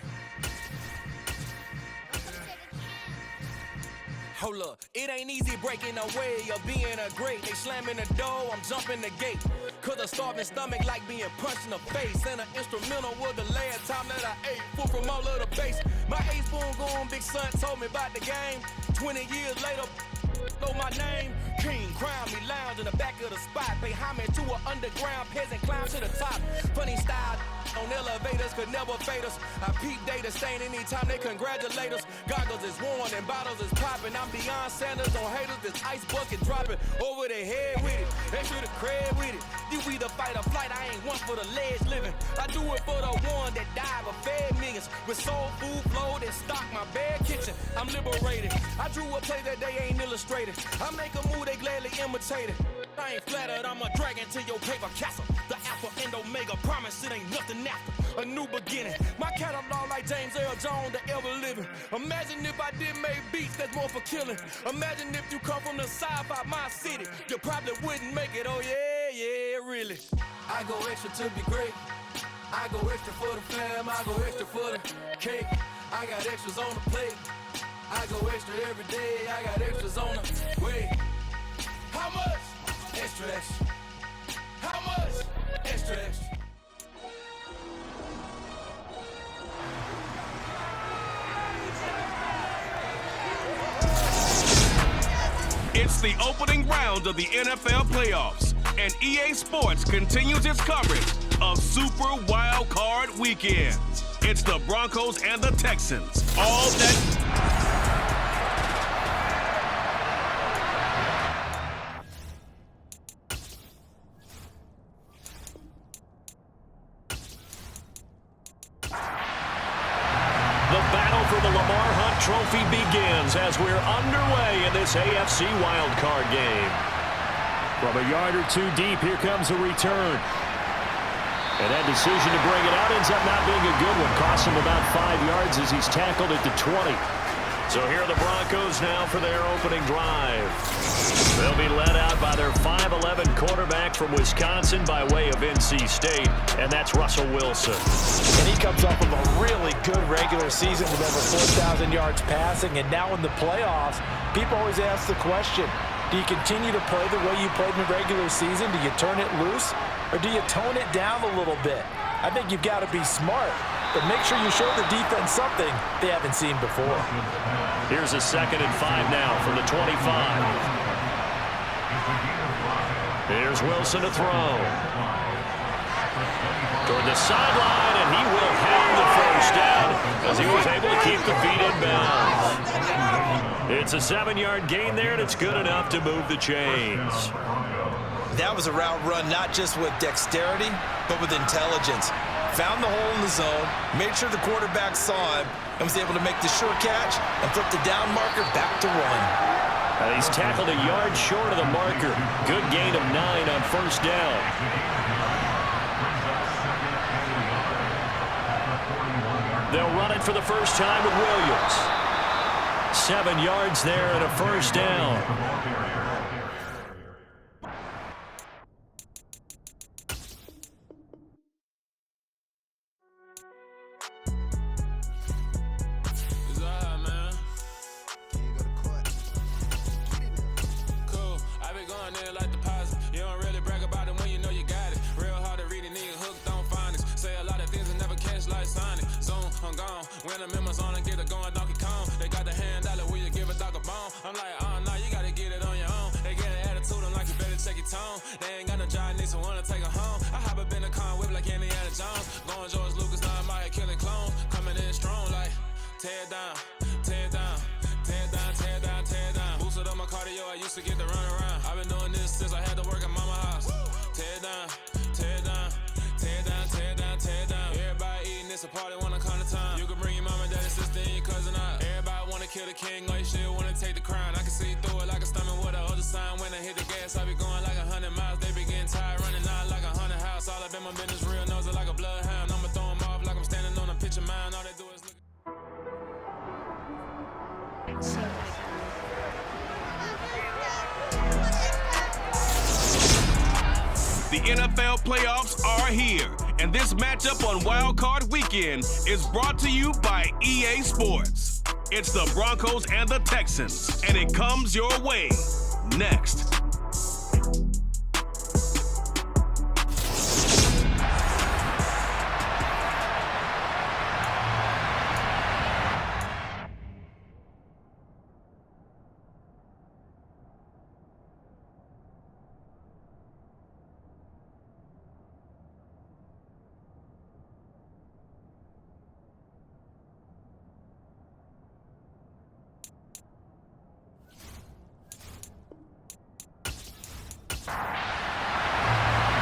Hold up, it ain't easy breaking away or being a great. They slamming the door, I'm jumping the gate. Cause a starving stomach like being punched in the face. And an instrumental was the last time that I ate. Food from all of the base. My ace spoon going, big son told me about the game. 20 years later, know my name. King, crown me, lounge in the back of the spot. Pay homage to an underground peasant, climb to the top. Funny style on elevators could never fade us. I peep data stain anytime they congratulate us. Goggles is worn and bottles is popping. I'm beyond Sanders on haters, this ice bucket dropping over their head with it. They should have cred with it. You either fight or flight, I ain't one for the ledge living. I do it for the one that died but fed millions. With soul food flowed and stock my bad kitchen. I'm liberated. I drew a play that they ain't illustrated. I make a move, they gladly imitate it. I ain't flattered, I'm a dragon to your paper castle. The alpha and omega, promise it ain't nothing after. A new beginning. My catalog like James Earl Jones, the ever living. Imagine if I did make beats that's more for killing. Imagine if you come from the side by my city. You probably wouldn't make it, oh yeah, really. I go extra to be great. I go extra for the fam, I go extra for the cake. I got extras on the plate. I go extra every day, I got extras on the way. How much? Extra, extra. How much? Extra, extra. It's the opening round of the NFL playoffs, and EA Sports continues its coverage of Super Wild Card Weekend. It's the Broncos and the Texans. All that. Trophy begins as we're underway in this AFC wildcard game. From a yard or two deep, here comes a return. And that decision to bring it out ends up not being a good one. Costs him about 5 yards as he's tackled at the 20. So here are the Broncos now for their opening drive. They'll be led out by their 5'11" quarterback from Wisconsin by way of NC State, and that's Russell Wilson. And he comes off of a really good regular season with over 4,000 yards passing, and now in the playoffs, people always ask the question, do you continue to play the way you played in the regular season? Do you turn it loose, or do you tone it down a little bit? I think you've got to be smart, but make sure you show the defense something they haven't seen before. Here's a 2nd and 5 now from the 25. Here's Wilson to throw. Toward the sideline, and he will have the first down as he was able to keep the feet in bounds. It's a 7-yard gain there, and it's good enough to move the chains. That was a route run not just with dexterity, but with intelligence. Found the hole in the zone, made sure the quarterback saw him, and was able to make the sure catch and flip the down marker back to 1. He's tackled a yard short of the marker. Good gain of 9 on first down. They'll run it for the first time with Williams. 7 yards there and a first down. When the members on and get it going Donkey Kong, they got the hand out, will you give a dog a bone? I'm like, oh no, you gotta get it on your own. They get an attitude, I'm like, you better check your tone. They ain't got no job, need someone to take her home. I hop up in the car, whip like Indiana Jones. Going George Lucas, now I'm out here killing clones. Coming in strong like, tear down, tear down, tear down, tear down, tear down. Boosted up my cardio, I used to get to run around. I've been doing this since I had to work at mama house. Tear down, tear down, tear down, tear down, tear down. Everybody eating, it's a party when I come to time. You can bring your mama, daddy, sister, and your cousin out. Everybody wanna kill the king, or you still wanna take the crown. I can see through it like a stomach with a other sign. When I hit the gas, I be going like 100 miles. They be getting tired, running out like 100 house. All up in my business, real nose it like a bloodhound. I'ma throw them off like I'm standing on a pitch of mine. All they do is look. The NFL playoffs are here, And this matchup on Wild Card Weekend is brought to you by EA Sports. It's the Broncos and the Texans, and it comes your way next.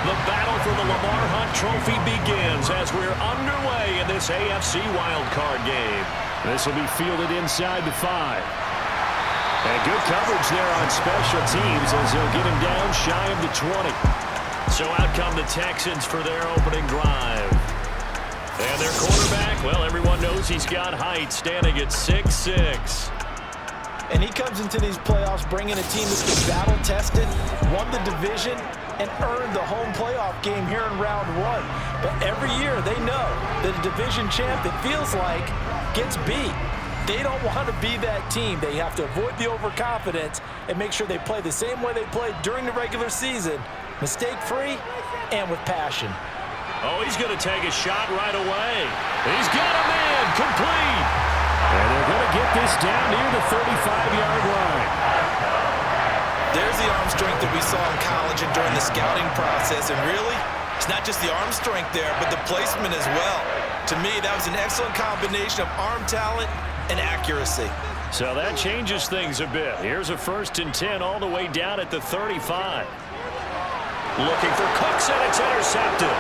The battle for the Lamar Hunt Trophy begins as we're underway in this AFC wildcard game. This will be fielded inside the 5. And good coverage there on special teams as they'll get him down shy of the 20. So out come the Texans for their opening drive. And their quarterback, well, everyone knows he's got height, standing at 6'6". And he comes into these playoffs bringing a team that's been battle-tested, won the division, and earned the home playoff game here in round 1. But every year they know that a division champ, it feels like, gets beat. They don't want to be that team. They have to avoid the overconfidence and make sure they play the same way they played during the regular season, mistake-free and with passion. Oh, he's going to take a shot right away. He's got a man, complete. And they're going to get this down near the 35-yard line. There's the arm strength that we saw in college and during the scouting process. And really, it's not just the arm strength there, but the placement as well. To me, that was an excellent combination of arm talent and accuracy. So that changes things a bit. Here's a 1st and 10 all the way down at the 35. Looking for Cooks, and it's intercepted.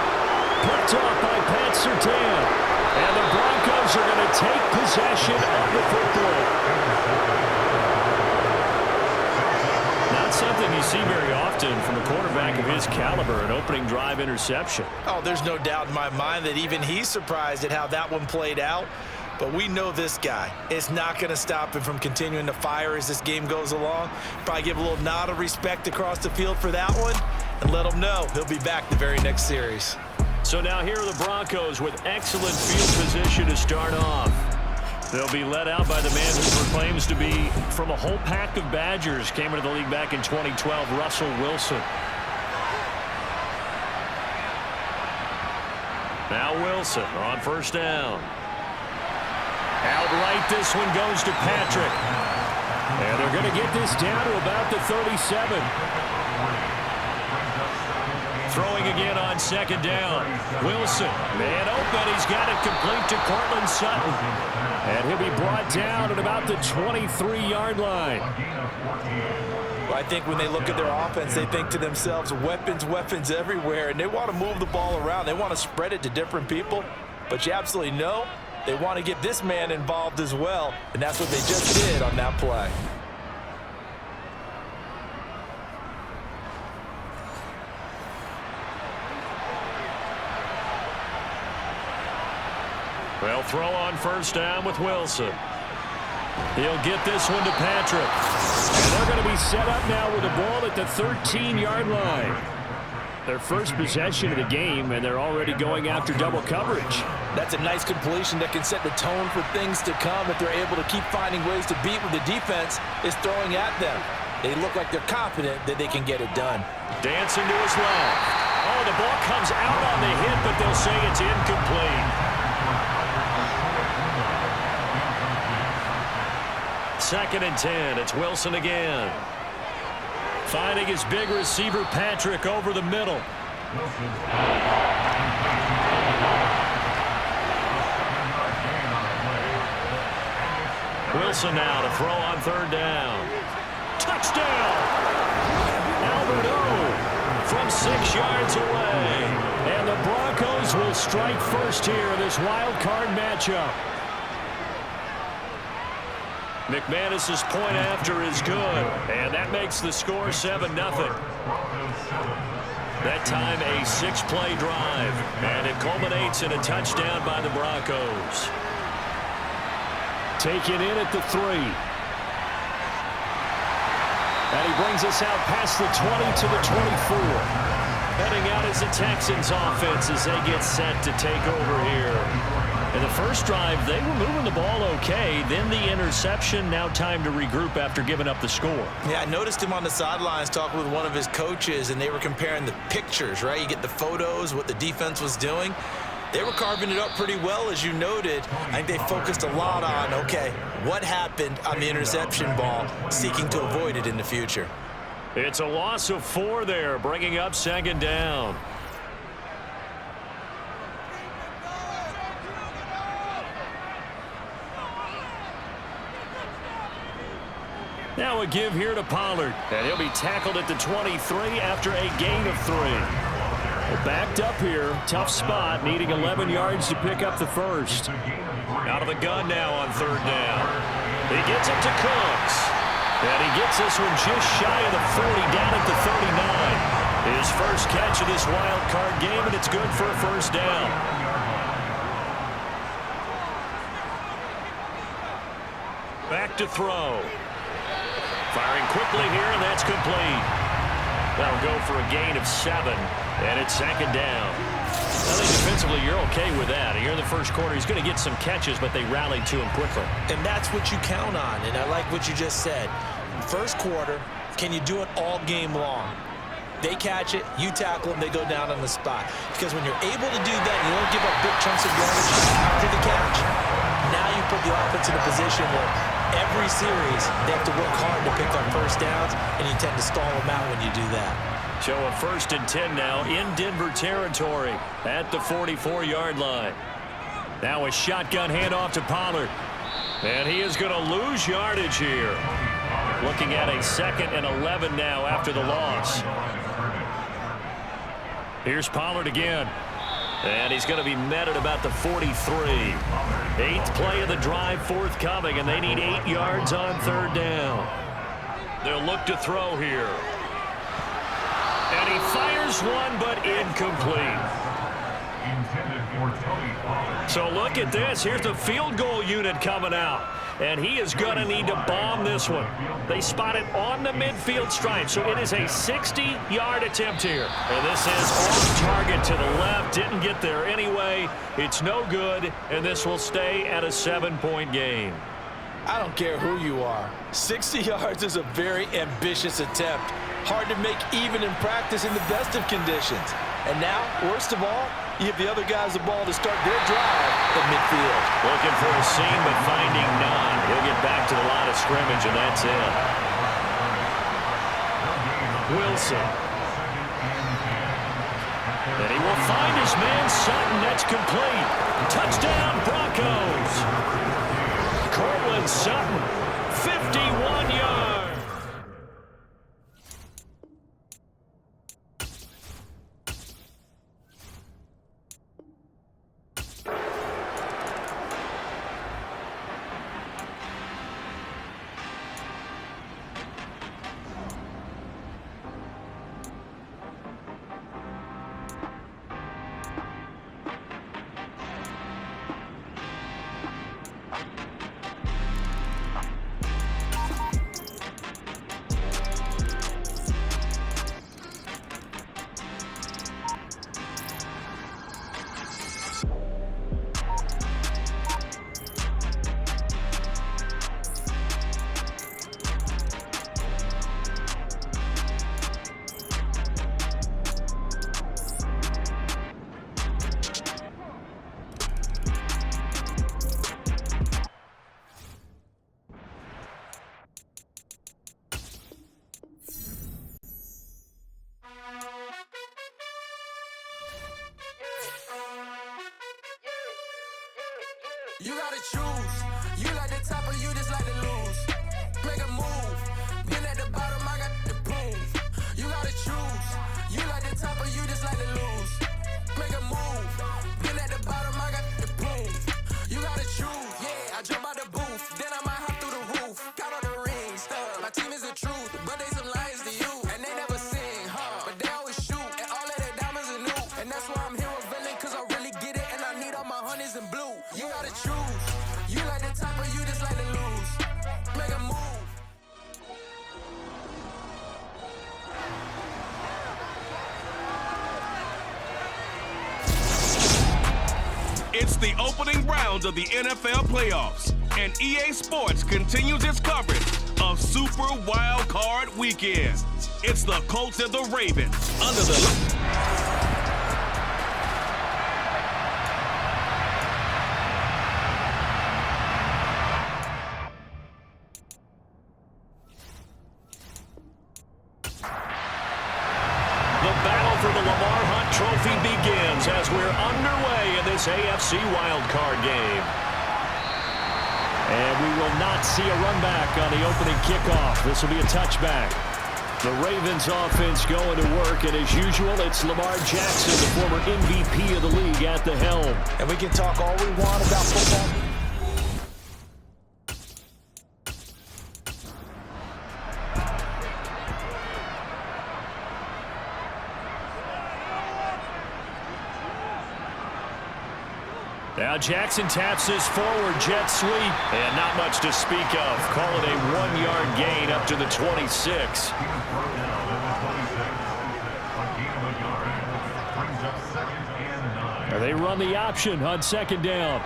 Picked off by Pat Surtain. And the Broncos are going to take possession of the football. Not something you see very often from a quarterback of his caliber, an opening drive interception. Oh, there's no doubt in my mind that even he's surprised at how that one played out. But we know this guy. It's not going to stop him from continuing to fire as this game goes along. Probably give a little nod of respect across the field for that one and let him know he'll be back the very next series. So now here are the Broncos with excellent field position to start off. They'll be led out by the man who proclaims to be from a whole pack of Badgers. Came into the league back in 2012, Russell Wilson. Now Wilson on 1st down. Outright, this one goes to Patrick. And they're going to get this down to about the 37. Throwing again on 2nd down. Wilson, man open. He's got it complete to Courtland Sutton. And he'll be brought down at about the 23-yard line. Well, I think when they look at their offense, they think to themselves, weapons, weapons everywhere. And they want to move the ball around. They want to spread it to different people. But you absolutely know they want to get this man involved as well. And that's what they just did on that play. They'll throw on 1st down with Wilson. He'll get this one to Patrick. And they're going to be set up now with the ball at the 13-yard line. Their first possession of the game, and they're already going after double coverage. That's a nice completion that can set the tone for things to come if they're able to keep finding ways to beat what the defense is throwing at them. They look like they're confident that they can get it done. Dancing to his left. Oh, the ball comes out on the hit, but they'll say it's incomplete. 2nd and 10. It's Wilson again. Finding his big receiver, Patrick, over the middle. Wilson now to throw on 3rd down. Touchdown! Albert O from 6 yards away. And the Broncos will strike first here in this wild card matchup. McManus's point after is good, and that makes the score 7-0. That time a 6-play drive, and it culminates in a touchdown by the Broncos. Taken in at the 3. And he brings us out past the 20 to the 24. heading out as the Texans offense as they get set to take over here. In the first drive, they were moving the ball okay. Then the interception. Now time to regroup after giving up the score. Yeah, I noticed him on the sidelines talking with one of his coaches, and they were comparing the pictures, right? You get the photos, what the defense was doing. They were carving it up pretty well, as you noted. I think they focused a lot on, okay, what happened on the interception ball, seeking to avoid it in the future. It's a loss of 4 there, bringing up second down. Now a give here to Pollard, and he'll be tackled at the 23 after a gain of 3. Well, backed up here, tough spot, needing 11 yards to pick up the first. Out of the gun now on third down. He gets it to Cooks, and he gets this one just shy of the 40, down at the 39. His first catch of this wild card game, and it's good for a first down. Back to throw. Firing quickly here, and that's complete. That'll go for a gain of 7, and it's second down. I think defensively you're okay with that. Here in the first quarter, he's going to get some catches, but they rallied to him quickly. And that's what you count on, and I like what you just said. First quarter, can you do it all game long? They catch it, you tackle them, they go down on the spot. Because when you're able to do that, you don't give up big chunks of yardage after the catch. Now you put the offense in a position where every series, they have to work hard to pick up first downs, and you tend to stall them out when you do that. So a 1st and 10 now in Denver territory at the 44-yard line. Now a shotgun handoff to Pollard. And he is going to lose yardage here. Looking at a 2nd and 11 now after the loss. Here's Pollard again. And he's going to be met at about the 43. 8th play of the drive forthcoming, and they need 8 yards on third down. They'll look to throw here. And he fires one, but incomplete. So look at this. Here's the field goal unit coming out. And he is going to need to bomb this one. They spot it on the midfield stripe, so it is a 60-yard attempt here. And this is off target to the left. Didn't get there anyway. It's no good, and this will stay at a 7-point game. I don't care who you are. 60 yards is a very ambitious attempt. Hard to make even in practice in the best of conditions. And now, worst of all, you give the other guys the ball to start their drive at midfield. Looking for a seam, but finding none. He'll get back to the line of scrimmage, and that's it. Wilson. And he will find his man, Sutton. That's complete. Touchdown, Broncos. Cortland Sutton, 51 yards. You gotta choose. You like the top or you just like to lose. Make a move. Been at the bottom, I got the prove. You gotta choose. You like the top or you just like to lose. Make a move. Been at the bottom, I got the prove. You gotta choose. Yeah, I jump out the booth. Then I might hop through the roof. Count all the rings. My team is the truth, but they some liars to you. And they never sing, but they always shoot. And all of their diamonds are new. And that's why I'm here with villain, cause I really get it. And I need all my honeys in blue. You gotta choose. You like the top or you just like to lose. Make a move. It's the opening round of the NFL playoffs, and EA Sports continues its coverage of Super Wild Card Weekend. It's the Colts and the Ravens under the... Trophy begins as we're underway in this AFC wildcard game. And we will not see a run back on the opening kickoff. This will be a touchback. The Ravens offense going to work, and as usual, it's Lamar Jackson, the former MVP of the league, at the helm. And we can talk all we want about football. Now Jackson taps this forward jet sweep, and not much to speak of. Call it a 1-yard gain up to the 26. They run the option on second down.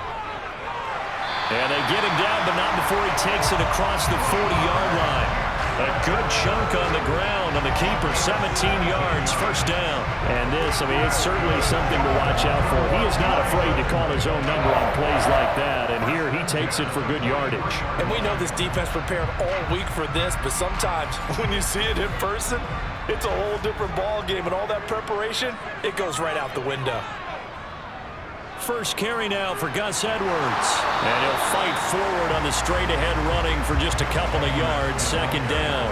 And they get him down, but not before he takes it across the 40-yard line. A good chunk on the ground on the keeper, 17 yards, first down. And this, I mean, it's certainly something to watch out for. He is not afraid to call his own number on plays like that, and here he takes it for good yardage. And we know this defense prepared all week for this, but sometimes when you see it in person, it's a whole different ball game, and all that preparation, it goes right out the window. First carry now for Gus Edwards. And he'll fight forward on the straight-ahead running for just a couple of yards. Second down.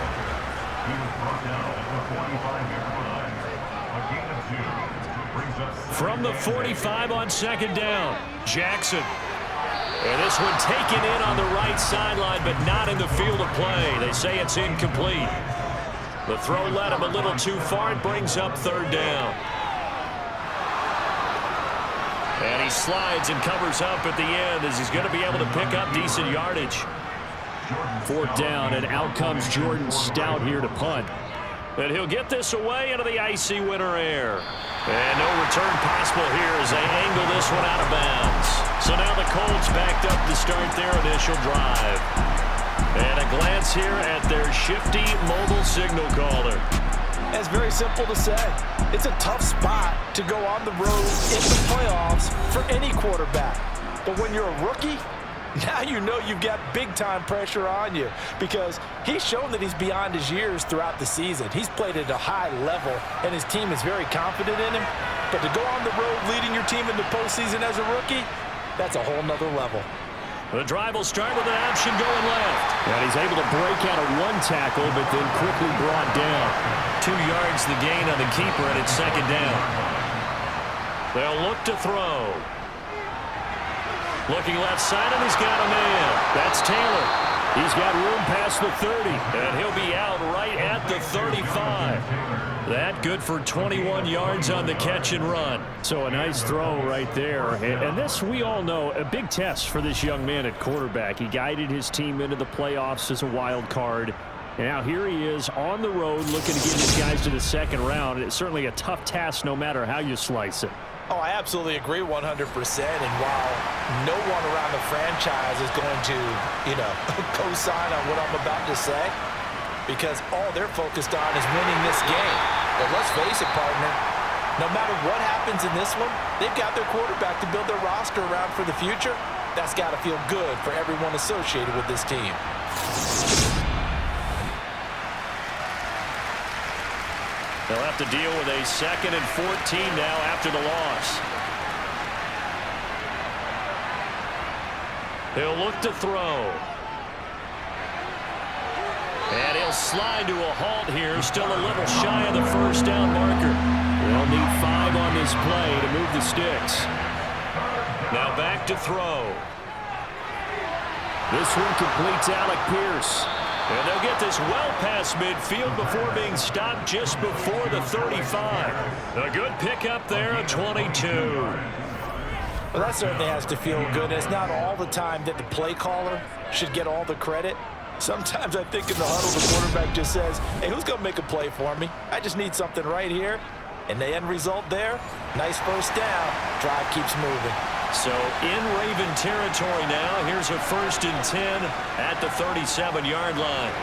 From the 45 on second down, Jackson. And this one taken in on the right sideline, but not in the field of play. They say it's incomplete. The throw led him a little too far. It brings up third down. And he slides and covers up at the end as he's going to be able to pick up decent yardage. Fourth down, and out comes Jordan Stout here to punt. And he'll get this away into the icy winter air. And no return possible here as they angle this one out of bounds. So now the Colts backed up to start their initial drive. And a glance here at their shifty mobile signal caller. It's very simple to say. It's a tough spot to go on the road in the playoffs for any quarterback. But when you're a rookie, now you know you've got big-time pressure on you because he's shown that he's beyond his years throughout the season. He's played at a high level, and his team is very confident in him. But to go on the road leading your team in the postseason as a rookie, that's a whole nother level. The drive will start with an option going left. And he's able to break out of one tackle, but then quickly brought down. 2 yards the gain on the keeper, and it's second down. They'll look to throw. Looking left side, and he's got a man. That's Taylor. He's got room past the 30, and he'll be out right at the 35. That good for 21 yards on the catch and run. So a nice throw right there. And this, we all know, a big test for this young man at quarterback. He guided his team into the playoffs as a wild card. And now here he is on the road looking to get his guys to the second round. And it's certainly a tough task no matter how you slice it. Oh, I absolutely agree 100%. And while no one around the franchise is going to, co-sign on what I'm about to say, because all they're focused on is winning this game. But let's face it, partner, no matter what happens in this one, they've got their quarterback to build their roster around for the future. That's got to feel good for everyone associated with this team. They'll have to deal with a 2nd and 14 now after the loss. He'll look to throw. And he'll slide to a halt here, still a little shy of the first down marker. They'll need 5 on this play to move the sticks. Now back to throw. This one completes Alec Pierce. And they'll get this well past midfield before being stopped just before the 35. A good pickup there at 22. Well, that certainly has to feel good. It's not all the time that the play caller should get all the credit. Sometimes I think in the huddle, the quarterback just says, hey, who's going to make a play for me? I just need something right here. And the end result there, nice first down. Drive keeps moving. So in Raven territory now. Here's a 1st and 10 at the 37-yard line.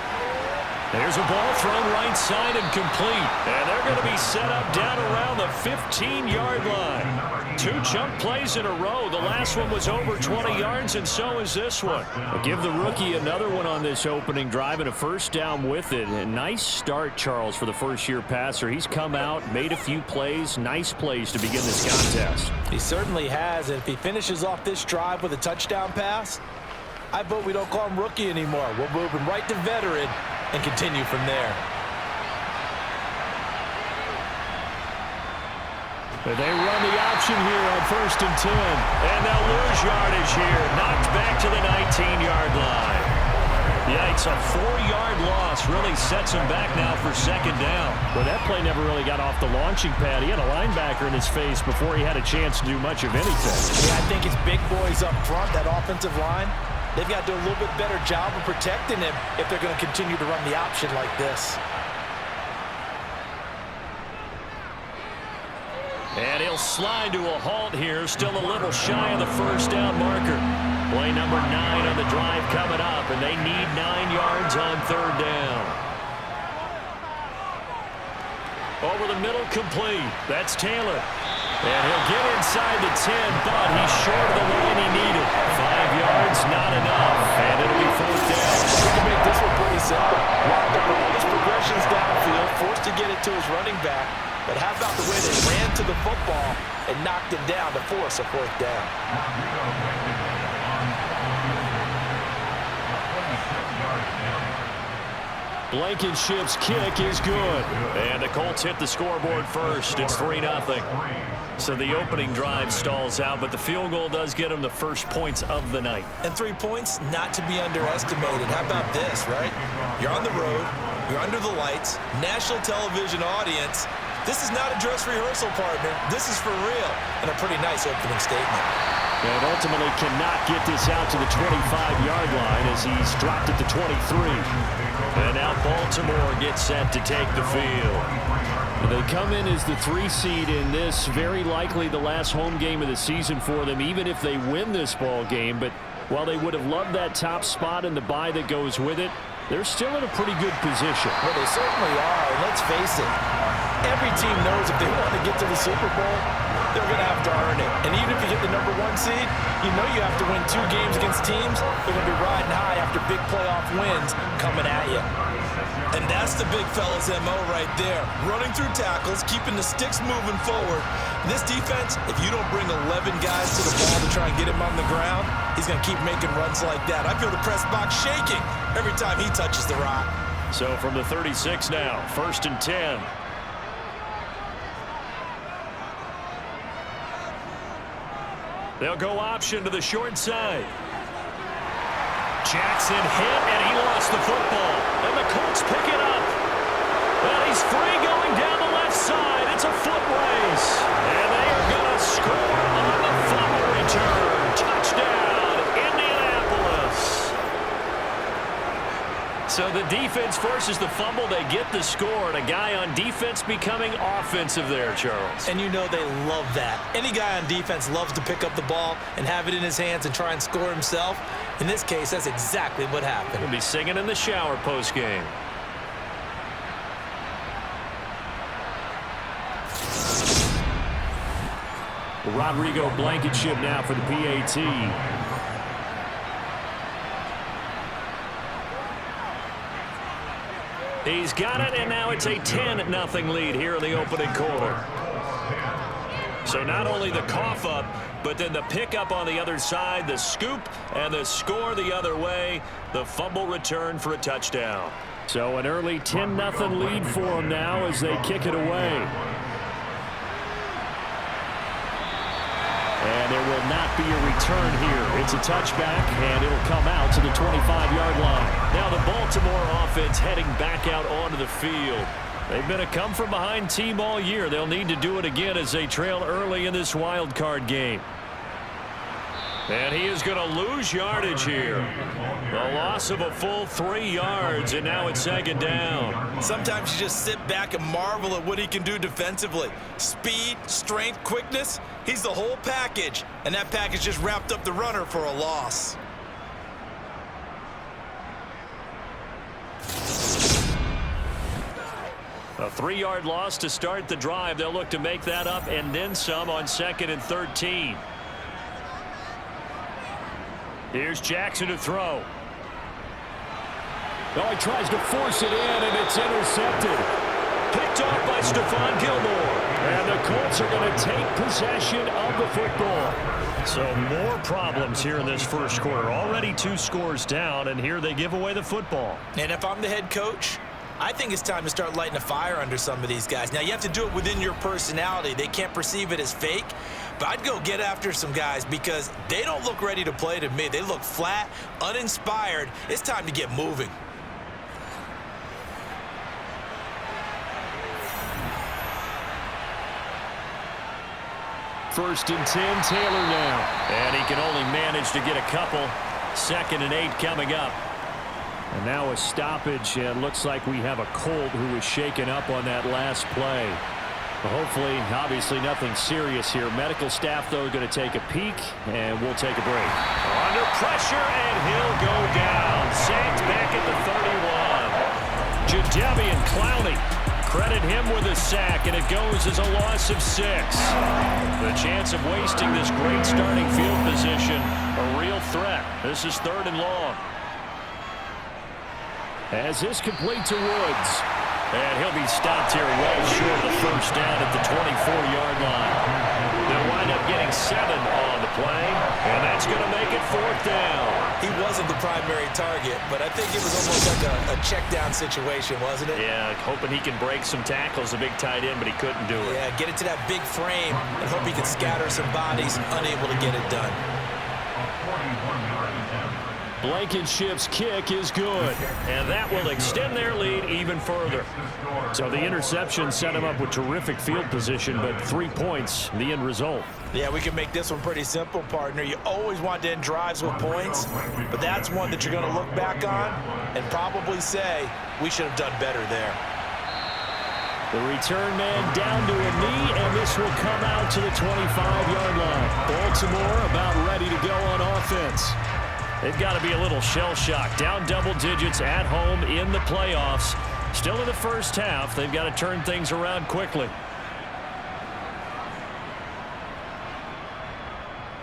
There's a ball thrown right side and complete. And they're going to be set up down around the 15-yard line. 2 chunk plays in a row. The last one was over 20 yards, and so is this one. We'll give the rookie another one on this opening drive and a 1st down with it. A nice start, Charles, for the first-year passer. He's come out, made a few plays, nice plays to begin this contest. He certainly has, and if he finishes off this drive with a touchdown pass, I vote we don't call him rookie anymore. We'll move him right to veteran and continue from there. They run the option here on 1st and 10. And they'll lose yardage here. Knocked back to the 19-yard line. Yikes, a 4-yard loss really sets him back now for 2nd down. Well, that play never really got off the launching pad. He had a linebacker in his face before he had a chance to do much of anything. Yeah, I think it's big boys up front, that offensive line. They've got to do a little bit better job of protecting him if they're going to continue to run the option like this. And he'll slide to a halt here, still a little shy of the 1st down marker. Play number 9 on the drive coming up, and they need 9 yards on 3rd down. Over the middle, complete. That's Taylor. And he'll get inside the 10, but he's short of the line he needed. 5 yards, not enough, and it'll be 4th down. He can make this one pretty simple. Locked up all his progressions downfield, forced to get it to his running back. But how about the way they ran to the football and knocked him down to force a 4th down? Blankenship's kick is good. And the Colts hit the scoreboard first. It's 3-0. So the opening drive stalls out, but the field goal does get them the first points of the night. And 3 points, not to be underestimated. How about this, right? You're on the road. You're under the lights. National television audience. This is not a dress rehearsal, partner. This is for real. And a pretty nice opening statement. And ultimately cannot get this out to the 25-yard line as he's dropped it to 23. And now Baltimore gets set to take the field. They come in as the 3 seed in this, very likely the last home game of the season for them, even if they win this ball game. But while they would have loved that top spot and the bye that goes with it, they're still in a pretty good position. Well, they certainly are. And let's face it, every team knows if they want to get to the Super Bowl, they're going to have to earn it. And even if you get the number 1 seed, you know you have to win 2 games against teams. They're going to be riding high after big playoff wins coming at you. And that's the big fella's MO right there. Running through tackles, keeping the sticks moving forward. This defense, if you don't bring 11 guys to the ball to try and get him on the ground, he's going to keep making runs like that. I feel the press box shaking every time he touches the rock. So from the 36 now, 1st and 10. They'll go option to the short side. Jackson hit, and he lost the football. And the Colts pick it up. And he's free going down the left side. It's a foot race. And they are going to score on the fumble return. Touchdown, Indianapolis. So the defense forces the fumble. They get the score. And a guy on defense becoming offensive there, Charles. And you know they love that. Any guy on defense loves to pick up the ball and have it in his hands and try and score himself. In this case, that's exactly what happened. He'll be singing in the shower post-game. Rodrigo Blankenship now for the PAT. He's got it, and now it's a 10-0 lead here in the opening quarter. So not only the cough up, but then the pickup on the other side, the scoop, and the score the other way. The fumble return for a touchdown. So an early 10-0 lead for them now as they kick it away. And there will not be a return here. It's a touchback, and it'll come out to the 25-yard line. Now the Baltimore offense heading back out onto the field. They've been a come-from-behind team all year. They'll need to do it again as they trail early in this wild card game. And he is going to lose yardage here. A loss of a full 3 yards, and now it's second down. Sometimes you just sit back and marvel at what he can do defensively. Speed, strength, quickness, he's the whole package. And that package just wrapped up the runner for a loss. A 3-yard loss to start the drive. They'll look to make that up and then some on 2nd and 13. Here's Jackson to throw. Oh, he tries to force it in, and it's intercepted. Picked off by Stephon Gilmore. And the Colts are going to take possession of the football. So more problems here in this first quarter. Already 2 scores down, and here they give away the football. And if I'm the head coach, I think it's time to start lighting a fire under some of these guys. Now, you have to do it within your personality. They can't perceive it as fake. But I'd go get after some guys because they don't look ready to play to me. They look flat, uninspired. It's time to get moving. First and 10, Taylor now. And he can only manage to get a couple. 2nd and 8 coming up. And now a stoppage. It looks like we have a Colt who was shaken up on that last play. Hopefully, obviously nothing serious here. Medical staff, though, going to take a peek, and we'll take a break. Under pressure, and he'll go down. Sacked back at the 31. Jadeveon Clowney. Credit him with a sack, and it goes as a loss of 6. The chance of wasting this great starting field position, a real threat. This is 3rd and long. As this complete to Woods. And he'll be stopped here well short of the first down at the 24-yard line. They'll wind up getting 7 on the play, and that's going to make it 4th down. He wasn't the primary target, but I think it was almost like a check down situation, wasn't it? Yeah, hoping he can break some tackles, a big tight end, but he couldn't do it. Yeah, get it to that big frame and hope he can scatter some bodies, unable to get it done. Blankenship's kick is good. And that will extend their lead even further. So the interception set him up with terrific field position, but 3 points, the end result. Yeah, we can make this one pretty simple, partner. You always want to end drives with points, but that's one that you're going to look back on and probably say, we should have done better there. The return man down to a knee, and this will come out to the 25-yard line. Baltimore about ready to go on offense. They've got to be a little shell-shocked. Down double digits at home in the playoffs. Still in the first half. They've got to turn things around quickly.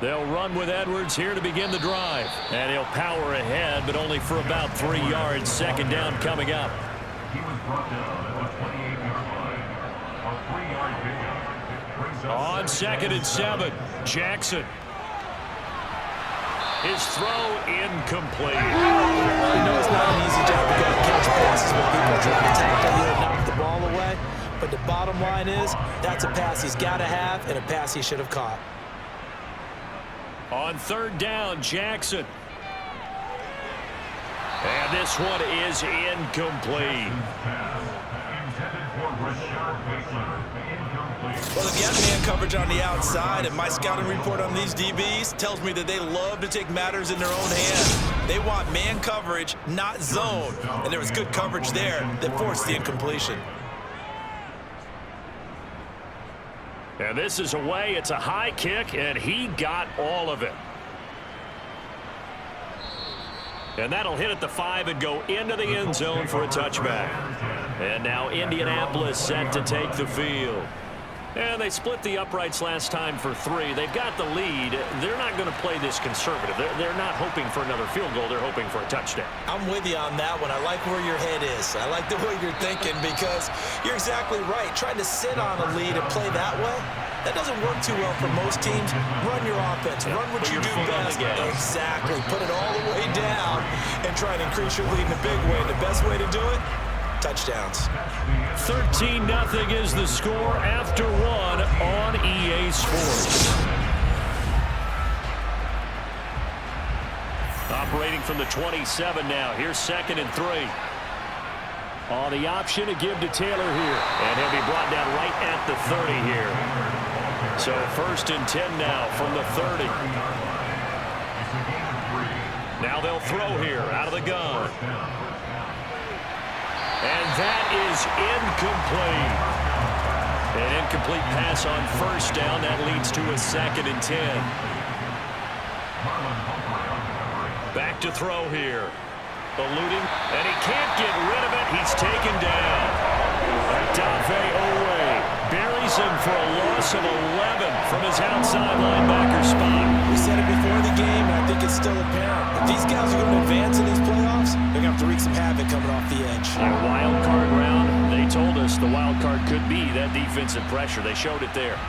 They'll run with Edwards here to begin the drive. And he'll power ahead, but only for about 3 yards. 2nd down coming up. He was brought down on the 28-yard line. A 3-yard pickup. On 2nd and 7, Jackson. His throw incomplete. You know it's not an easy job to go and catch passes when people try to tackle you and knock the ball away. But the bottom line is, that's a pass he's got to have and a pass he should have caught. On 3rd down, Jackson. And this one is incomplete. Well, if you have man coverage on the outside, and my scouting report on these DBs tells me that they love to take matters in their own hands. They want man coverage, not zone. And there was good coverage there that forced the incompletion. And this is away. It's a high kick, and he got all of it. And that'll hit at the 5 and go into the end zone for a touchback. And now Indianapolis set to take the field. And they split the uprights last time for 3. They've got the lead. They're not going to play this conservative. They're not hoping for another field goal. They're hoping for a touchdown. I'm with you on that one. I like where your head is. I like the way you're thinking because you're exactly right. Trying to sit on a lead and play that way, that doesn't work too well for most teams. Run your offense. Run what you do best. Exactly. Put it all the way down and try and increase your lead in a big way. The best way to do it, touchdowns. 13-0 is the score after 1 on EA Sports. Operating from the 27 now. Here's 2nd and 3. On the option to give to Taylor here. And he'll be brought down right at the 30 here. So 1st and 10 now from the 30. Now they'll throw here out of the gun. And that is incomplete. An incomplete pass on first down. That leads to a 2nd and 10. Back to throw here. Eluding, and he can't get rid of it. He's taken down. Odafe Oweh buries him for a loss of 11 from his outside linebacker spot. We said it before the game, and I think it's still apparent. If these guys are going to advance in these playoffs, they're going to have to wreak some havoc coming off the edge. A wild card round. They told us the wild card could be that defensive pressure. They showed it there.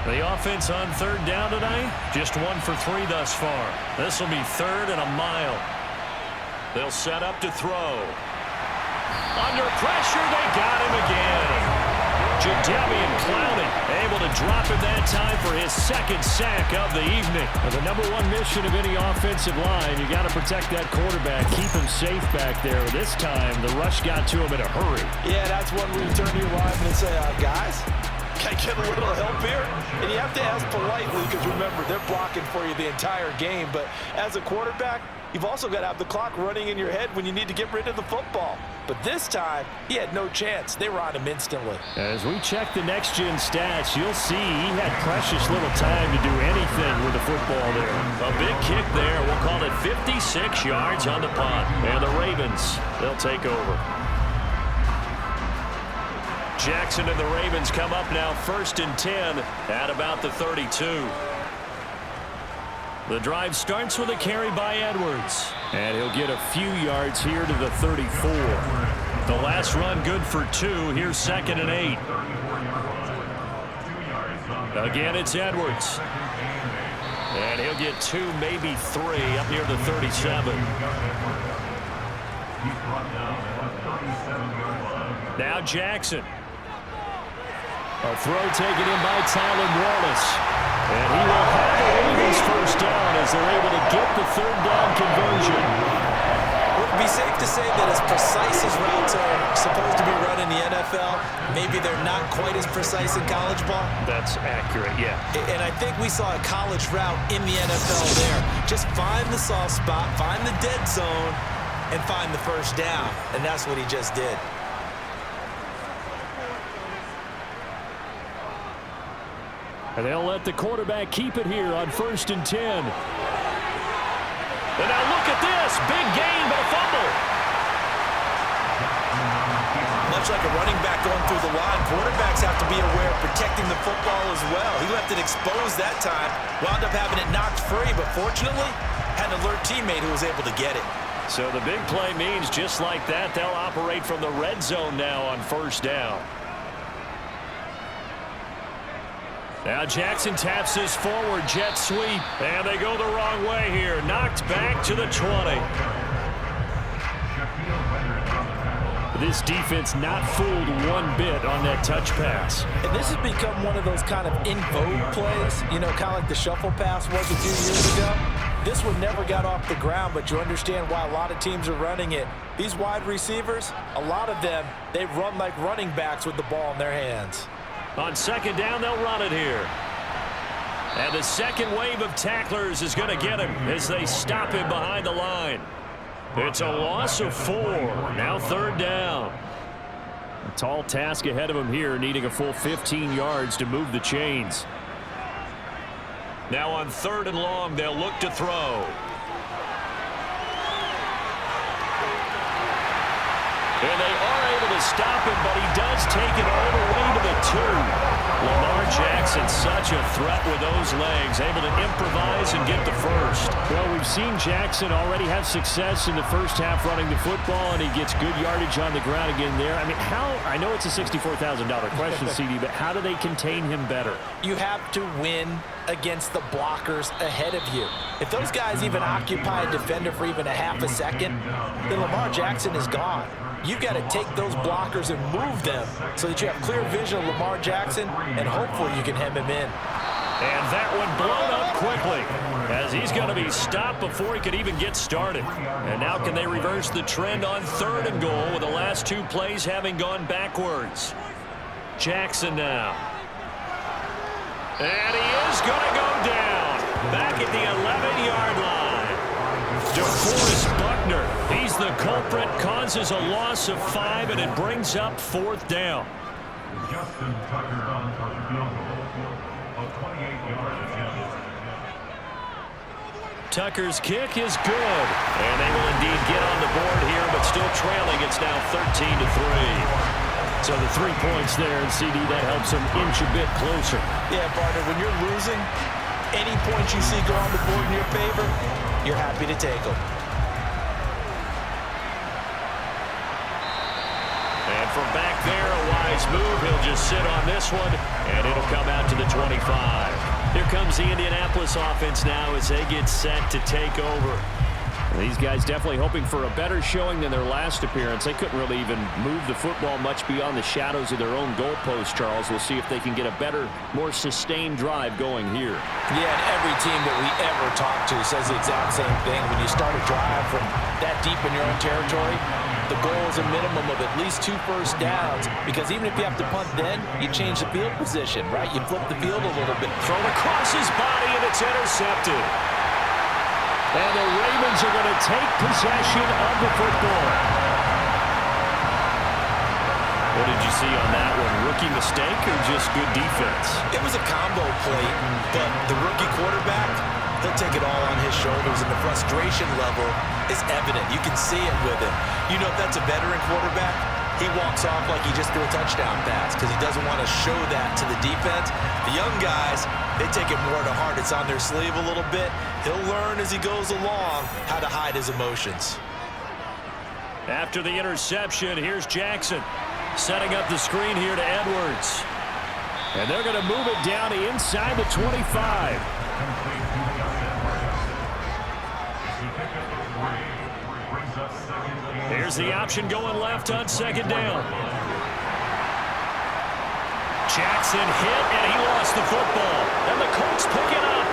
The offense on 3rd down tonight, just 1 for 3 thus far. This will be 3rd and a mile. They'll set up to throw. Under pressure, they got him again. Jadeveon Clowney able to drop him that time for his 2nd sack of the evening. And the number 1 mission of any offensive line, you got to protect that quarterback, keep him safe back there. This time, the rush got to him in a hurry. Yeah, that's when we turn to your lineman and say, guys, can I get a little help here? And you have to ask politely because, remember, they're blocking for you the entire game. But as a quarterback, you've also got to have the clock running in your head when you need to get rid of the football. But this time, he had no chance. They were on him instantly. As we check the next-gen stats, you'll see he had precious little time to do anything with the football there. A big kick there. We'll call it 56 yards on the punt. And the Ravens, they'll take over. Jackson and the Ravens come up now 1st and 10 at about the 32. The drive starts with a carry by Edwards. And he'll get a few yards here to the 34. The last run good for 2. Here's 2nd and 8. Again, it's Edwards. And he'll get 2, maybe 3 up near the 37. Now Jackson. A throw taken in by Tylan Wallace. And he will have the Ravens 1st down as they're able to get the 3rd down conversion. Would it be safe to say that as precise as routes are supposed to be run in the NFL, maybe they're not quite as precise in college ball? That's accurate, yeah. And I think we saw a college route in the NFL there. Just find the soft spot, find the dead zone, and find the 1st down. And that's what he just did. And they'll let the quarterback keep it here on 1st and 10. And now look at this. Big gain, but a fumble. Much like a running back going through the line, quarterbacks have to be aware of protecting the football as well. He left it exposed that time, wound up having it knocked free, but fortunately, had an alert teammate who was able to get it. So the big play means just like that, they'll operate from the red zone now on 1st down. Now Jackson taps his forward jet sweep, and they go the wrong way here. Knocked back to the 20. This defense not fooled one bit on that touch pass. And this has become one of those kind of in vogue plays, you know, kind of like the shuffle pass was a few years ago. This one never got off the ground, but you understand why a lot of teams are running it. These wide receivers, a lot of them, they run like running backs with the ball in their hands. On 2nd down, they'll run it here. And the second wave of tacklers is going to get him as they stop him behind the line. It's a loss of 4. Now 3rd down. A tall task ahead of him here, needing a full 15 yards to move the chains. Now on 3rd and long, they'll look to throw. And they are able to stop him, but he does take it all the way to the 2. Lamar Jackson, such a threat with those legs, able to improvise and get the 1st. Well, we've seen Jackson already have success in the 1st half running the football, and he gets good yardage on the ground again there. I mean, I know it's a $64,000 question, CD, but how do they contain him better? You have to win against the blockers ahead of you. If those guys even occupy a defender for even a half a second, then Lamar Jackson is gone. You've got to take those blockers and move them so that you have clear vision of Lamar Jackson, and hopefully you can hem him in. And that one blown up quickly as he's going to be stopped before he could even get started. And now can they reverse the trend on 3rd and goal with the last 2 plays having gone backwards? Jackson now. And he is going to go down. back at the 11-yard line. DeForest Buckner, he's the culprit, causes a loss of 5, and it brings up 4th down. Justin Tucker on for the field goal of 28 yards. Tucker's kick is good, and they will indeed get on the board here, but still trailing. It's now 13-3. So the 3 points there, and CD, that helps them inch a bit closer. Yeah, partner, when you're losing, any points you see go on the board in your favor, you're happy to take them. And from back there, a wise move. He'll just sit on this one, and it'll come out to the 25. Here comes the Indianapolis offense now as they get set to take over. These guys definitely hoping for a better showing than their last appearance. They couldn't really even move the football much beyond the shadows of their own goalpost, Charles. We'll see if they can get a better, more sustained drive going here. Yeah, and every team that we ever talk to says the exact same thing. When you start a drive from that deep in your own territory, the goal is a minimum of at least 2 first downs, because even if you have to punt then, you change the field position, right? You flip the field a little bit. Thrown across his body, and it's intercepted. And the Ravens are going to take possession of the football. What did you see on that one? Rookie mistake or just good defense? It was a combo play, but the rookie quarterback, he'll take it all on his shoulders, and the frustration level is evident. You can see it with him. You know, if that's a veteran quarterback, he walks off like he just threw a touchdown pass because he doesn't want to show that to the defense. The young guys, they take it more to heart. It's on their sleeve a little bit. He'll learn as he goes along how to hide his emotions. After the interception, here's Jackson setting up the screen here to Edwards. And they're going to move it down to inside the 25. Here's the option going left on 2nd down. Jackson hit, and he lost the football. And the Colts pick it up.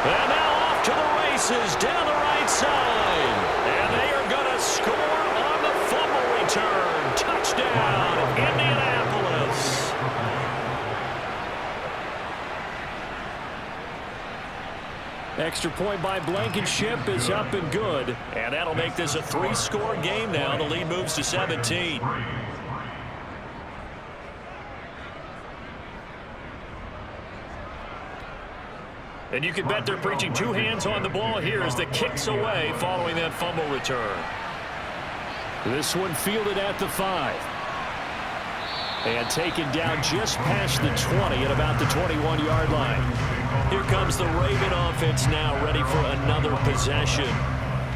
And now off to the races down the right side. And they are going to score on the fumble return. Touchdown, Indianapolis. Extra point by Blankenship is up and good. And that'll make this a 3-score game now. The lead moves to 17. And you can bet they're preaching 2 hands on the ball here as the kick's away following that fumble return. This one fielded at the 5. And taken down just past the 20 at about the 21-yard line. Here comes the Raven offense now, ready for another possession.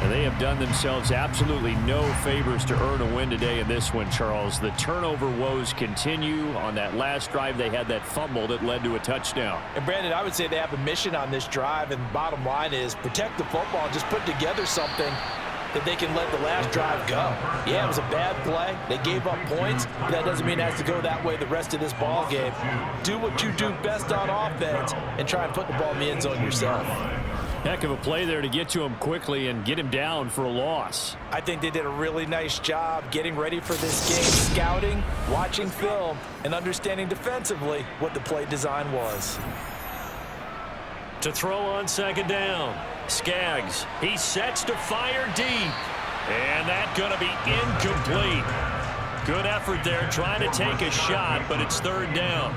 And they have done themselves absolutely no favors to earn a win today in this one, Charles. The turnover woes continue. On that last drive, they had that fumble that led to a touchdown. And, Brandon, I would say they have a mission on this drive, and the bottom line is protect the football and just put together something that they can let the last drive go. Yeah, it was a bad play. They gave up points, but that doesn't mean it has to go that way the rest of this ball game. Do what you do best on offense and try and put the ball in the end zone yourself. Heck of a play there to get to him quickly and get him down for a loss. I think they did a really nice job getting ready for this game, scouting, watching film, and understanding defensively what the play design was. To throw on 2nd down. Skaggs, he sets to fire deep. And that's going to be incomplete. Good effort there trying to take a shot, but it's 3rd down.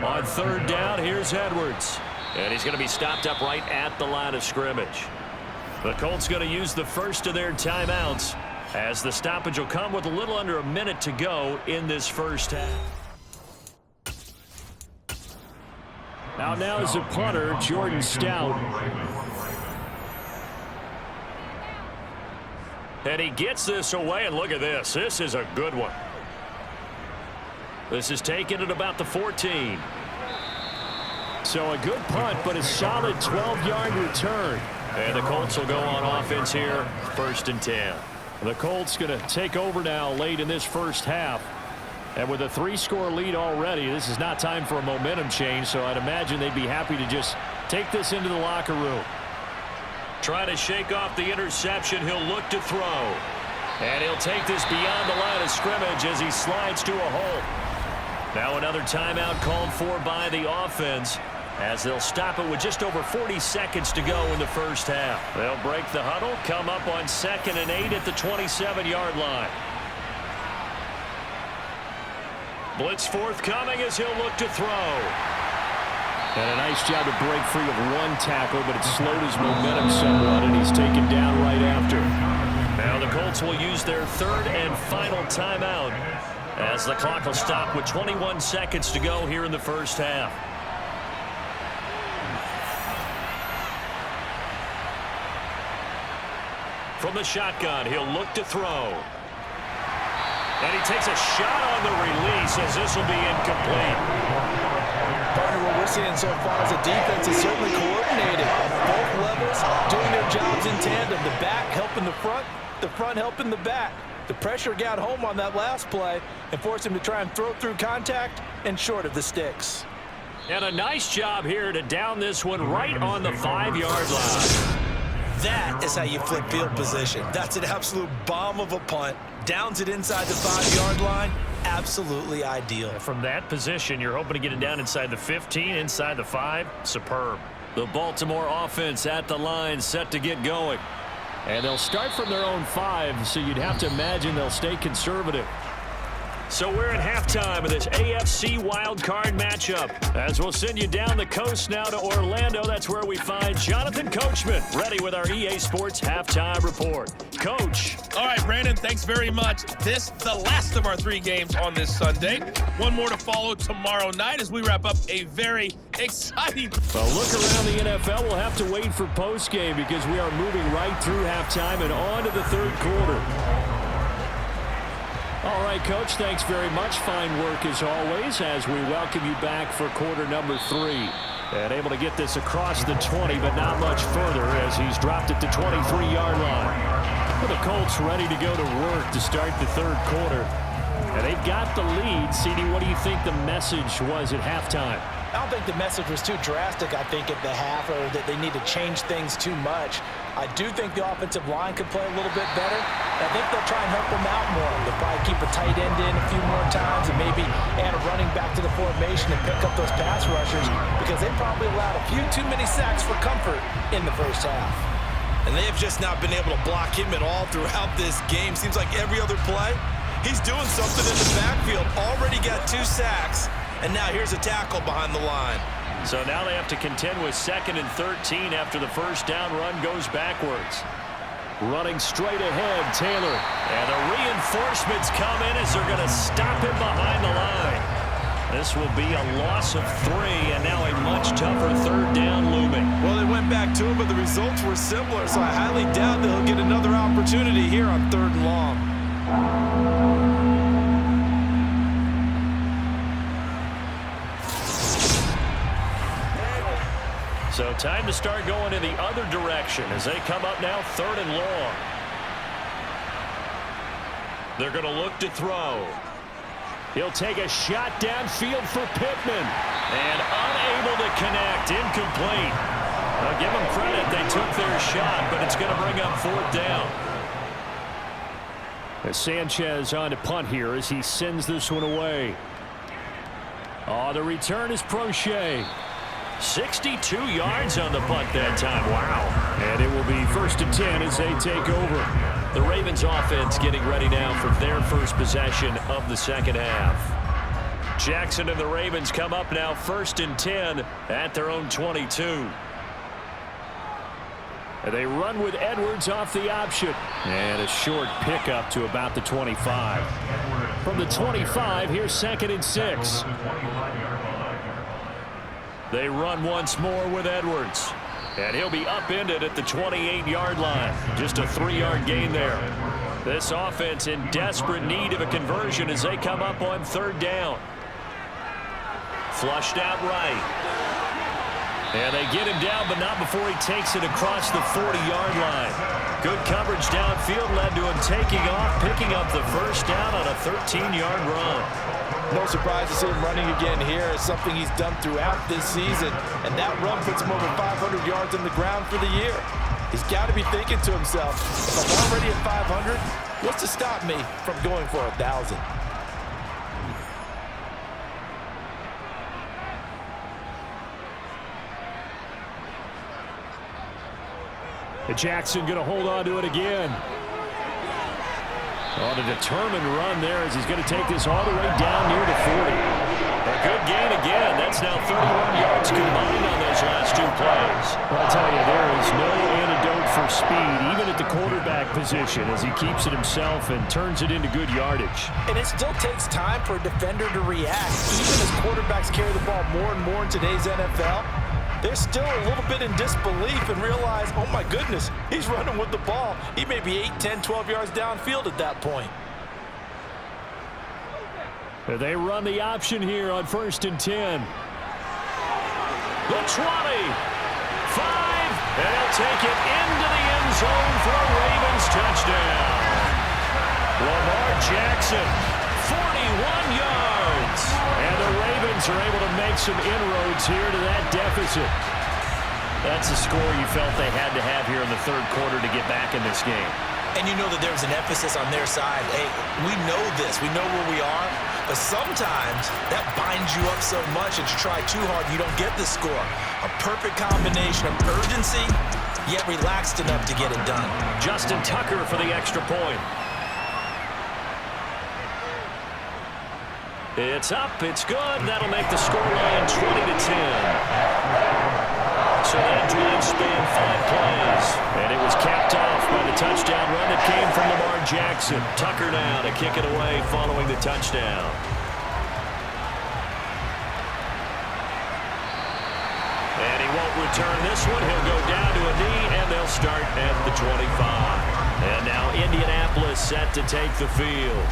On 3rd down, here's Edwards. And he's going to be stopped up right at the line of scrimmage. The Colts going to use the first of their timeouts as the stoppage will come with a little under a minute to go in this first half. Now is a punter, Jordan Stout. And he gets this away, and look at this. This is a good one. This is taken at about the 14. So a good punt, but a solid 12-yard return. And the Colts will go on offense here, 1st and 10. The Colts going to take over now late in this first half. And with a 3-score lead already, this is not time for a momentum change, so I'd imagine they'd be happy to just take this into the locker room. Trying to shake off the interception. He'll look to throw. And he'll take this beyond the line of scrimmage as he slides to a hole. Now another timeout called for by the offense as they'll stop it with just over 40 seconds to go in the first half. They'll break the huddle, come up on 2nd and 8 at the 27-yard line. Blitz forthcoming as he'll look to throw. And a nice job to break free of one tackle, but it slowed his momentum somewhat, and he's taken down right after. Now the Colts will use their 3rd and final timeout as the clock will stop with 21 seconds to go here in the first half. From the shotgun, he'll look to throw. And he takes a shot on the release as this will be incomplete. Partner, what we're seeing so far is the defense is certainly coordinated. Both levels doing their jobs in tandem. The back helping the front helping the back. The pressure got home on that last play and forced him to try and throw through contact and short of the sticks. And a nice job here to down this one right on the 5-yard line. That is how you flip field position. That's an absolute bomb of a punt. Downs it inside the 5-yard line. Absolutely ideal. From that position, you're hoping to get it down inside the 15, inside the 5. Superb. The Baltimore offense at the line, set to get going. And they'll start from their own 5, so you'd have to imagine they'll stay conservative. So we're at halftime of this AFC wildcard matchup. As we'll send you down the coast now to Orlando, that's where we find Jonathan Coachman, ready with our EA Sports halftime report. Coach. All right, Brandon, thanks very much. This, the last of our 3 games on this Sunday. One more to follow tomorrow night as we wrap up a very exciting... Well, look around the NFL. We'll have to wait for postgame because we are moving right through halftime and on to the 3rd quarter. All right, Coach, thanks very much. Fine work as always as we welcome you back for quarter number 3. And able to get this across the 20, but not much further as he's dropped it to 23-yard line. Well, the Colts ready to go to work to start the 3rd quarter. And they've got the lead. CD, what do you think the message was at halftime? I don't think the message was too drastic, I think, at the half, or that they need to change things too much. I do think the offensive line could play a little bit better. I think they'll try and help them out more. They'll probably keep a tight end in a few more times and maybe add a running back to the formation and pick up those pass rushers because they probably allowed a few too many sacks for comfort in the first half. And they have just not been able to block him at all throughout this game. Seems like every other play, he's doing something in the backfield. Already got 2 sacks. And now here's a tackle behind the line. So now they have to contend with 2nd and 13 after the first down run goes backwards. Running straight ahead, Taylor. And the reinforcements come in as they're going to stop him behind the line. This will be a loss of 3, and now a much tougher 3rd down looming. Well, they went back to it, but the results were similar, so I highly doubt that he'll get another opportunity here on 3rd and long. So time to start going in the other direction as they come up now 3rd and long. They're going to look to throw. He'll take a shot downfield for Pittman. And unable to connect. Incomplete. I'll give them credit. They took their shot, but it's going to bring up 4th down. As Sanchez on to punt here as he sends this one away. Oh, the return is Prochet. 62 yards on the punt that time. Wow. And it will be 1st and 10 as they take over. The Ravens offense getting ready now for their first possession of the 2nd half. Jackson and the Ravens come up now 1st and 10 at their own 22. And they run with Edwards off the option. And a short pickup to about the 25. From the 25, here's 2nd and 6. They run once more with Edwards. And he'll be upended at the 28-yard line. Just a 3-yard gain there. This offense in desperate need of a conversion as they come up on 3rd down. Flushed out right. And they get him down, but not before he takes it across the 40-yard line. Good coverage downfield led to him taking off, picking up the 1st down on a 13-yard run. No surprise to see him running again here. It's something he's done throughout this season, and that run puts him over 500 yards on the ground for the year. He's got to be thinking to himself, if I'm already at 500, what's to stop me from going for 1,000? Jackson going to hold on to it again. On a determined run there as he's going to take this all the way down near the 40. A good gain again. That's now 31 yards combined on those last two plays. I'll tell you, there is no antidote for speed, even at the quarterback position, as he keeps it himself and turns it into good yardage. And it still takes time for a defender to react. Even as quarterbacks carry the ball more and more in today's NFL, they're still a little bit in disbelief and realize, oh my goodness, he's running with the ball. He may be 8, 10, 12 yards downfield at that point. They run the option here on 1st and 10. The 20, 5, and he'll take it into the end zone for a Ravens touchdown. Lamar Jackson, 41 yards. And the Ravens are able to make some inroads here to that deficit. That's a score you felt they had to have here in the third quarter to get back in this game. And you know that there was an emphasis on their side. Hey, we know this. We know where we are. But sometimes that binds you up so much that you try too hard, you don't get the score. A perfect combination of urgency, yet relaxed enough to get it done. Justin Tucker for the extra point. It's up, it's good. That'll make the scoreline 20-10. So that drive spanned 5 plays. And it was capped off by the touchdown run that came from Lamar Jackson. Tucker now to kick it away following the touchdown. And he won't return this one. He'll go down to a knee, and they'll start at the 25. And now Indianapolis set to take the field.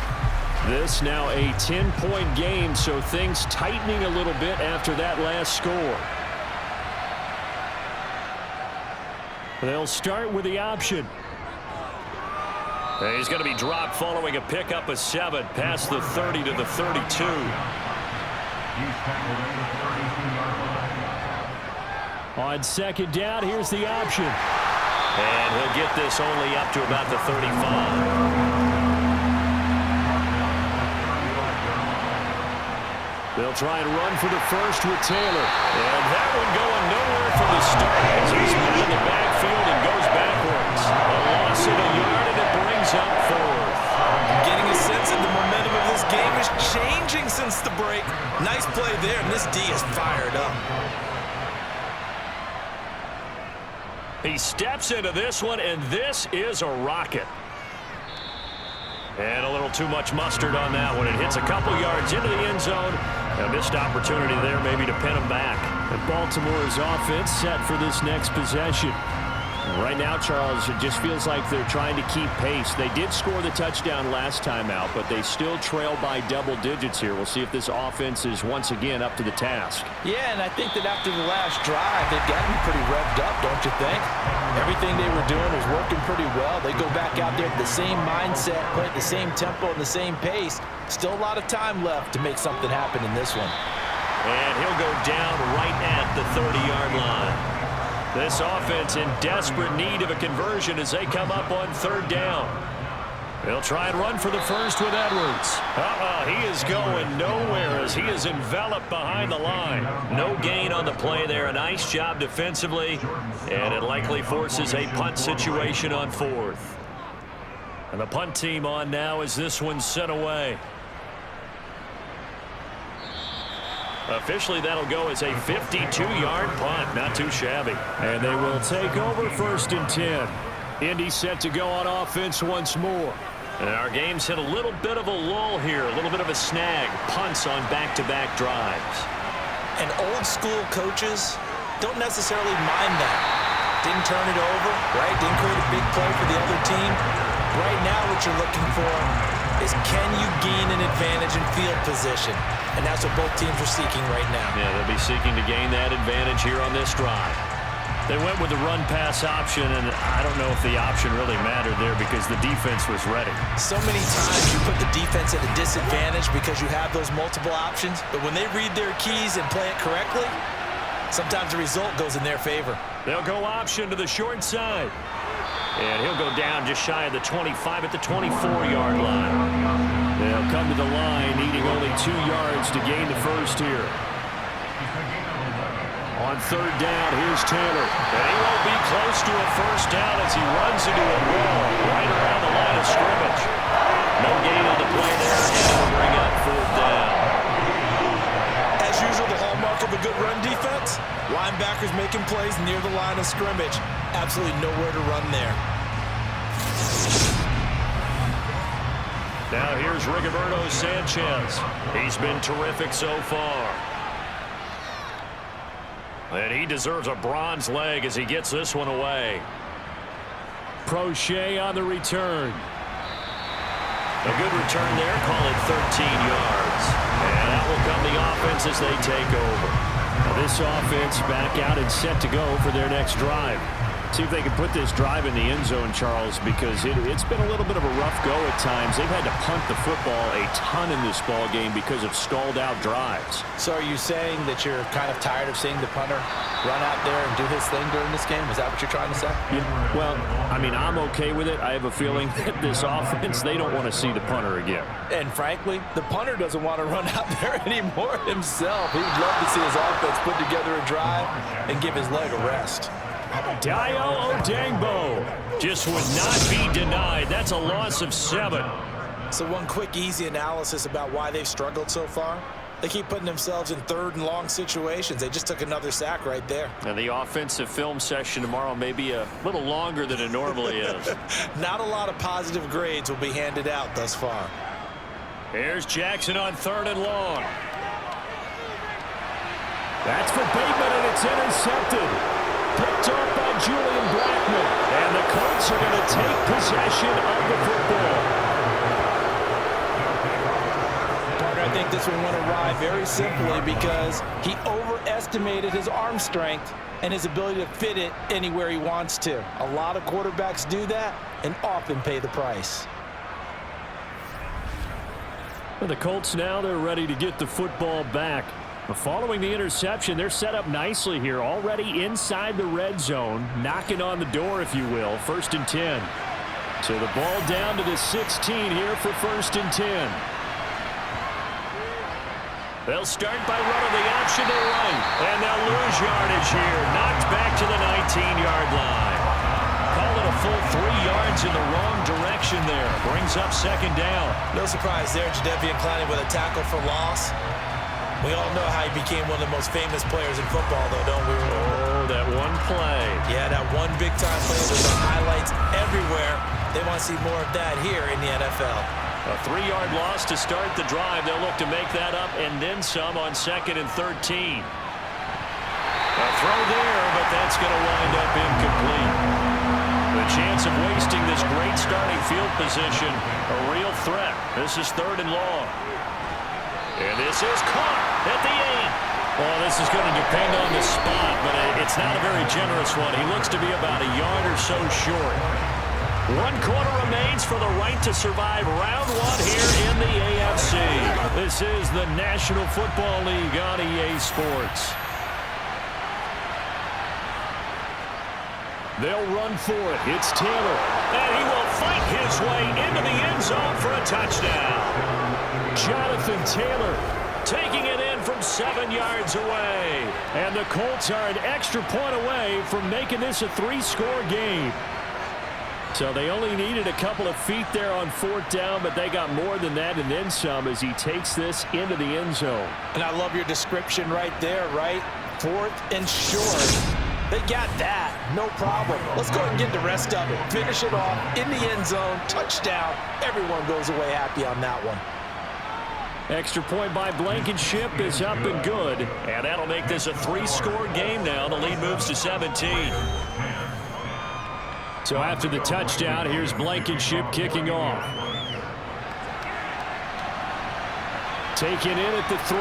This now a 10-point game, so things tightening a little bit after that last score. They'll start with the option. And he's going to be dropped following a pickup of 7 past the 30 to the 32. On second down, here's the option. And he'll get this only up to about the 35. They'll try and run for the first with Taylor. And that one going nowhere from the start as he's in the backfield and goes backwards. A loss of a yard, and it brings up 4th. Getting a sense that the momentum of this game is changing since the break. Nice play there, and this D is fired up. He steps into this one, and this is a rocket. And a little too much mustard on that one. It hits a couple yards into the end zone. A missed opportunity there maybe to pin him back. And Baltimore's offense set for this next possession. Right now, Charles, it just feels like they're trying to keep pace. They did score the touchdown last time out, but they still trail by double digits here. We'll see if this offense is once again up to the task. Yeah, and I think that after the last drive, they've got to be pretty revved up, don't you think? Everything they were doing was working pretty well. They go back out there with the same mindset, play at the same tempo and the same pace. Still a lot of time left to make something happen in this one. And he'll go down right at the 30-yard line. This offense in desperate need of a conversion as they come up on 3rd down. They'll try and run for the first with Edwards. He is going nowhere as he is enveloped behind the line. No gain on the play there. A nice job defensively, and it likely forces a punt situation on 4th. And the punt team on now as this one's sent away. Officially, that'll go as a 52-yard punt. Not too shabby. And they will take over 1st and 10. Indy set to go on offense once more. And our game's hit a little bit of a lull here, a little bit of a snag. Punts on back-to-back drives. And old-school coaches don't necessarily mind that. Didn't turn it over, right? Didn't create a big play for the other team. Right now, what you're looking for is can you gain an advantage in field position? And that's what both teams are seeking right now. Yeah, they'll be seeking to gain that advantage here on this drive. They went with the run-pass option, and I don't know if the option really mattered there because the defense was ready. So many times you put the defense at a disadvantage because you have those multiple options, but when they read their keys and play it correctly, sometimes the result goes in their favor. They'll go option to the short side. And he'll go down just shy of the 25 at the 24-yard line. They'll come to the line, needing only 2 yards to gain the first here. On third down, here's Taylor. And he won't be close to a first down as he runs into a wall right around the line of scrimmage. No gain on the play there, and it'll bring up fourth down. As usual, the hallmark of a good run defense, linebackers making plays near the line of scrimmage. Absolutely nowhere to run there. Now here's Rigoberto Sanchez. He's been terrific so far. And he deserves a bronze leg as he gets this one away. Prochet on the return. A good return there, call it 13 yards. And that will come the offense as they take over. Now this offense back out and set to go for their next drive. See if they can put this drive in the end zone, Charles, because it's been a little bit of a rough go at times. They've had to punt the football a ton in this ball game because of stalled-out drives. So are you saying that you're kind of tired of seeing the punter run out there and do his thing during this game? Is that what you're trying to say? Yeah, well, I mean, I'm okay with it. I have a feeling that this offense, they don't want to see the punter again. And frankly, the punter doesn't want to run out there anymore himself. He would love to see his offense put together a drive and give his leg a rest. Dayo Odeyingbo just would not be denied. That's a loss of 7. So one quick, easy analysis about why they've struggled so far. They keep putting themselves in third and long situations. They just took another sack right there. And the offensive film session tomorrow may be a little longer than it normally is. Not a lot of positive grades will be handed out thus far. Here's Jackson on third and long. That's for Bateman, and it's intercepted. Picked off by Julian Blackmon. And the Colts are going to take possession of the football. Parker, I think this one went awry very simply because he overestimated his arm strength and his ability to fit it anywhere he wants to. A lot of quarterbacks do that and often pay the price. Well, the Colts now, they're ready to get the football back. Following the interception, they're set up nicely here, already inside the red zone, knocking on the door, if you will, 1st and 10. So the ball down to the 16 here for 1st and 10. They'll start by running the option to right, and they'll lose yardage here, knocked back to the 19-yard line. Call it a full 3 yards in the wrong direction there. Brings up 2nd down. No surprise there, Jadeveon Clowney with a tackle for loss. We all know how he became one of the most famous players in football, though, don't we? Oh, that one play. Yeah, that one big-time play. There's highlights everywhere. They want to see more of that here in the NFL. A 3-yard loss to start the drive. They'll look to make that up and then some on 2nd and 13. A throw there, but that's going to wind up incomplete. The chance of wasting this great starting field position, a real threat. This is 3rd and long. And this is caught at the 8. Well, this is going to depend on the spot, but it's not a very generous one. He looks to be about a yard or so short. 1 quarter remains for the right to survive round 1 here in the AFC. This is the National Football League on EA Sports. They'll run for it. It's Taylor. And he will fight his way into the end zone for a touchdown. Jonathan Taylor taking it in from 7 yards away. And the Colts are an extra point away from making this a 3-score game. So they only needed a couple of feet there on 4th down, but they got more than that and then some as he takes this into the end zone. And I love your description right there, right? 4th and short. They got that. No problem. Let's go ahead and get the rest of it. Finish it off in the end zone. Touchdown. Everyone goes away happy on that one. Extra point by Blankenship is up and good. And that'll make this a 3-score game now. The lead moves to 17. So after the touchdown, here's Blankenship kicking off. Taken in at the 3.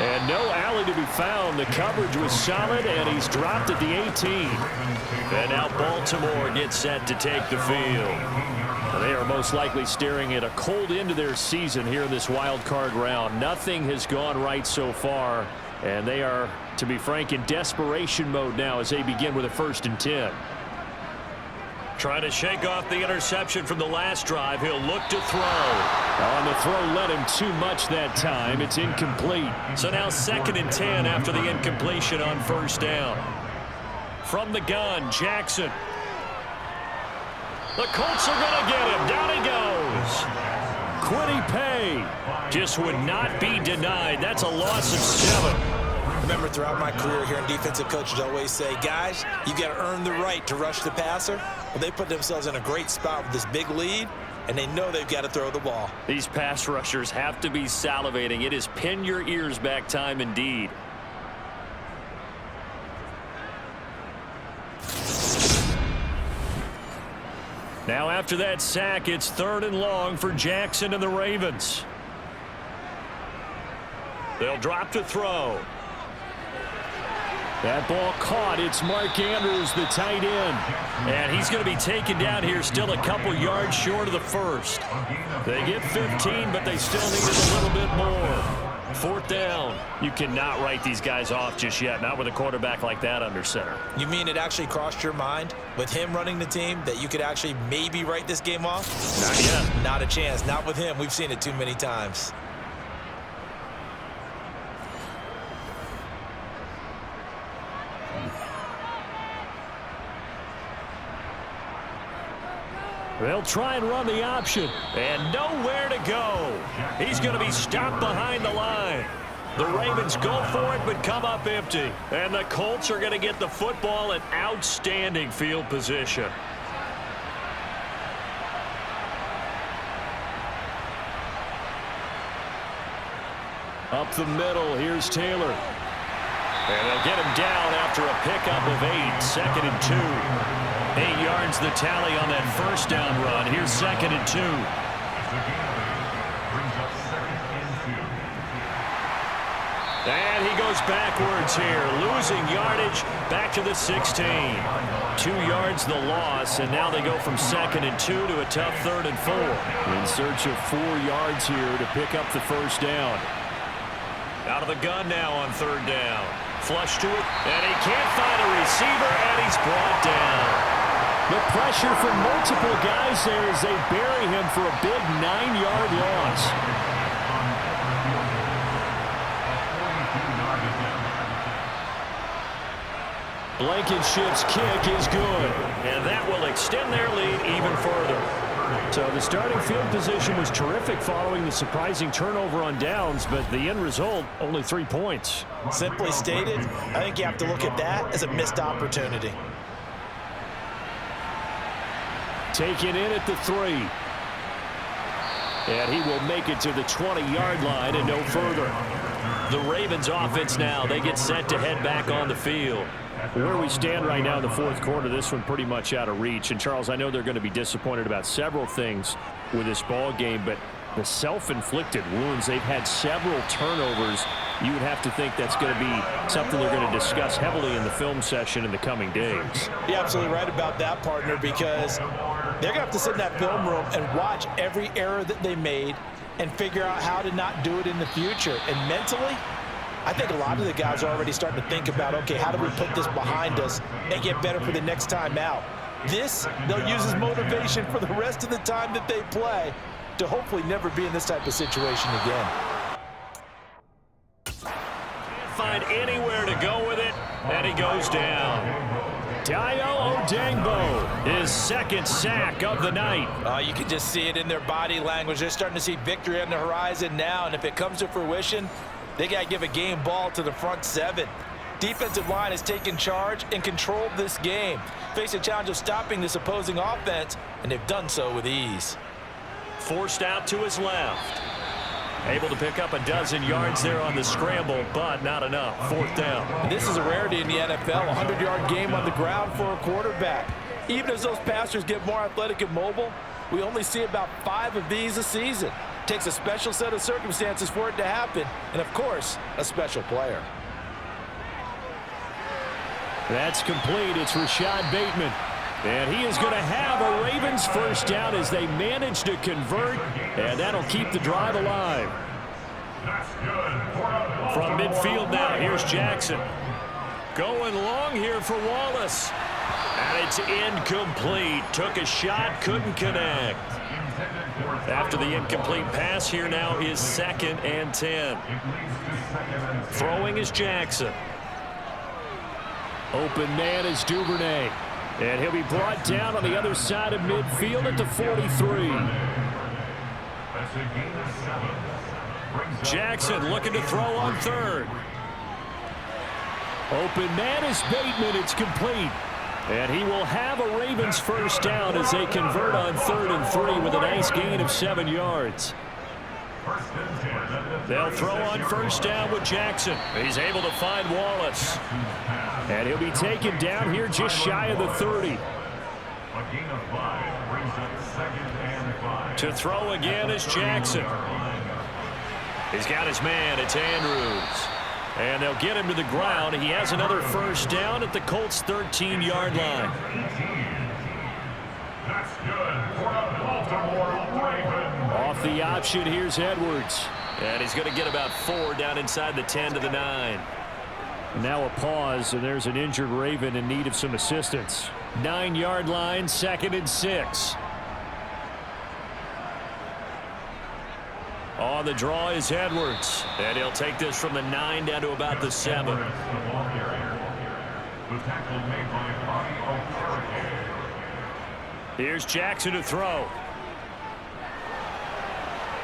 And no alley to be found. The coverage was solid, and he's dropped at the 18. And now Baltimore gets set to take the field. They are most likely staring at a cold end to their season here in this wild card round. Nothing has gone right so far And they are, to be frank, in desperation mode now as they begin with a 1st and 10. Trying to shake off the interception from the last drive. He'll look to throw. On the throw, led him too much that time. It's incomplete. So now 2nd and 10 after the incompletion on 1st down. From the gun, Jackson. The Colts are going to get him. Down he goes. Kwity Paye just would not be denied. That's a loss of 7. Remember, throughout my career here, defensive coaches always say, guys, you got to earn the right to rush the passer. Well, they put themselves in a great spot with this big lead, and they know they've got to throw the ball. These pass rushers have to be salivating. It is pin your ears back time indeed. Now after that sack, it's 3rd and long for Jackson and the Ravens. They'll drop to throw. That ball caught. It's Mark Andrews, the tight end. And he's going to be taken down here, still a couple yards short of the 1st. They get 15, but they still needed a little bit more. 4th down. You cannot write these guys off just yet, not with a quarterback like that under center. You mean it actually crossed your mind with him running the team that you could actually maybe write this game off? Not yet. Not a chance. Not with him. We've seen it too many times. They'll try and run the option, and nowhere to go. He's going to be stopped behind the line. The Ravens go for it, but come up empty. And the Colts are going to get the football in outstanding field position. Up the middle, here's Taylor. And they'll get him down after a pickup of 8, 2nd and 2. 8 yards the tally on that 1st down run. Here's 2nd and 2. And he goes backwards here, losing yardage back to the 16. 2 yards the loss, and now they go from 2nd and 2 to a tough 3rd and 4. In search of 4 yards here to pick up the 1st down. Out of the gun now on 3rd down. Flush to it, and he can't find a receiver, and he's brought down. The pressure from multiple guys there as they bury him for a big 9-yard loss. Blankenship's kick is good. And that will extend their lead even further. So the starting field position was terrific following the surprising turnover on downs, but the end result, only 3 points. Simply stated, I think you have to look at that as a missed opportunity. Taken in at the 3. And he will make it to the 20-yard line and no further. The Ravens offense now, they get set to head back on the field. Where we stand right now in the 4th quarter, this one pretty much out of reach. And, Charles, I know they're going to be disappointed about several things with this ball game, but the self-inflicted wounds, they've had several turnovers. You would have to think that's going to be something they're going to discuss heavily in the film session in the coming days. You're absolutely right about that, partner, because they're going to have to sit in that film room and watch every error that they made and figure out how to not do it in the future. And mentally, I think a lot of the guys are already starting to think about, okay, how do we put this behind us and get better for the next time out? This, they'll use as motivation for the rest of the time that they play to hopefully never be in this type of situation again. Can't find anywhere to go with it, and he goes down. Dayo Odeyingbo, his 2nd sack of the night. You can just see it in their body language. They're starting to see victory on the horizon now, and if it comes to fruition, they got to give a game ball to the front 7. Defensive line has taken charge and controlled this game. Face a challenge of stopping this opposing offense, and they've done so with ease. Forced out to his left. Able to pick up a dozen yards there on the scramble, but not enough. 4th down. This is a rarity in the NFL, a 100-yard game on the ground for a quarterback. Even as those passers get more athletic and mobile, we only see about 5 of these a season. Takes a special set of circumstances for it to happen, and of course, a special player. That's complete. It's Rashad Bateman. And he is going to have a Ravens 1st down as they manage to convert, and that'll keep the drive alive. From midfield now, here's Jackson. Going long here for Wallace. And it's incomplete. Took a shot, couldn't connect. After the incomplete pass, here now is 2nd and 10. Throwing is Jackson. Open man is Duvernay. And he'll be brought down on the other side of midfield at the 43. Jackson looking to throw on 3rd. Open man is Bateman. It's complete. And he will have a Ravens first down as they convert on 3rd and 3 with a nice gain of 7 yards. They'll throw on first down with Jackson. He's able to find Wallace. And he'll be taken down here just shy of the 30. To throw again is Jackson. He's got his man. It's Andrews. And they'll get him to the ground. He has another first down at the Colts' 13-yard line. Off the option, here's Edwards. And he's going to get about 4 down inside the 10 to the 9. Now a pause, and there's an injured Raven in need of some assistance. 9-yard line, 2nd and 6. On the draw is Edwards. And he'll take this from the 9 down to about the 7. Here's Jackson to throw.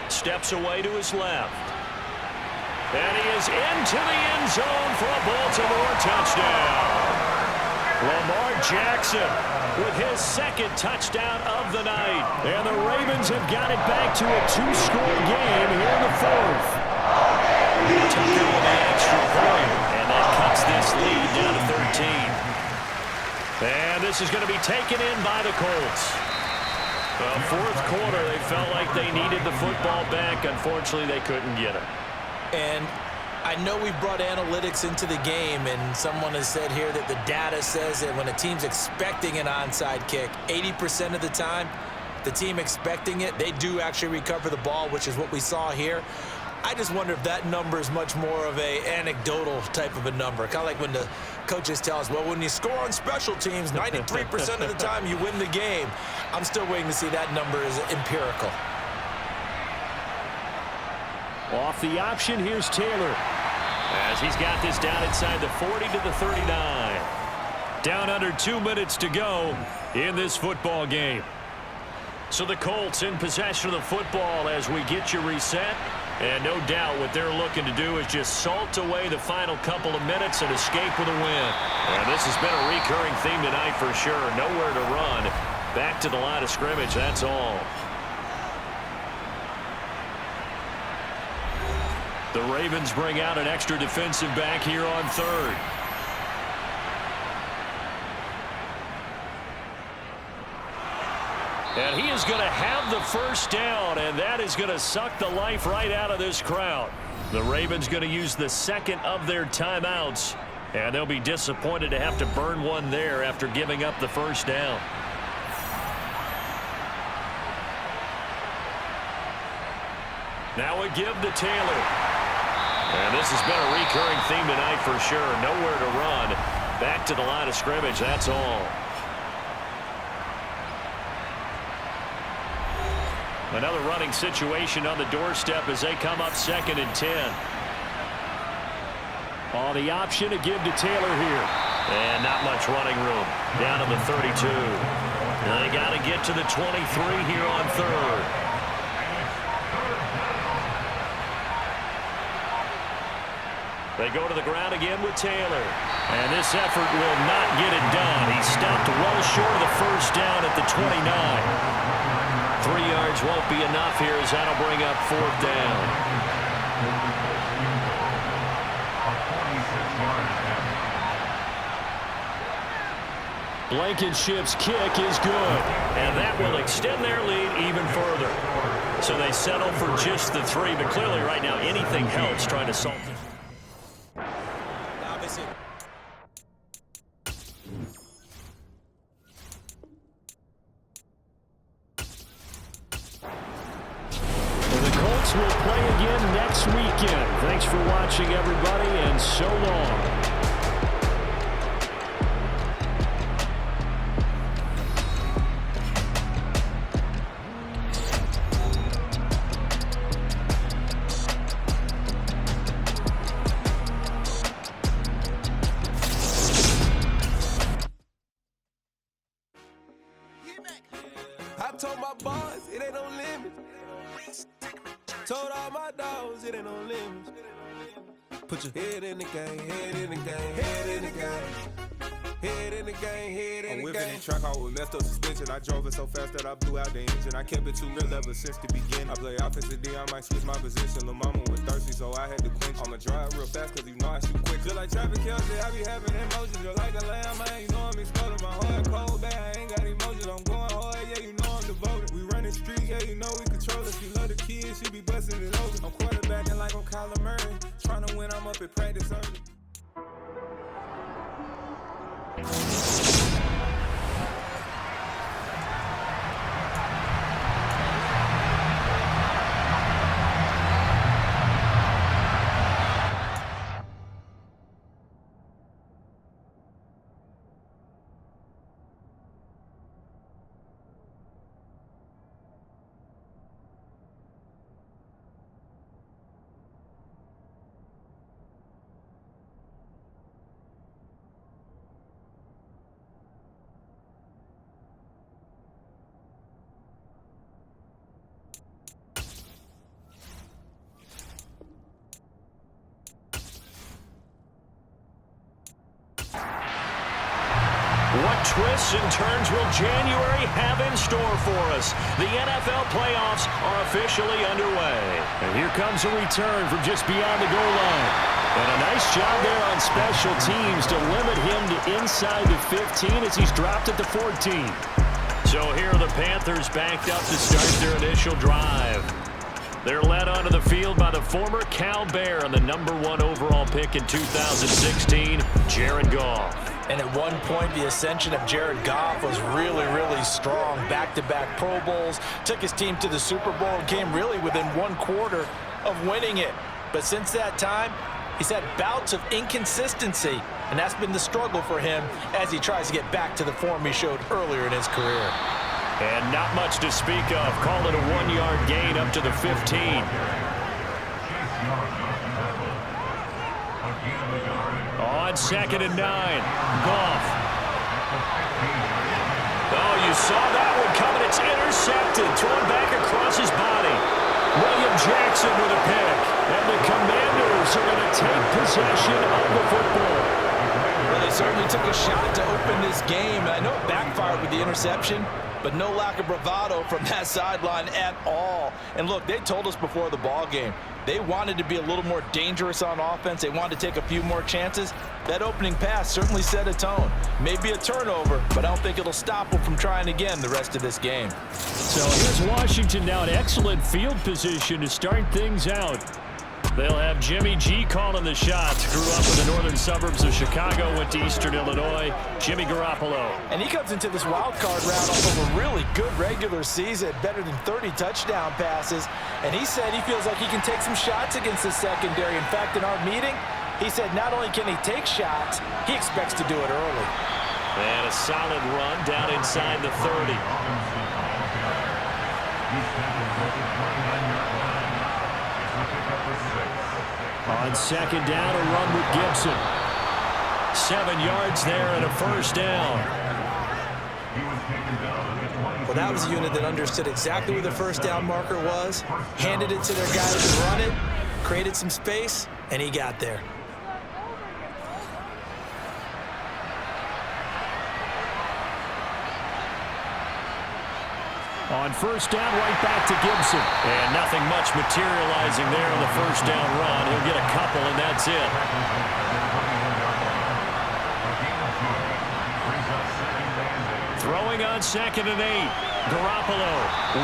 Steps away to his left. And he is into the end zone for a Baltimore touchdown. Lamar Jackson with his 2nd touchdown of the night. And the Ravens have got it back to a 2-score game here in the 4th. Tucker with the extra point. And that cuts this lead down to 13. And this is going to be taken in by the Colts. Well, 4th quarter, they felt like they needed the football back. Unfortunately, they couldn't get it. And I know we brought analytics into the game, and someone has said here that the data says that when a team's expecting an onside kick, 80% of the time, the team expecting it, they do actually recover the ball, which is what we saw here. I just wonder if that number is much more of a anecdotal type of a number. Kind of like when the coaches tell us, well, when you score on special teams, 93% of the time you win the game. I'm still waiting to see that number is empirical. Off the option, here's Taylor. As he's got this down inside the 40 to the 39. Down under 2 minutes to go in this football game. So the Colts in possession of the football as we get you reset. And no doubt what they're looking to do is just salt away the final couple of minutes and escape with a win. And this has been a recurring theme tonight for sure. Nowhere to run. Back to the line of scrimmage, that's all. The Ravens bring out an extra defensive back here on 3rd. And he is going to have the first down, and that is going to suck the life right out of this crowd. The Ravens going to use the 2nd of their timeouts, and they'll be disappointed to have to burn one there after giving up the first down. Now a give to Taylor. And this has been a recurring theme tonight for sure. Nowhere to run. Back to the line of scrimmage, that's all. Another running situation on the doorstep as they come up 2nd and 10. On the option to give to Taylor here. And not much running room. Down to the 32. And they got to get to the 23 here on 3rd. They go to the ground again with Taylor. And this effort will not get it done. He stopped well short of the first down at the 29. 3 yards won't be enough here as that'll bring up 4th down. Blankenship's kick is good. And that will extend their lead even further. So they settle for just the 3. But clearly right now anything helps trying to solve this. Bucs will play again next weekend. Thanks for watching, everybody, and so long. I told my boys it ain't no limits. Told all my dogs it ain't no limits. Put your head in the game, head in the game, head in the game. Head in the game, head in the game. I'm whipping in track out with messed up suspension. I drove it so fast that I blew out the engine. I kept it too real ever since the beginning. I play offensive D, I might switch my position. Lil' mama was thirsty, so I had to quench. I'ma drive real fast, cause you know I shoot quick. Just like Travis Kelce, I be having emotions. Just like a lamb, man, you know I'm exploding. My heart cold, bad, I ain't got emotions. I'm going hard, yeah, you know I'm devoted. We running streets, yeah, you know we control it. She love the kids, she be busting it open. I'm quarterbacking like I'm Kyler Murray. Trying to win, I'm up at practice early. What twists and turns will January have in store for us? The NFL playoffs are officially underway. And here comes a return from just beyond the goal line. And a nice job there on special teams to limit him to inside the 15 as he's dropped at the 14. So here are the Panthers backed up to start their initial drive. They're led onto the field by the former Cal Bear and the #1 overall pick in 2016, Jared Goff. And at one point, the ascension of Jared Goff was really, really strong. Back-to-back Pro Bowls, took his team to the Super Bowl and came really within 1/4 of winning it. But since that time, he's had bouts of inconsistency, and that's been the struggle for him as he tries to get back to the form he showed earlier in his career. And not much to speak of. Call it a 1-yard gain up to the 15. On 2nd and 9, Goff. Oh, you saw that one coming. It's intercepted. Thrown back across his body. William Jackson with a pick. And the Commanders are going to take possession of the football. Well, they certainly took a shot to open this game. I know it backfired with the interception, but no lack of bravado from that sideline at all. And look, they told us before the ball game, they wanted to be a little more dangerous on offense. They wanted to take a few more chances. That opening pass certainly set a tone. Maybe a turnover, but I don't think it'll stop them from trying again the rest of this game. So here's Washington now in excellent field position to start things out. They'll have Jimmy G calling the shots. Grew up in the northern suburbs of Chicago, went to Eastern Illinois. Jimmy Garoppolo. And he comes into this wild card round off of a really good regular season, better than 30 touchdown passes. And he said he feels like he can take some shots against the secondary. In fact, in our meeting, he said not only can he take shots, he expects to do it early. And a solid run down inside the 30. On 2nd down, a run with Gibson. 7 yards there and a first down. Well, that was a unit that understood exactly where the first down marker was, handed it to their guys to run it, created some space, and he got there. On first down, right back to Gibson. And nothing much materializing there on the first down run. He'll get a couple, and that's it. Throwing on 2nd and 8. Garoppolo.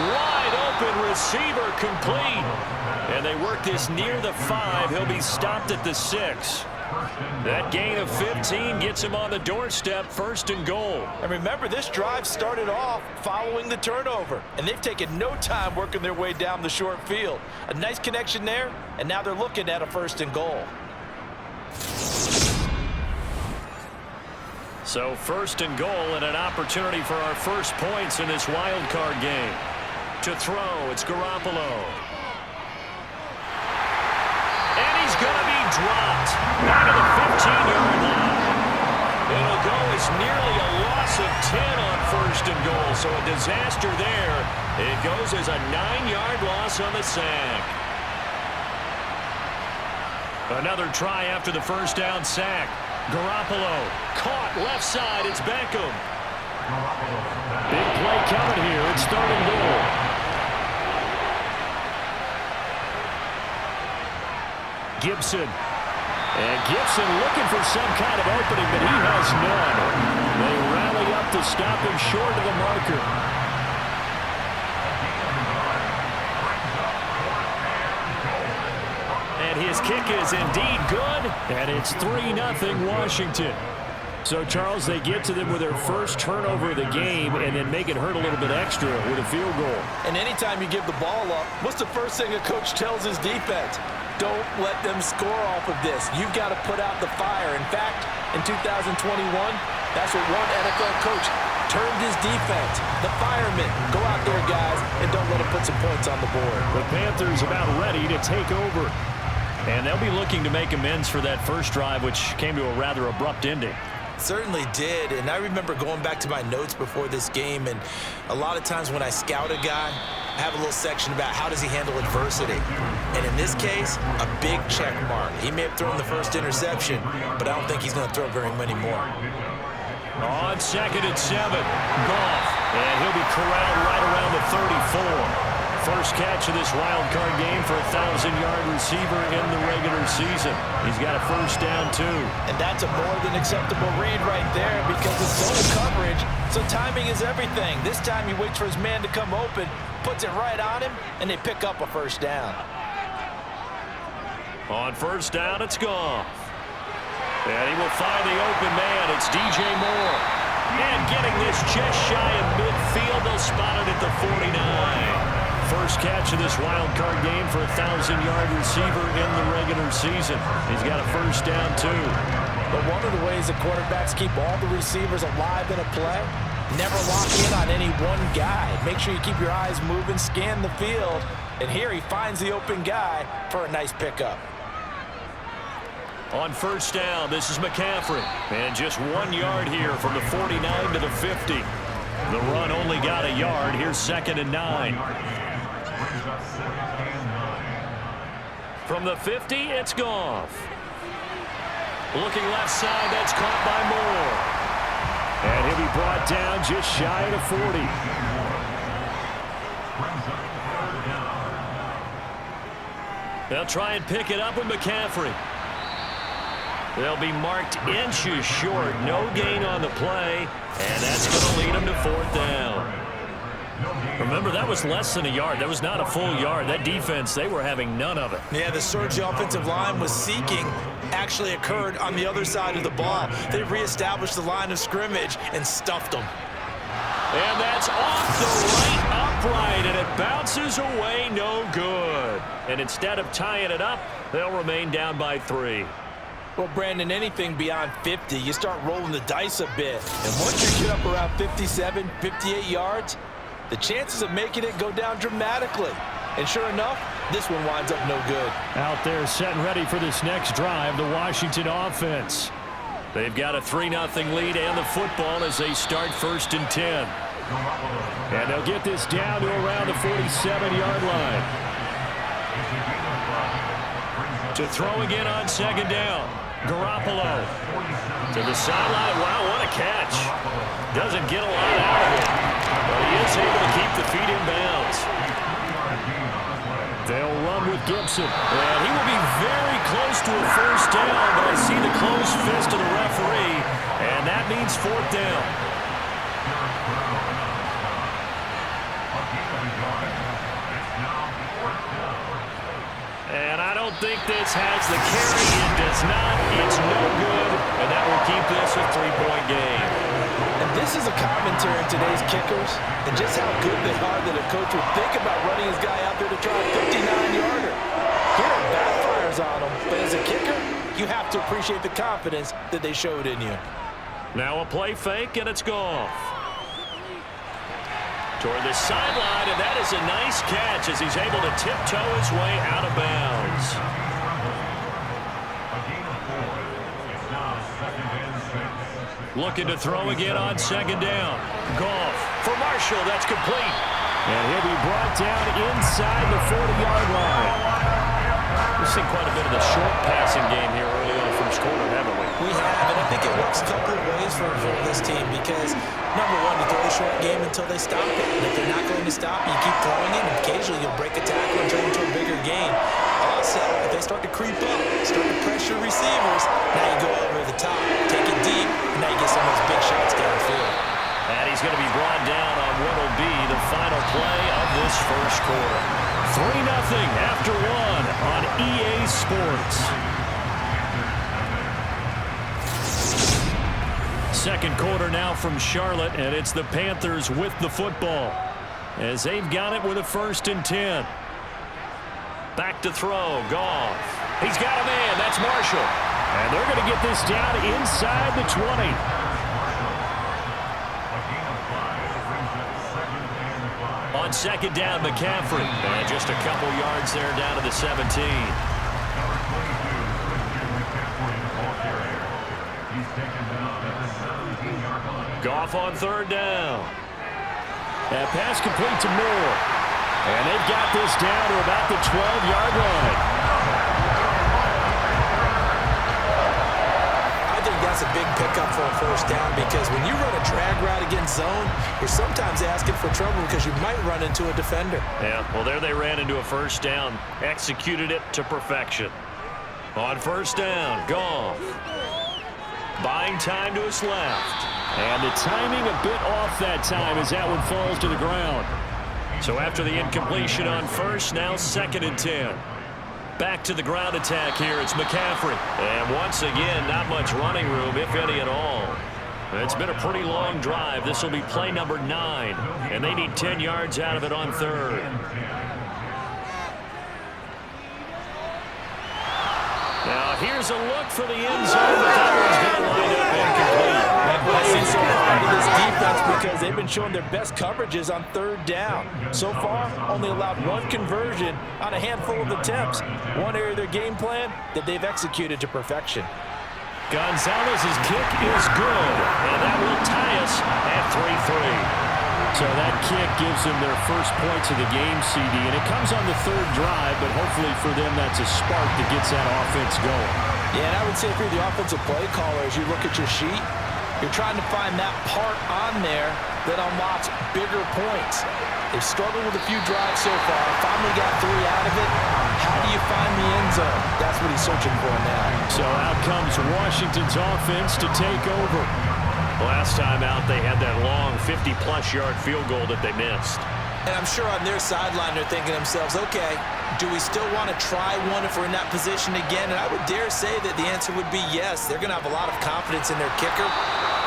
Wide open receiver complete. And they work this near the 5. He'll be stopped at the 6. That gain of 15 gets him on the doorstep, 1st and goal. And remember, this drive started off following the turnover, and they've taken no time working their way down the short field. A nice connection there, and now they're looking at a 1st and goal. So 1st and goal and an opportunity for our first points in this wild card game. To throw, it's Garoppolo. And he's going to be dropped back at the 15-yard line. It'll go as nearly a loss of 10 on 1st and goal, so a disaster there. It goes as a 9-yard loss on the sack. Another try after the 1st down sack. Garoppolo caught left side. It's Beckham. Big play coming here. It's 3rd and goal. Gibson. And Gibson looking for some kind of opening, but he has none. They rally up to stop him short of the marker. And his kick is indeed good, and it's 3-0 Washington. So, Charles, they get to them with their first turnover of the game and then make it hurt a little bit extra with a field goal. And anytime you give the ball up, what's the first thing a coach tells his defense? Don't let them score off of this. You've got to put out the fire. In fact, in 2021, that's what one NFL coach termed his defense. The firemen. Go out there, guys, and don't let them put some points on the board. The Panthers about ready to take over. And they'll be looking to make amends for that first drive, which came to a rather abrupt ending. Certainly did, and I remember going back to my notes before this game, and a lot of times when I scout a guy, I have a little section about how does he handle adversity. And in this case, a big check mark. He may have thrown the first interception, but I don't think he's going to throw very many more. On 2nd and 7, Goff, and he'll be corralled right around the 34. First catch of this wild card game for a 1,000-yard receiver in the regular season. He's got a 1st down, too. And that's a more than acceptable read right there because it's zone coverage, so timing is everything. This time he waits for his man to come open, puts it right on him, and they pick up a 1st down. On 1st down, it's Goff. And he will find the open man. It's DJ Moore. And getting this just shy of midfield, they'll spot it at the 49. First catch of this wild card game for a 1,000-yard receiver in the regular season. He's got a 1st down, too. But one of the ways the quarterbacks keep all the receivers alive in a play, never lock in on any one guy. Make sure you keep your eyes moving, scan the field, and here he finds the open guy for a nice pickup. On 1st down, this is McCaffrey. And just 1 yard here from the 49 to the 50. The run only got a yard. Here's 2nd and 9. From the 50, it's Goff. Looking left side, that's caught by Moore. And he'll be brought down just shy of the 40. They'll try and pick it up with McCaffrey. They'll be marked inches short. No gain on the play, and that's going to lead them to 4th down. Remember, that was less than a yard. That was not a full yard. That defense, they were having none of it. Yeah, the surge the offensive line was seeking actually occurred on the other side of the ball. They reestablished the line of scrimmage and stuffed them. And that's off the right upright, and it bounces away no good. And instead of tying it up, they'll remain down by 3. Well, Brandon, anything beyond 50, you start rolling the dice a bit. And once you get up around 57, 58 yards, the chances of making it go down dramatically. And sure enough, this one winds up no good. Out there set and ready for this next drive, the Washington offense. They've got a 3-0 lead and the football as they start 1st and 10. And they'll get this down to around the 47-yard line. To throw again on 2nd down. Garoppolo to the sideline. Wow, what a catch. Doesn't get a lot out of it, but he is able to keep the feet in bounds. They'll run with Gibson. And he will be very close to a 1st down, but I see the closed fist of the referee, and that means 4th down. And I don't think this has the carry. It does not. It's no good. And that will keep this a 3-point game. And this is a commentary on today's kickers and just how good they are that a coach would think about running his guy out there to try a 59-yarder. Here it backfires on him. But as a kicker, you have to appreciate the confidence that they showed in you. Now a play fake, and it's Goff. Toward the sideline, and that is a nice catch as he's able to tiptoe his way out of bounds. Looking to throw again on second down. Goff for Marshall. That's complete. And he'll be brought down inside the 40-yard line. We've seen quite a bit of the short passing game here early on from this quarter, haven't we? We have, and I think it works a couple of ways for this team because, number one, you throw the short game until they stop it. And if they're not going to stop, you keep throwing it, and occasionally you'll break a tackle and turn into a bigger gain. Also, if they start to creep up, start to pressure receivers, now you go over the top, take it deep, and now you get some of those big shots downfield. And he's going to be brought down on what will be the final play of this first quarter. 3-0 after 1 on EA Sports. Second quarter now from Charlotte, and it's the Panthers with the football as they've got it with a 1st and 10. Back to throw. Goff. He's got a man. That's Marshall. And they're going to get this down inside the 20. On second down, McCaffrey. And just a couple yards there down to the 17. Goff on third down. That pass complete to Moore. And they've got this down to about the 12-yard line. I think that's a big pickup for a first down because when you run a drag route against zone, you're sometimes asking for trouble because you might run into a defender. Yeah, well, there they ran into a first down. Executed it to perfection. On first down, Goff. Buying time to his left. And the timing a bit off that time as that one falls to the ground. So after the incompletion on first, now 2nd and 10. Back to the ground attack here. It's McCaffrey. And once again, not much running room, if any at all. It's been a pretty long drive. This will be play number 9. And they need 10 yards out of it on third. Now here's a look for the end zone, but that one's going to wind up incomplete. I see so proud of this defense because they've been showing their best coverages on third down. So far, only allowed 1 conversion on a handful of attempts. One area of their game plan that they've executed to perfection. Gonzalez's kick is good, and that will tie us at 3-3. So that kick gives them their first points of the game, CD, and it comes on the 3rd drive, but hopefully for them that's a spark that gets that offense going. Yeah, and I would say if you're the offensive play caller, as you look at your sheet, you're trying to find that part on there that unlocks bigger points. They've struggled with a few drives so far, finally got 3 out of it. How do you find the end zone? That's what he's searching for now. So out comes Washington's offense to take over. Last time out, they had that long 50-plus yard field goal that they missed. And I'm sure on their sideline they're thinking to themselves, okay, do we still want to try one if we're in that position again? And I would dare say that the answer would be yes. They're going to have a lot of confidence in their kicker.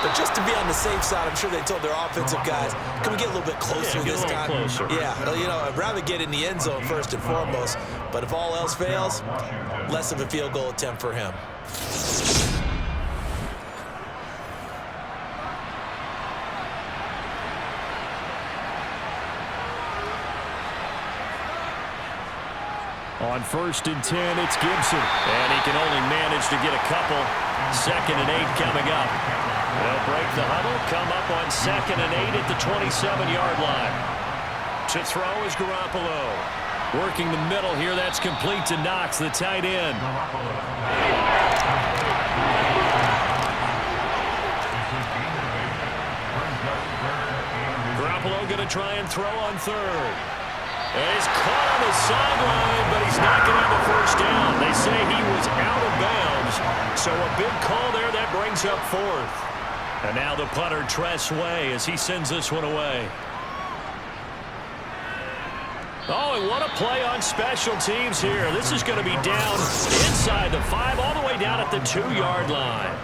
But just to be on the safe side, I'm sure they told their offensive guys, can we get a little bit closer this time? Closer. Yeah, you know, I'd rather get in the end zone first and foremost. But if all else fails, less of a field goal attempt for him. On 1st and 10, it's Gibson. And he can only manage to get a couple. 2nd and 8 coming up. They'll break the huddle, come up on 2nd and 8 at the 27-yard line. To throw is Garoppolo. Working the middle here, that's complete to Knox, the tight end. Garoppolo going to try and throw on 3rd. And he's caught on the sideline, but he's not going to have a first down. They say he was out of bounds. So a big call there that brings up 4th. And now the punter, Tress Way, as he sends this one away. Oh, and what a play on special teams here. This is going to be down inside the 5, all the way down at the 2-yard line.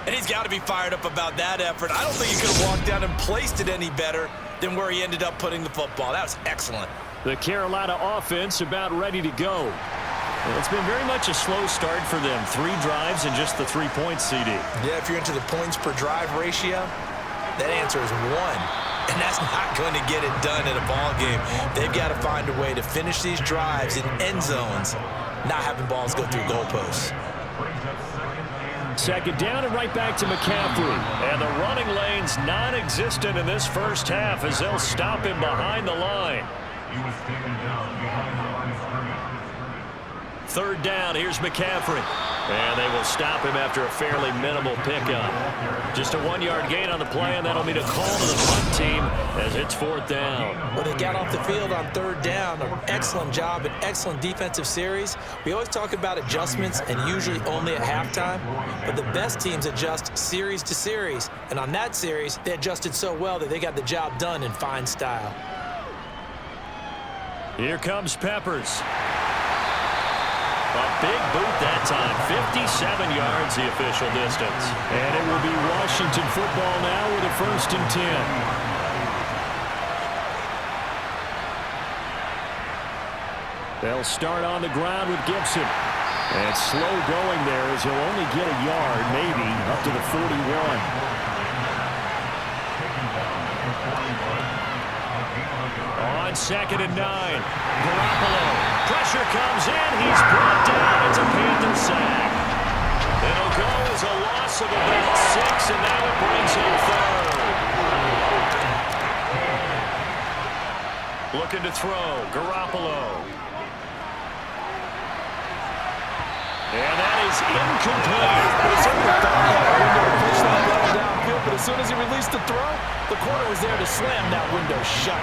And he's got to be fired up about that effort. I don't think he could have walked down and placed it any better than where he ended up putting the football. That was excellent. The Carolina offense about ready to go. Well, it's been very much a slow start for them. 3 drives and just the 3 points, CD. Yeah, if you're into the points per drive ratio, that answer is 1. And that's not going to get it done in a ball game. They've got to find a way to finish these drives in end zones, not having balls go through goalposts. Second down and right back to McCaffrey. And the running lane's non-existent in this first half as they'll stop him behind the line. He was taken down behind the line of scrimmage. Third down, here's McCaffrey. And they will stop him after a fairly minimal pickup. Just a 1-yard gain on the play, and that'll mean a call to the punt team as it's 4th down. Well, they got off the field on 3rd down. An excellent job, an excellent defensive series. We always talk about adjustments and usually only at halftime, but the best teams adjust series to series. And on that series, they adjusted so well that they got the job done in fine style. Here comes Peppers. A big boot that time, 57 yards the official distance. And it will be Washington football now with a 1st and 10. They'll start on the ground with Gibson. And slow going there as he'll only get a yard, maybe, up to the 41. On 2nd and 9, Garoppolo. Pressure comes in. He's brought down. It's a Panther sack. It'll go as a loss of about 6, and now it brings him 3rd. Looking to throw. Garoppolo. And that is incomplete. But as soon as he released the throw, the corner was there to slam that window shut.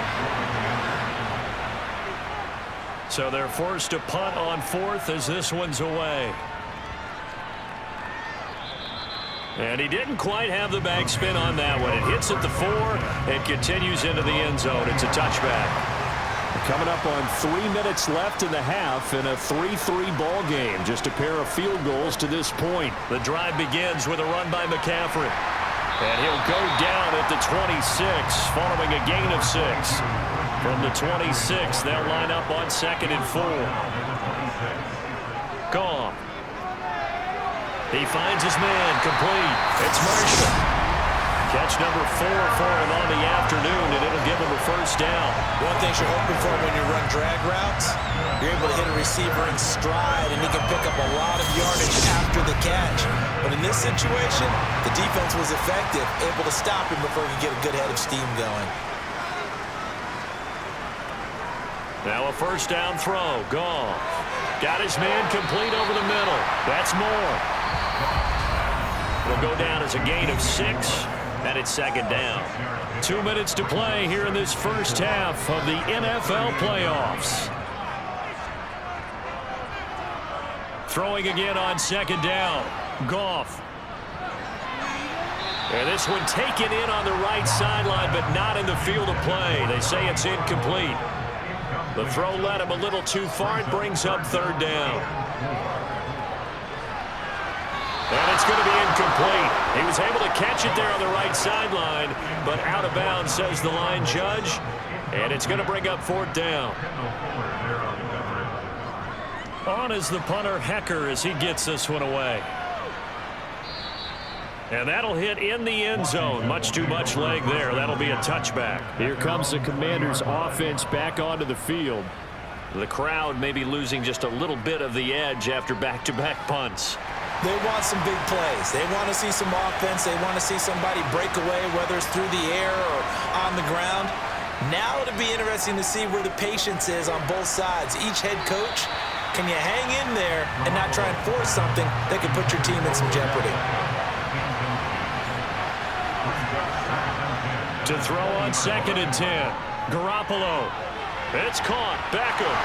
So they're forced to punt on 4th as this one's away. And he didn't quite have the backspin on that one. It hits at the 4 and continues into the end zone. It's a touchback. Coming up on 3 minutes left in the half in a 3-3 ball game. Just a pair of field goals to this point. The drive begins with a run by McCaffrey. And he'll go down at the 26 following a gain of 6. From the 26, they'll line up on 2nd and 4. Goff. He finds his man complete. It's Marshall. Catch number 4 for him on the afternoon, and it'll give him a 1st down. One thing you're hoping for when you run drag routes, you're able to hit a receiver in stride, and he can pick up a lot of yardage after the catch. But in this situation, the defense was effective, able to stop him before he could get a good head of steam going. Now a 1st down throw. Goff. Got his man complete over the middle. That's Moore. It'll go down as a gain of 6, and it's 2nd down. 2 minutes to play here in this first half of the NFL playoffs. Throwing again on 2nd down. Goff. And this one taken in on the right sideline, but not in the field of play. They say it's incomplete. The throw led him a little too far. It brings up 3rd down. And it's going to be incomplete. He was able to catch it there on the right sideline, but out of bounds, says the line judge. And it's going to bring up 4th down. On is the punter, Hecker, as he gets this one away. And that'll hit in the end zone. Much too much leg there. That'll be a touchback. Here comes the Commanders' offense back onto the field. The crowd may be losing just a little bit of the edge after back-to-back punts. They want some big plays. They want to see some offense. They want to see somebody break away, whether it's through the air or on the ground. Now it'll be interesting to see where the patience is on both sides. Each head coach, can you hang in there and not try and force something that could put your team in some jeopardy? To throw on 2nd and 10. Garoppolo. It's caught. Beckham.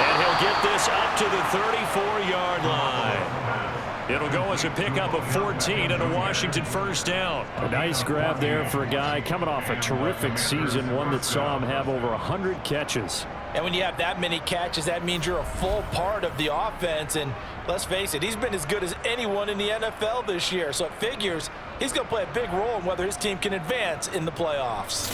And he'll get this up to the 34-yard line. It'll go as a pickup of 14 and a Washington 1st down. A nice grab there for a guy coming off a terrific season, one that saw him have over 100 catches. And when you have that many catches, that means you're a full part of the offense. And let's face it, he's been as good as anyone in the NFL this year. So it figures he's going to play a big role in whether his team can advance in the playoffs.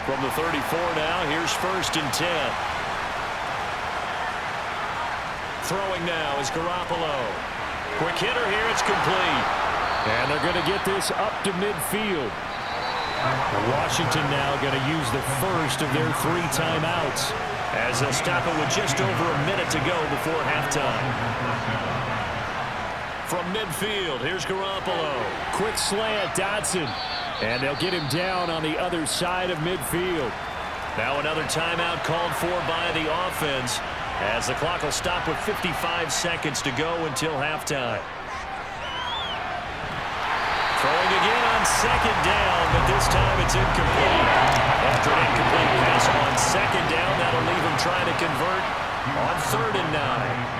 From the 34 now, here's 1st and 10. Throwing now is Garoppolo. Quick hitter here, it's complete. And they're going to get this up to midfield. Washington now going to use the first of their 3 timeouts as they'll stop it with just over a minute to go before halftime. From midfield, here's Garoppolo. Quick slant, Dotson. And they'll get him down on the other side of midfield. Now another timeout called for by the offense as the clock will stop with 55 seconds to go until halftime. Throwing again on 2nd down, but this time it's incomplete. After an incomplete pass on 2nd down, that'll leave him trying to convert on 3rd and 9.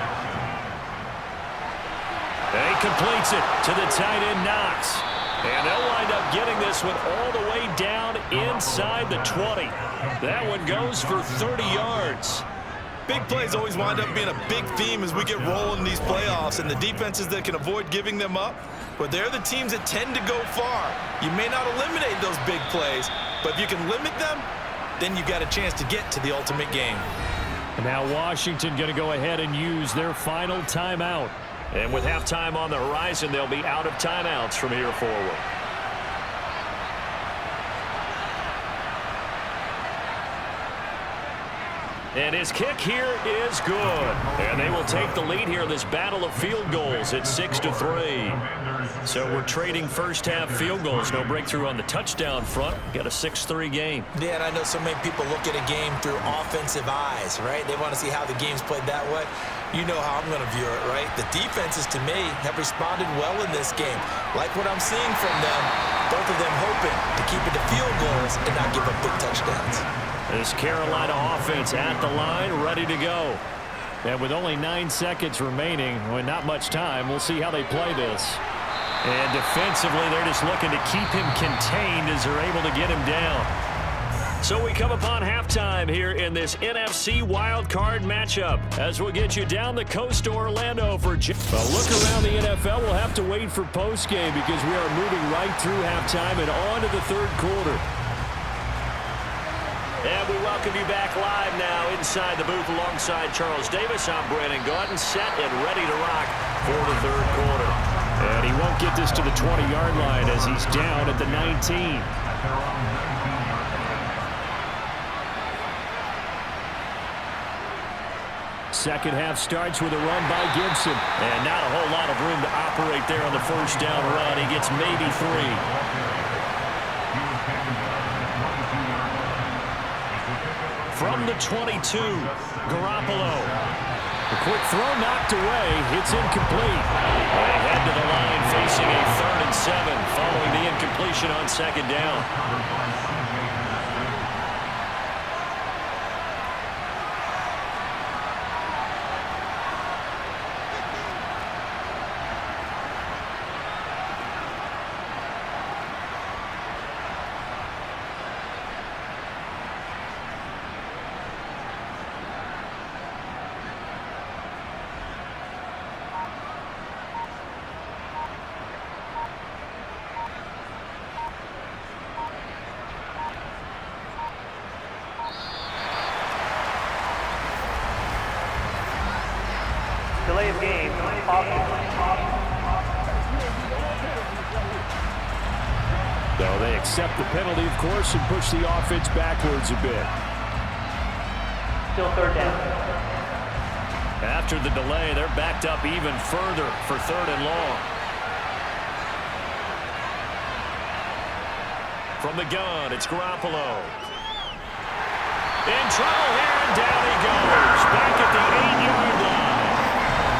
And he completes it to the tight end, Knox. And they'll wind up getting this one all the way down inside the 20. That one goes for 30 yards. Big plays always wind up being a big theme as we get rolling in these playoffs, and the defenses that can avoid giving them up, but they're the teams that tend to go far. You may not eliminate those big plays, but if you can limit them, then you got a chance to get to the ultimate game. And now Washington going to go ahead and use their final timeout. And with halftime on the horizon, they'll be out of timeouts from here forward. And his kick here is good. And they will take the lead here in this battle of field goals at 6-3. So we're trading first half field goals. No breakthrough on the touchdown front. Got a 6-3 game. Yeah, and I know so many people look at a game through offensive eyes, right? They want to see how the game's played that way. You know how I'm going to view it, right? The defenses, to me, have responded well in this game. Like what I'm seeing from them, both of them hoping to keep it to field goals and not give up big touchdowns. This Carolina offense at the line, ready to go. And with only 9 seconds remaining, with not much time, we'll see how they play this. And defensively, they're just looking to keep him contained as they're able to get him down. So we come upon halftime here in this NFC wildcard matchup as we'll get you down the coast to Orlando for a look around the NFL. We'll have to wait for postgame because we are moving right through halftime and on to the 3rd quarter. And we welcome you back live now inside the booth alongside Charles Davis. I'm Brandon Gaudin, set and ready to rock for the 3rd quarter. And he won't get this to the 20-yard line as he's down at the 19. Second half starts with a run by Gibson. And not a whole lot of room to operate there on the first down run. He gets maybe 3. From the 22, Garoppolo. The quick throw knocked away. It's incomplete. They head to the line facing a 3rd and 7 following the incompletion on 2nd down. Delay of game. So they accept the penalty, of course, and push the offense backwards a bit. Still 3rd down. After the delay, they're backed up even further for 3rd and long. From the gun, it's Garoppolo. In trouble here, and down he goes. Back at the 8-yard line.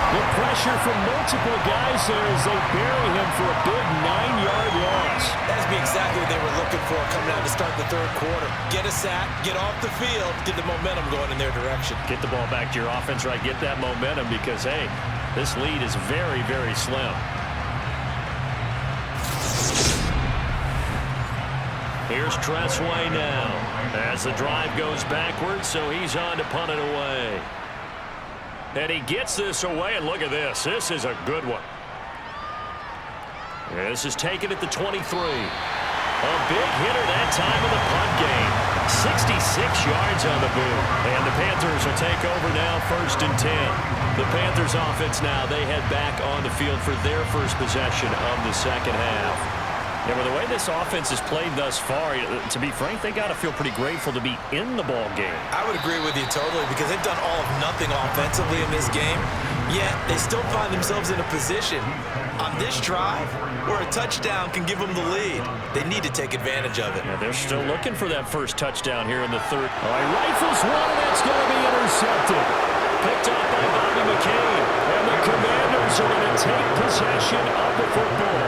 The pressure from multiple guys there as they bury him for a big 9-yard loss. That's exactly what they were looking for coming out to start the 3rd quarter. Get a sack, get off the field, get the momentum going in their direction. Get the ball back to your offense, right? Get that momentum because, hey, this lead is very, very slim. Here's Tressway now as the drive goes backwards, so he's on to punt it away. And he gets this away, and look at this. This is a good one. This is taken at the 23. A big hitter that time in the punt game. 66 yards on the boot. And the Panthers will take over now, 1st and 10. The Panthers offense now, they head back on the field for their first possession of the second half. Yeah, well, the way this offense has played thus far, to be frank, they got to feel pretty grateful to be in the ball game. I would agree with you totally because they've done all of nothing offensively in this game, yet they still find themselves in a position on this drive where a touchdown can give them the lead. They need to take advantage of it. Yeah, they're still looking for that first touchdown here in the third. All right, rifles one, and that's going to be intercepted. Picked up by Bobby McCain, and the Commanders are going to take possession of the football.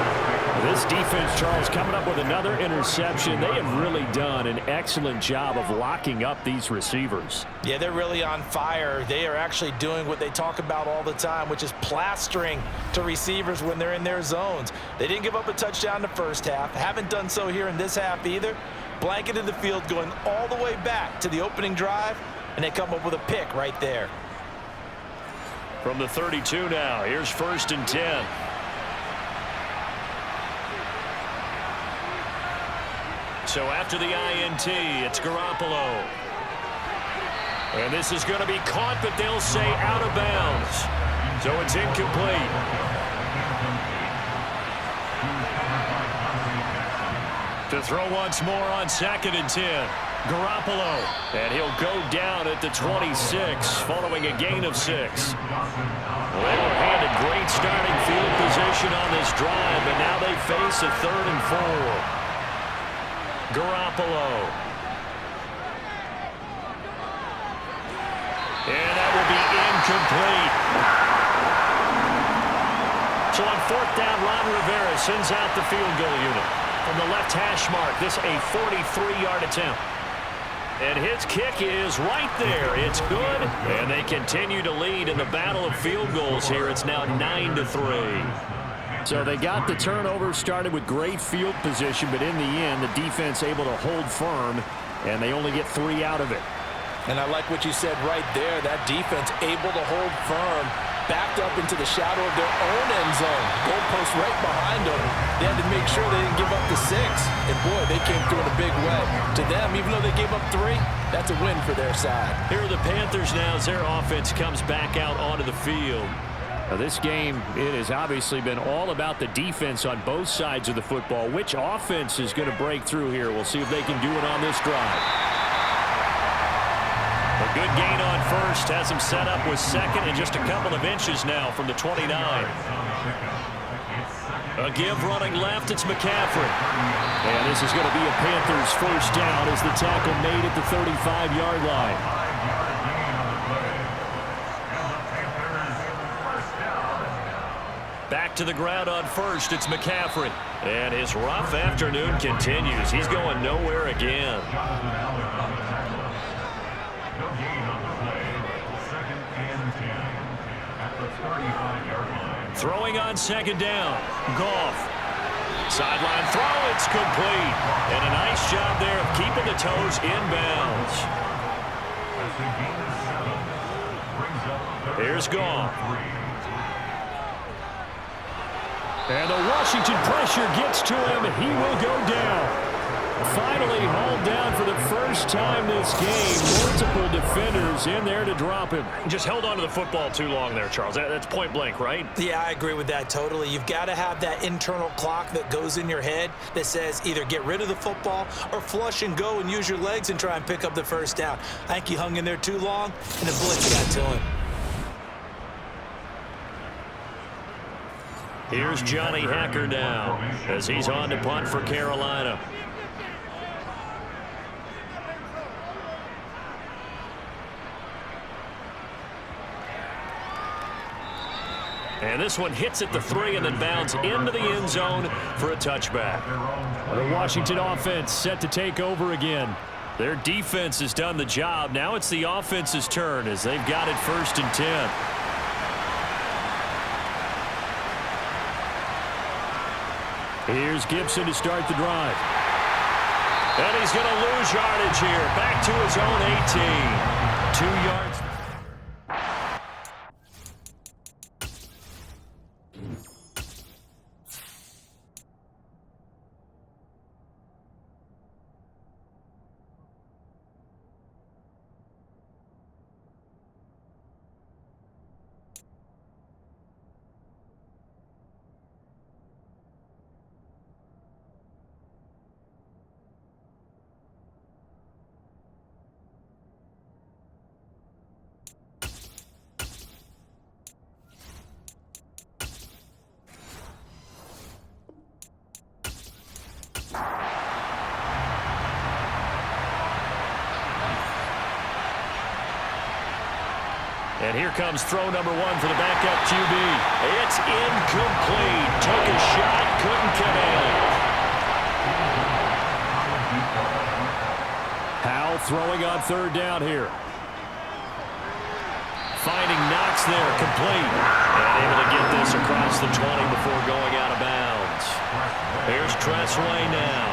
This defense, Charles, coming up with another interception. They have really done an excellent job of locking up these receivers. Yeah, they're really on fire. They are actually doing what they talk about all the time, which is plastering to receivers when they're in their zones. They didn't give up a touchdown in the first half. Haven't done so here in this half either. Blanketed the field going all the way back to the opening drive, and they come up with a pick right there. From the 32 now, here's 1st and 10. So after the INT, it's Garoppolo. And this is going to be caught, but they'll say out of bounds. So it's incomplete. To throw once more on 2nd and 10. Garoppolo. And he'll go down at the 26 following a gain of 6. Well, they were handed great starting field position on this drive, but now they face a 3rd and 4. Garoppolo. And that will be incomplete. So on 4th down, Ron Rivera sends out the field goal unit. From the left hash mark, this a 43-yard attempt. And his kick is right there. It's good. And they continue to lead in the battle of field goals here. It's now 9-3. So they got the turnover, started with great field position, but in the end, the defense able to hold firm, and they only get 3 out of it. And I like what you said right there. That defense able to hold firm, backed up into the shadow of their own end zone. Goalpost right behind them. They had to make sure they didn't give up the 6. And boy, they came through in a big way. To them, even though they gave up 3, that's a win for their side. Here are the Panthers now as their offense comes back out onto the field. Now this game, it has obviously been all about the defense on both sides of the football. Which offense is going to break through here? We'll see if they can do it on this drive. A good gain on 1st has him set up with 2nd and just a couple of inches now from the 29. A give running left, it's McCaffrey. And this is going to be a Panthers 1st down as the tackle made at the 35-yard line. Back to the ground on 1st, it's McCaffrey. And his rough afternoon continues. He's going nowhere again. Throwing on 2nd down. Goff. Sideline throw, it's complete. And a nice job there of keeping the toes inbounds. Here's Goff. And the Washington pressure gets to him. He will go down. Finally hauled down for the first time this game. Multiple defenders in there to drop him. Just held on to the football too long there, Charles. That's point blank, right? Yeah, I agree with that totally. You've got to have that internal clock that goes in your head that says either get rid of the football or flush and go and use your legs and try and pick up the first down. I think he hung in there too long, and the blitz got to him. Here's Johnny Hacker now as he's on to punt for Carolina. And this one hits at the 3 and then bounds into the end zone for a touchback. The Washington offense set to take over again. Their defense has done the job. Now it's the offense's turn as they've got it 1st and 10. Here's Gibson to start the drive. And he's going to lose yardage here. Back to his own 18. 2 yards. And here comes throw number 1 for the backup QB. It's incomplete. Took a shot, couldn't connect. Howell throwing on 3rd down here. Finding Knox there, complete. And able to get this across the 20 before going out of bounds. Here's Tressway now,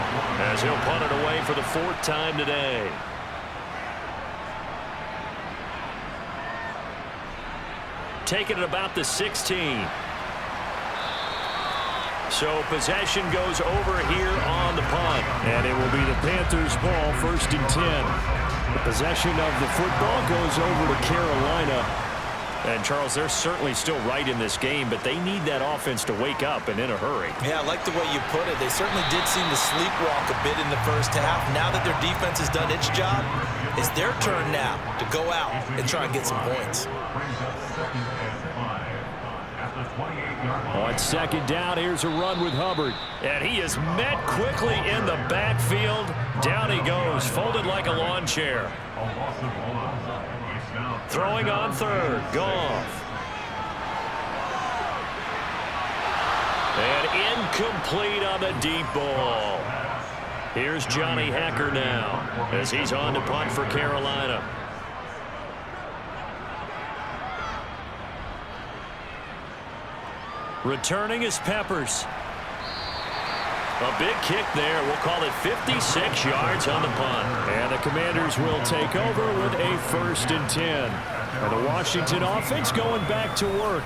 as he'll punt it away for the 4th time today. Taking it about the 16. So possession goes over here on the punt. And it will be the Panthers' ball, 1st and 10. The possession of the football goes over to Carolina. And, Charles, they're certainly still right in this game, but they need that offense to wake up and in a hurry. Yeah, I like the way you put it. They certainly did seem to sleepwalk a bit in the first half. Now that their defense has done its job, it's their turn now to go out and try and get some points. On 2nd down, here's a run with Hubbard. And he is met quickly in the backfield. Down he goes, folded like a lawn chair. Throwing on 3rd, Goff. And incomplete on the deep ball. Here's Johnny Hekker now, as he's on to punt for Carolina. Returning is Peppers. A big kick there. We'll call it 56 yards on the punt. And the Commanders will take over with a 1st and 10. And the Washington offense going back to work.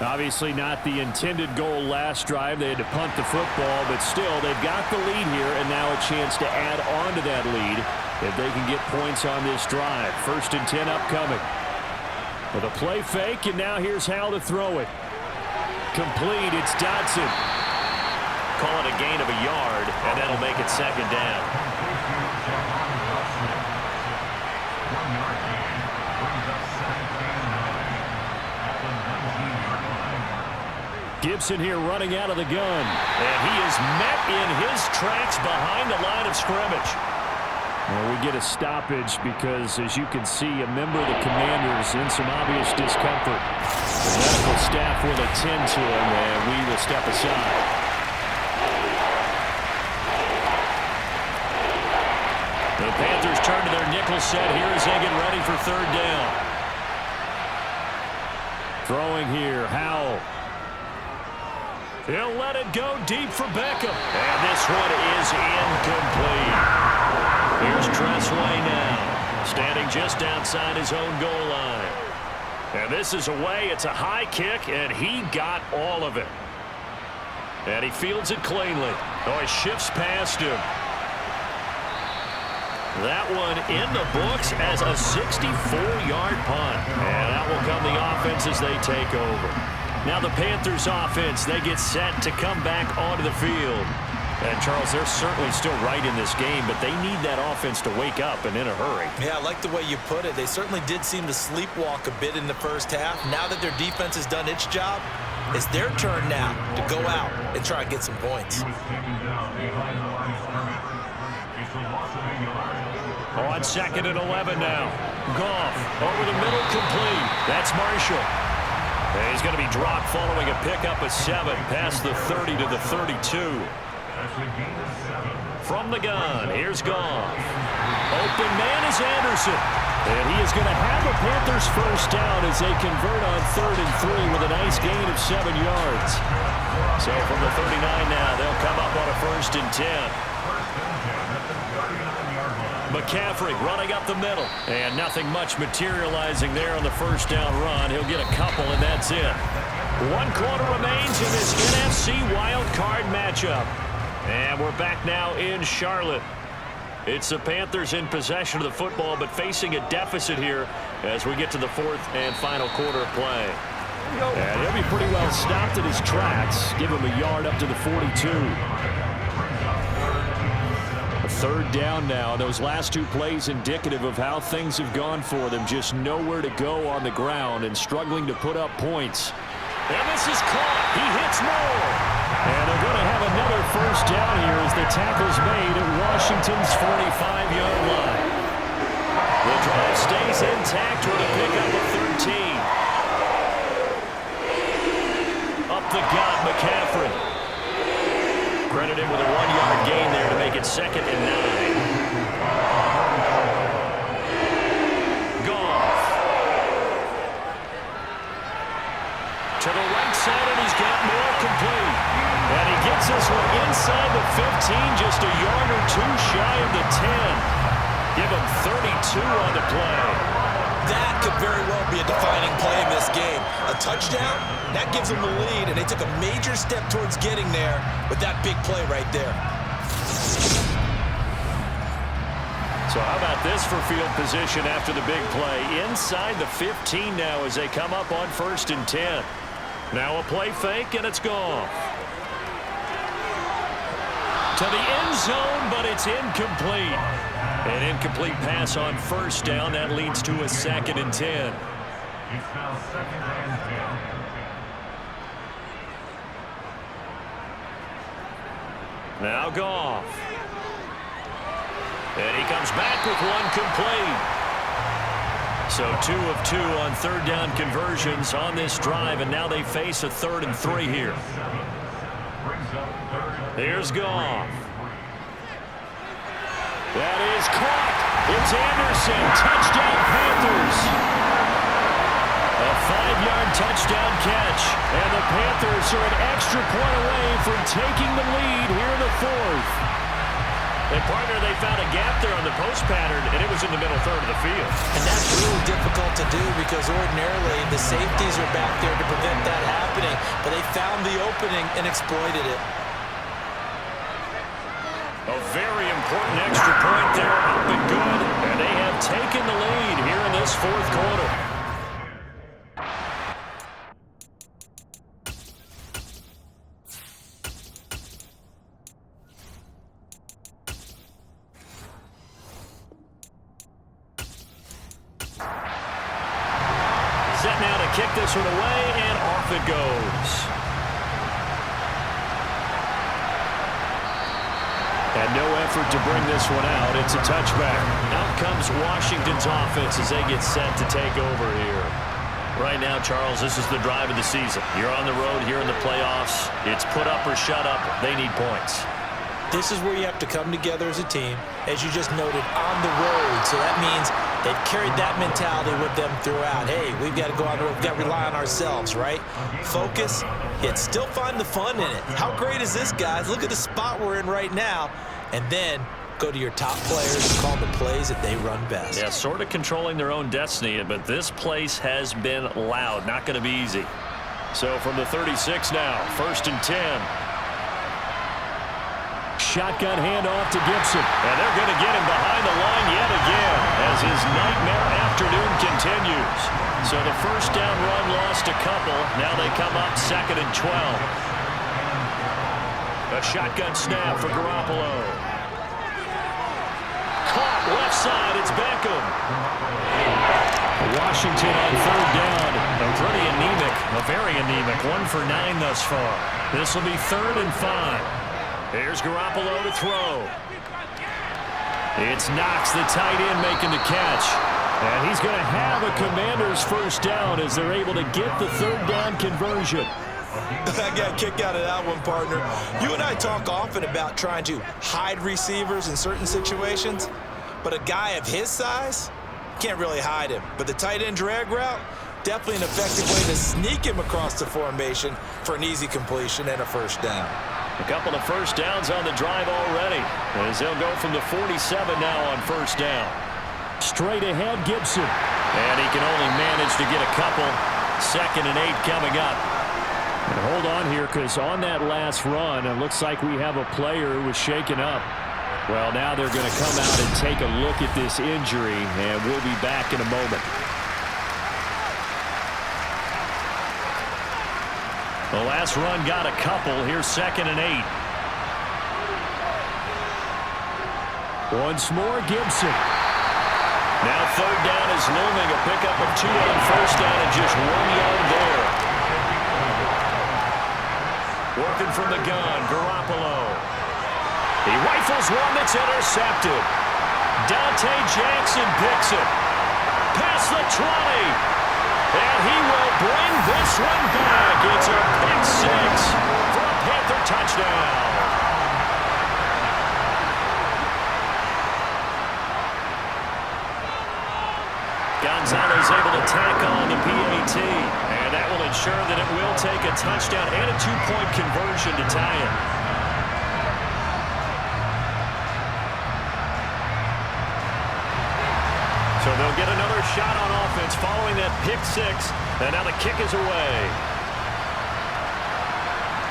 Obviously not the intended goal last drive. They had to punt the football, but still they've got the lead here and now a chance to add on to that lead if they can get points on this drive. 1st and 10 upcoming. With a play fake, and now here's Howell to throw it. Complete, it's Dotson. Call it a gain of a yard, and that'll make it 2nd down. Gibson here running out of the gun. And he is met in his tracks behind the line of scrimmage. Well, we get a stoppage because, as you can see, a member of the Commanders in some obvious discomfort. The medical staff will attend to him, and we will step aside. The Panthers turn to their nickel set here as they get ready for 3rd down. Throwing here, Howell. He'll let it go deep for Beckham. And this one is incomplete. Here's Tressway now, standing just outside his own goal line. And this is away. It's a high kick, and he got all of it. And he fields it cleanly. Oh, he shifts past him. That one in the books as a 64-yard punt. And that will come the offense as they take over. Now the Panthers offense, they get set to come back onto the field. And, Charles, they're certainly still right in this game, but they need that offense to wake up and in a hurry. Yeah, I like the way you put it. They certainly did seem to sleepwalk a bit in the first half. Now that their defense has done its job, it's their turn now to go out and try and get some points. On 2nd and 11 now. Goff over the middle, complete. That's Marshall. And he's going to be dropped following a pickup of 7 past the 30 to the 32. From the gun, here's Goff. Open man is Anderson. And he is going to have a Panthers 1st down as they convert on 3rd and 3 with a nice gain of 7 yards. So from the 39 now, they'll come up on a 1st and 10. McCaffrey running up the middle. And nothing much materializing there on the first down run. He'll get a couple, and that's it. 1 quarter remains in this NFC wildcard matchup. And we're back now in Charlotte. It's the Panthers in possession of the football, but facing a deficit here as we get to the 4th and final quarter of play. And he'll be pretty well stopped at his tracks. Give him a yard up to the 42. A 3rd down now. Those last 2 plays indicative of how things have gone for them. Just nowhere to go on the ground and struggling to put up points. And this is caught. He hits Moore. And they're going to have another first down here as the tackle's made at Washington's 45-yard line. The drive stays intact with a pickup of 13. Up the gut, McCaffrey. Credited with a 1-yard gain there to make it 2nd and 9. Goff. To the right side, and he's got more complete. And he gets this one inside the 15, just a yard or 2 shy of the 10. Give him 32 on the play. That could very well be a defining play in this game. A touchdown, that gives them the lead, and they took a major step towards getting there with that big play right there. So how about this for field position after the big play? Inside the 15 now as they come up on 1st and 10. Now a play fake, and it's gone. To the end zone, but it's incomplete. An incomplete pass on 1st down. That leads to a 2nd and 10. It's now 2nd and 10. Now Goff. And he comes back with 1 complete. So 2 of 2 on 3rd down conversions on this drive, and now they face a 3rd and 3 here. Here's Goff. That is caught. It's Anderson. Touchdown Panthers. A 5-yard touchdown catch. And the Panthers are an extra point away from taking the lead here in the 4th. And, partner, they found a gap there on the post pattern, and it was in the middle 3rd of the field. And that's really difficult to do because ordinarily the safeties are back there to prevent that happening. But they found the opening and exploited it. A very important extra point there, up and good. And they have taken the lead here in this 4th quarter. Set now to kick this one away, and off it goes. And no effort to bring this one out. It's a touchback. Out comes Washington's offense as they get set to take over here. Right now, Charles, this is the drive of the season. You're on the road here in the playoffs. It's put up or shut up. They need points. This is where you have to come together as a team, as you just noted, on the road. So that means they've carried that mentality with them throughout. Hey, we've got to go on the road. We've got to rely on ourselves, right? Focus, yet still find the fun in it. How great is this, guys? Look at the spot we're in right now. And then go to your top players and call the plays that they run best. Yeah, sort of controlling their own destiny, but this place has been loud. Not going to be easy. So from the 36 now, 1st and 10. Shotgun handoff to Gibson. And they're going to get him behind the line yet again as his nightmare afternoon continues. So the first down run lost a couple. Now they come up 2nd and 12. A shotgun snap for Garoppolo. Caught left side. It's Beckham. Washington on 3rd down. Pretty anemic. Very anemic. 1 for 9 thus far. This will be 3rd and 5. Here's Garoppolo to throw. It's Knox, the tight end, making the catch. And he's going to have a Commanders first down as they're able to get the 3rd down conversion. I got a kick out of that one, partner. You and I talk often about trying to hide receivers in certain situations, but a guy of his size can't really hide him. But the tight end drag route, definitely an effective way to sneak him across the formation for an easy completion and a first down. A couple of first downs on the drive already, as they'll go from the 47 now on first down. Straight ahead, Gibson. And he can only manage to get a couple. 2nd and 8 coming up. And hold on here, because on that last run, it looks like we have a player who was shaken up. Well, now they're going to come out and take a look at this injury, and we'll be back in a moment. The last run got a couple. Here's 2nd and 8. Once more, Gibson. Now 3rd down is looming. A pickup of 2 on first down and just 1 yard there. Working from the gun, Garoppolo. He rifles one that's intercepted. Dante Jackson picks it. Past the 20. And he will bring this one back. It's a pick 6 for a Panther touchdown. Gonzalez able to tack on the PAT. And that will ensure that it will take a touchdown and a 2-point conversion to tie it. So they'll get another shot on offense following that pick 6. And now the kick is away.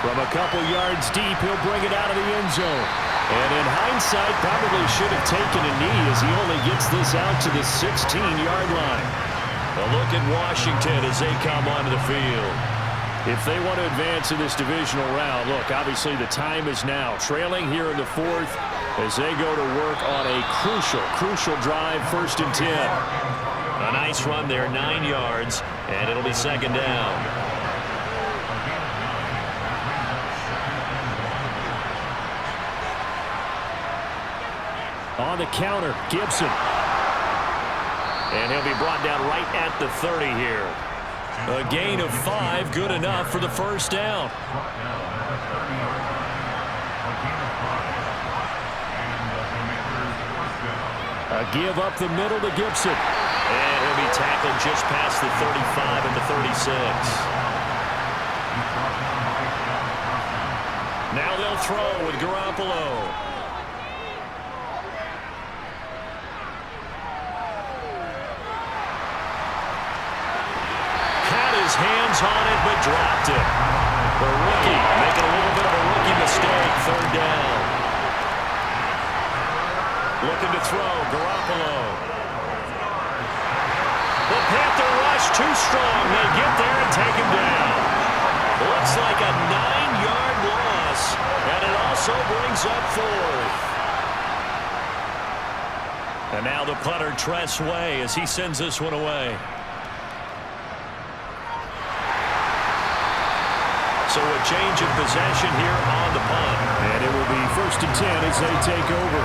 From a couple yards deep, he'll bring it out of the end zone. And in hindsight, probably should have taken a knee as he only gets this out to the 16-yard line. A look at Washington as they come onto the field. If they want to advance in this divisional round, look, obviously the time is now. Trailing here in the 4th as they go to work on a crucial drive, 1st and 10. A nice run there, 9 yards, and it'll be 2nd down. On the counter, Gibson. And he'll be brought down right at the 30 here. A gain of 5, good enough for the first down. A give up the middle to Gibson. And he'll be tackled just past the 35 and the 36. Now they'll throw with Garoppolo. Hands on it, but dropped it. The rookie making a little bit of a rookie mistake. 3rd down. Looking to throw, Garoppolo. The Panther rush too strong. They get there and take him down. Looks like a 9-yard loss, and it also brings up 4th. And now the punter, Tress Way, as he sends this one away. So a change of possession here on the punt. And it will be 1st and 10 as they take over.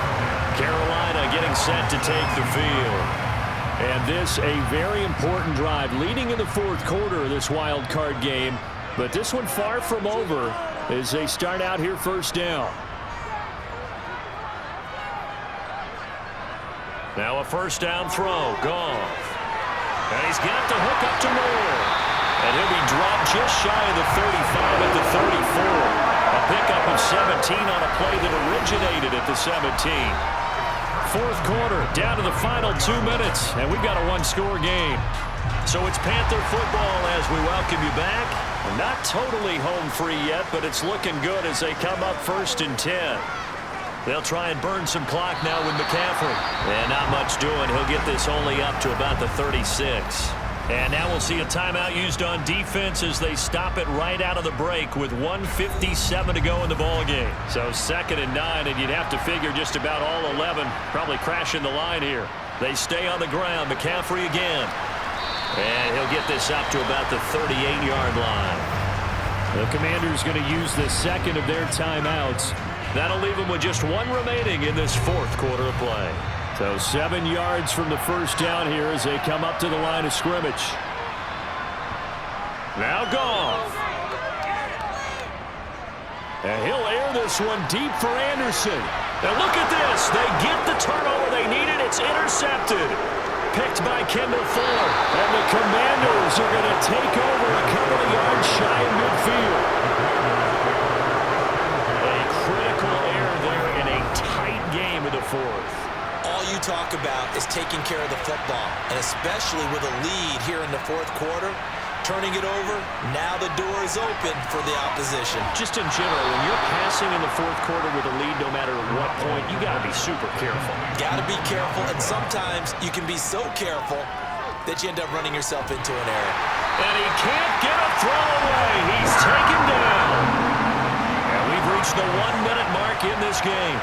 Carolina getting set to take the field. And this a very important drive leading in the 4th quarter of this wild card game. But this one far from over as they start out here 1st down. Now a 1st down throw. Goff. And he's got the hook up to Moore. And he'll be dropped just shy of the 35 at the 34. A pickup of 17 on a play that originated at the 17. 4th quarter, down to the final 2 minutes, and we've got a 1-score game. So it's Panther football as we welcome you back. Not totally home free yet, but it's looking good as they come up 1st and 10. They'll try and burn some clock now with McCaffrey. And not much doing. He'll get this only up to about the 36. And now we'll see a timeout used on defense as they stop it right out of the break with 1:57 to go in the ballgame. So 2nd and 9, and you'd have to figure just about all 11 probably crashing the line here. They stay on the ground. McCaffrey again. And he'll get this up to about the 38-yard line. The Commanders going to use the 2nd of their timeouts. That'll leave them with just 1 remaining in this 4th quarter of play. So 7 yards from the 1st down here as they come up to the line of scrimmage. Now Goff. And he'll air this one deep for Anderson. And look at this. They get the turnover they needed. It's intercepted. Picked by Kendall Fuller. And the Commanders are going to take over a couple of yards shy of midfield. A fourth. All you talk about is taking care of the football, and especially with a lead here in the fourth quarter, turning it over, now the door is open for the opposition. Just in general, when you're passing in the fourth quarter with a lead, no matter what point, you got to be super careful. Got to be careful, and sometimes you can be so careful that you end up running yourself into an error. And he can't get a throw away. He's taken down. And we've reached the 1-minute mark in this game.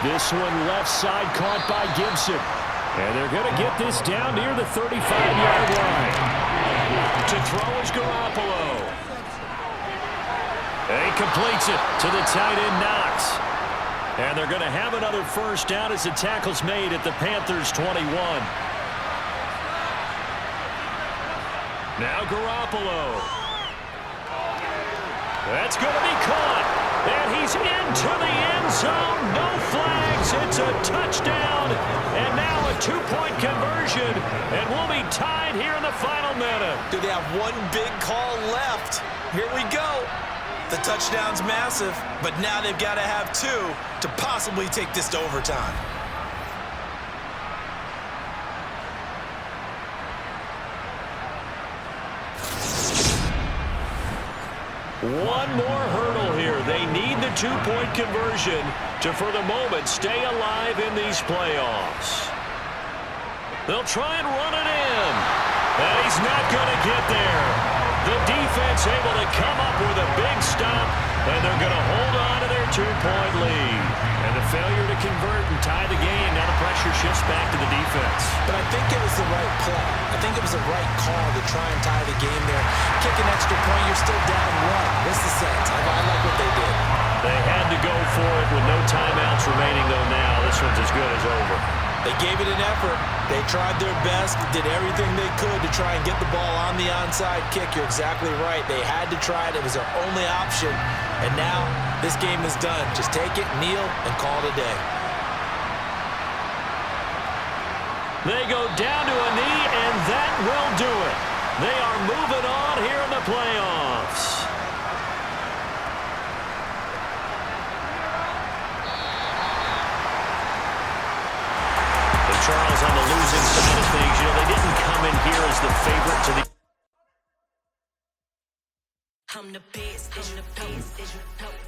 This one left side caught by Gibson. And they're going to get this down near the 35-yard line. To throw is Garoppolo. And he completes it to the tight end Knox. And they're going to have another first down as the tackle's made at the Panthers' 21. Now Garoppolo. That's going to be caught. And he's into the end zone. No flags. It's a touchdown. And now a two-point conversion. And we'll be tied here in the final minute. Do they have one big call left? Here we go. The touchdown's massive, but now they've got to have two to possibly take this to overtime. One more hurdle here. They need the two-point conversion to, for the moment, stay alive in these playoffs. They'll try and run it in. And he's not going to get there. The defense able to come up with a big stop, and they're going to hold on to their two-point lead. And the failure to convert and tie the game, now the pressure shifts back to the defense. But I think it was the right play. I think it was the right call to try and tie the game there. Kick an extra point, you're still down one. What's the sense? I like what they did. They had to go for it with no timeouts remaining, though, now. This one's as good as over. They gave it an effort. They tried their best, did everything they could to try and get the ball on the onside kick. You're exactly right. They had to try it. It was their only option. And now this game is done. Just take it, kneel, and call it a day. They go down to a knee, and that will do it. They are moving on here in the playoffs. Charles on the losing side of things. You know, they didn't come in here as the favorite to the... I'm the best, I'm the best.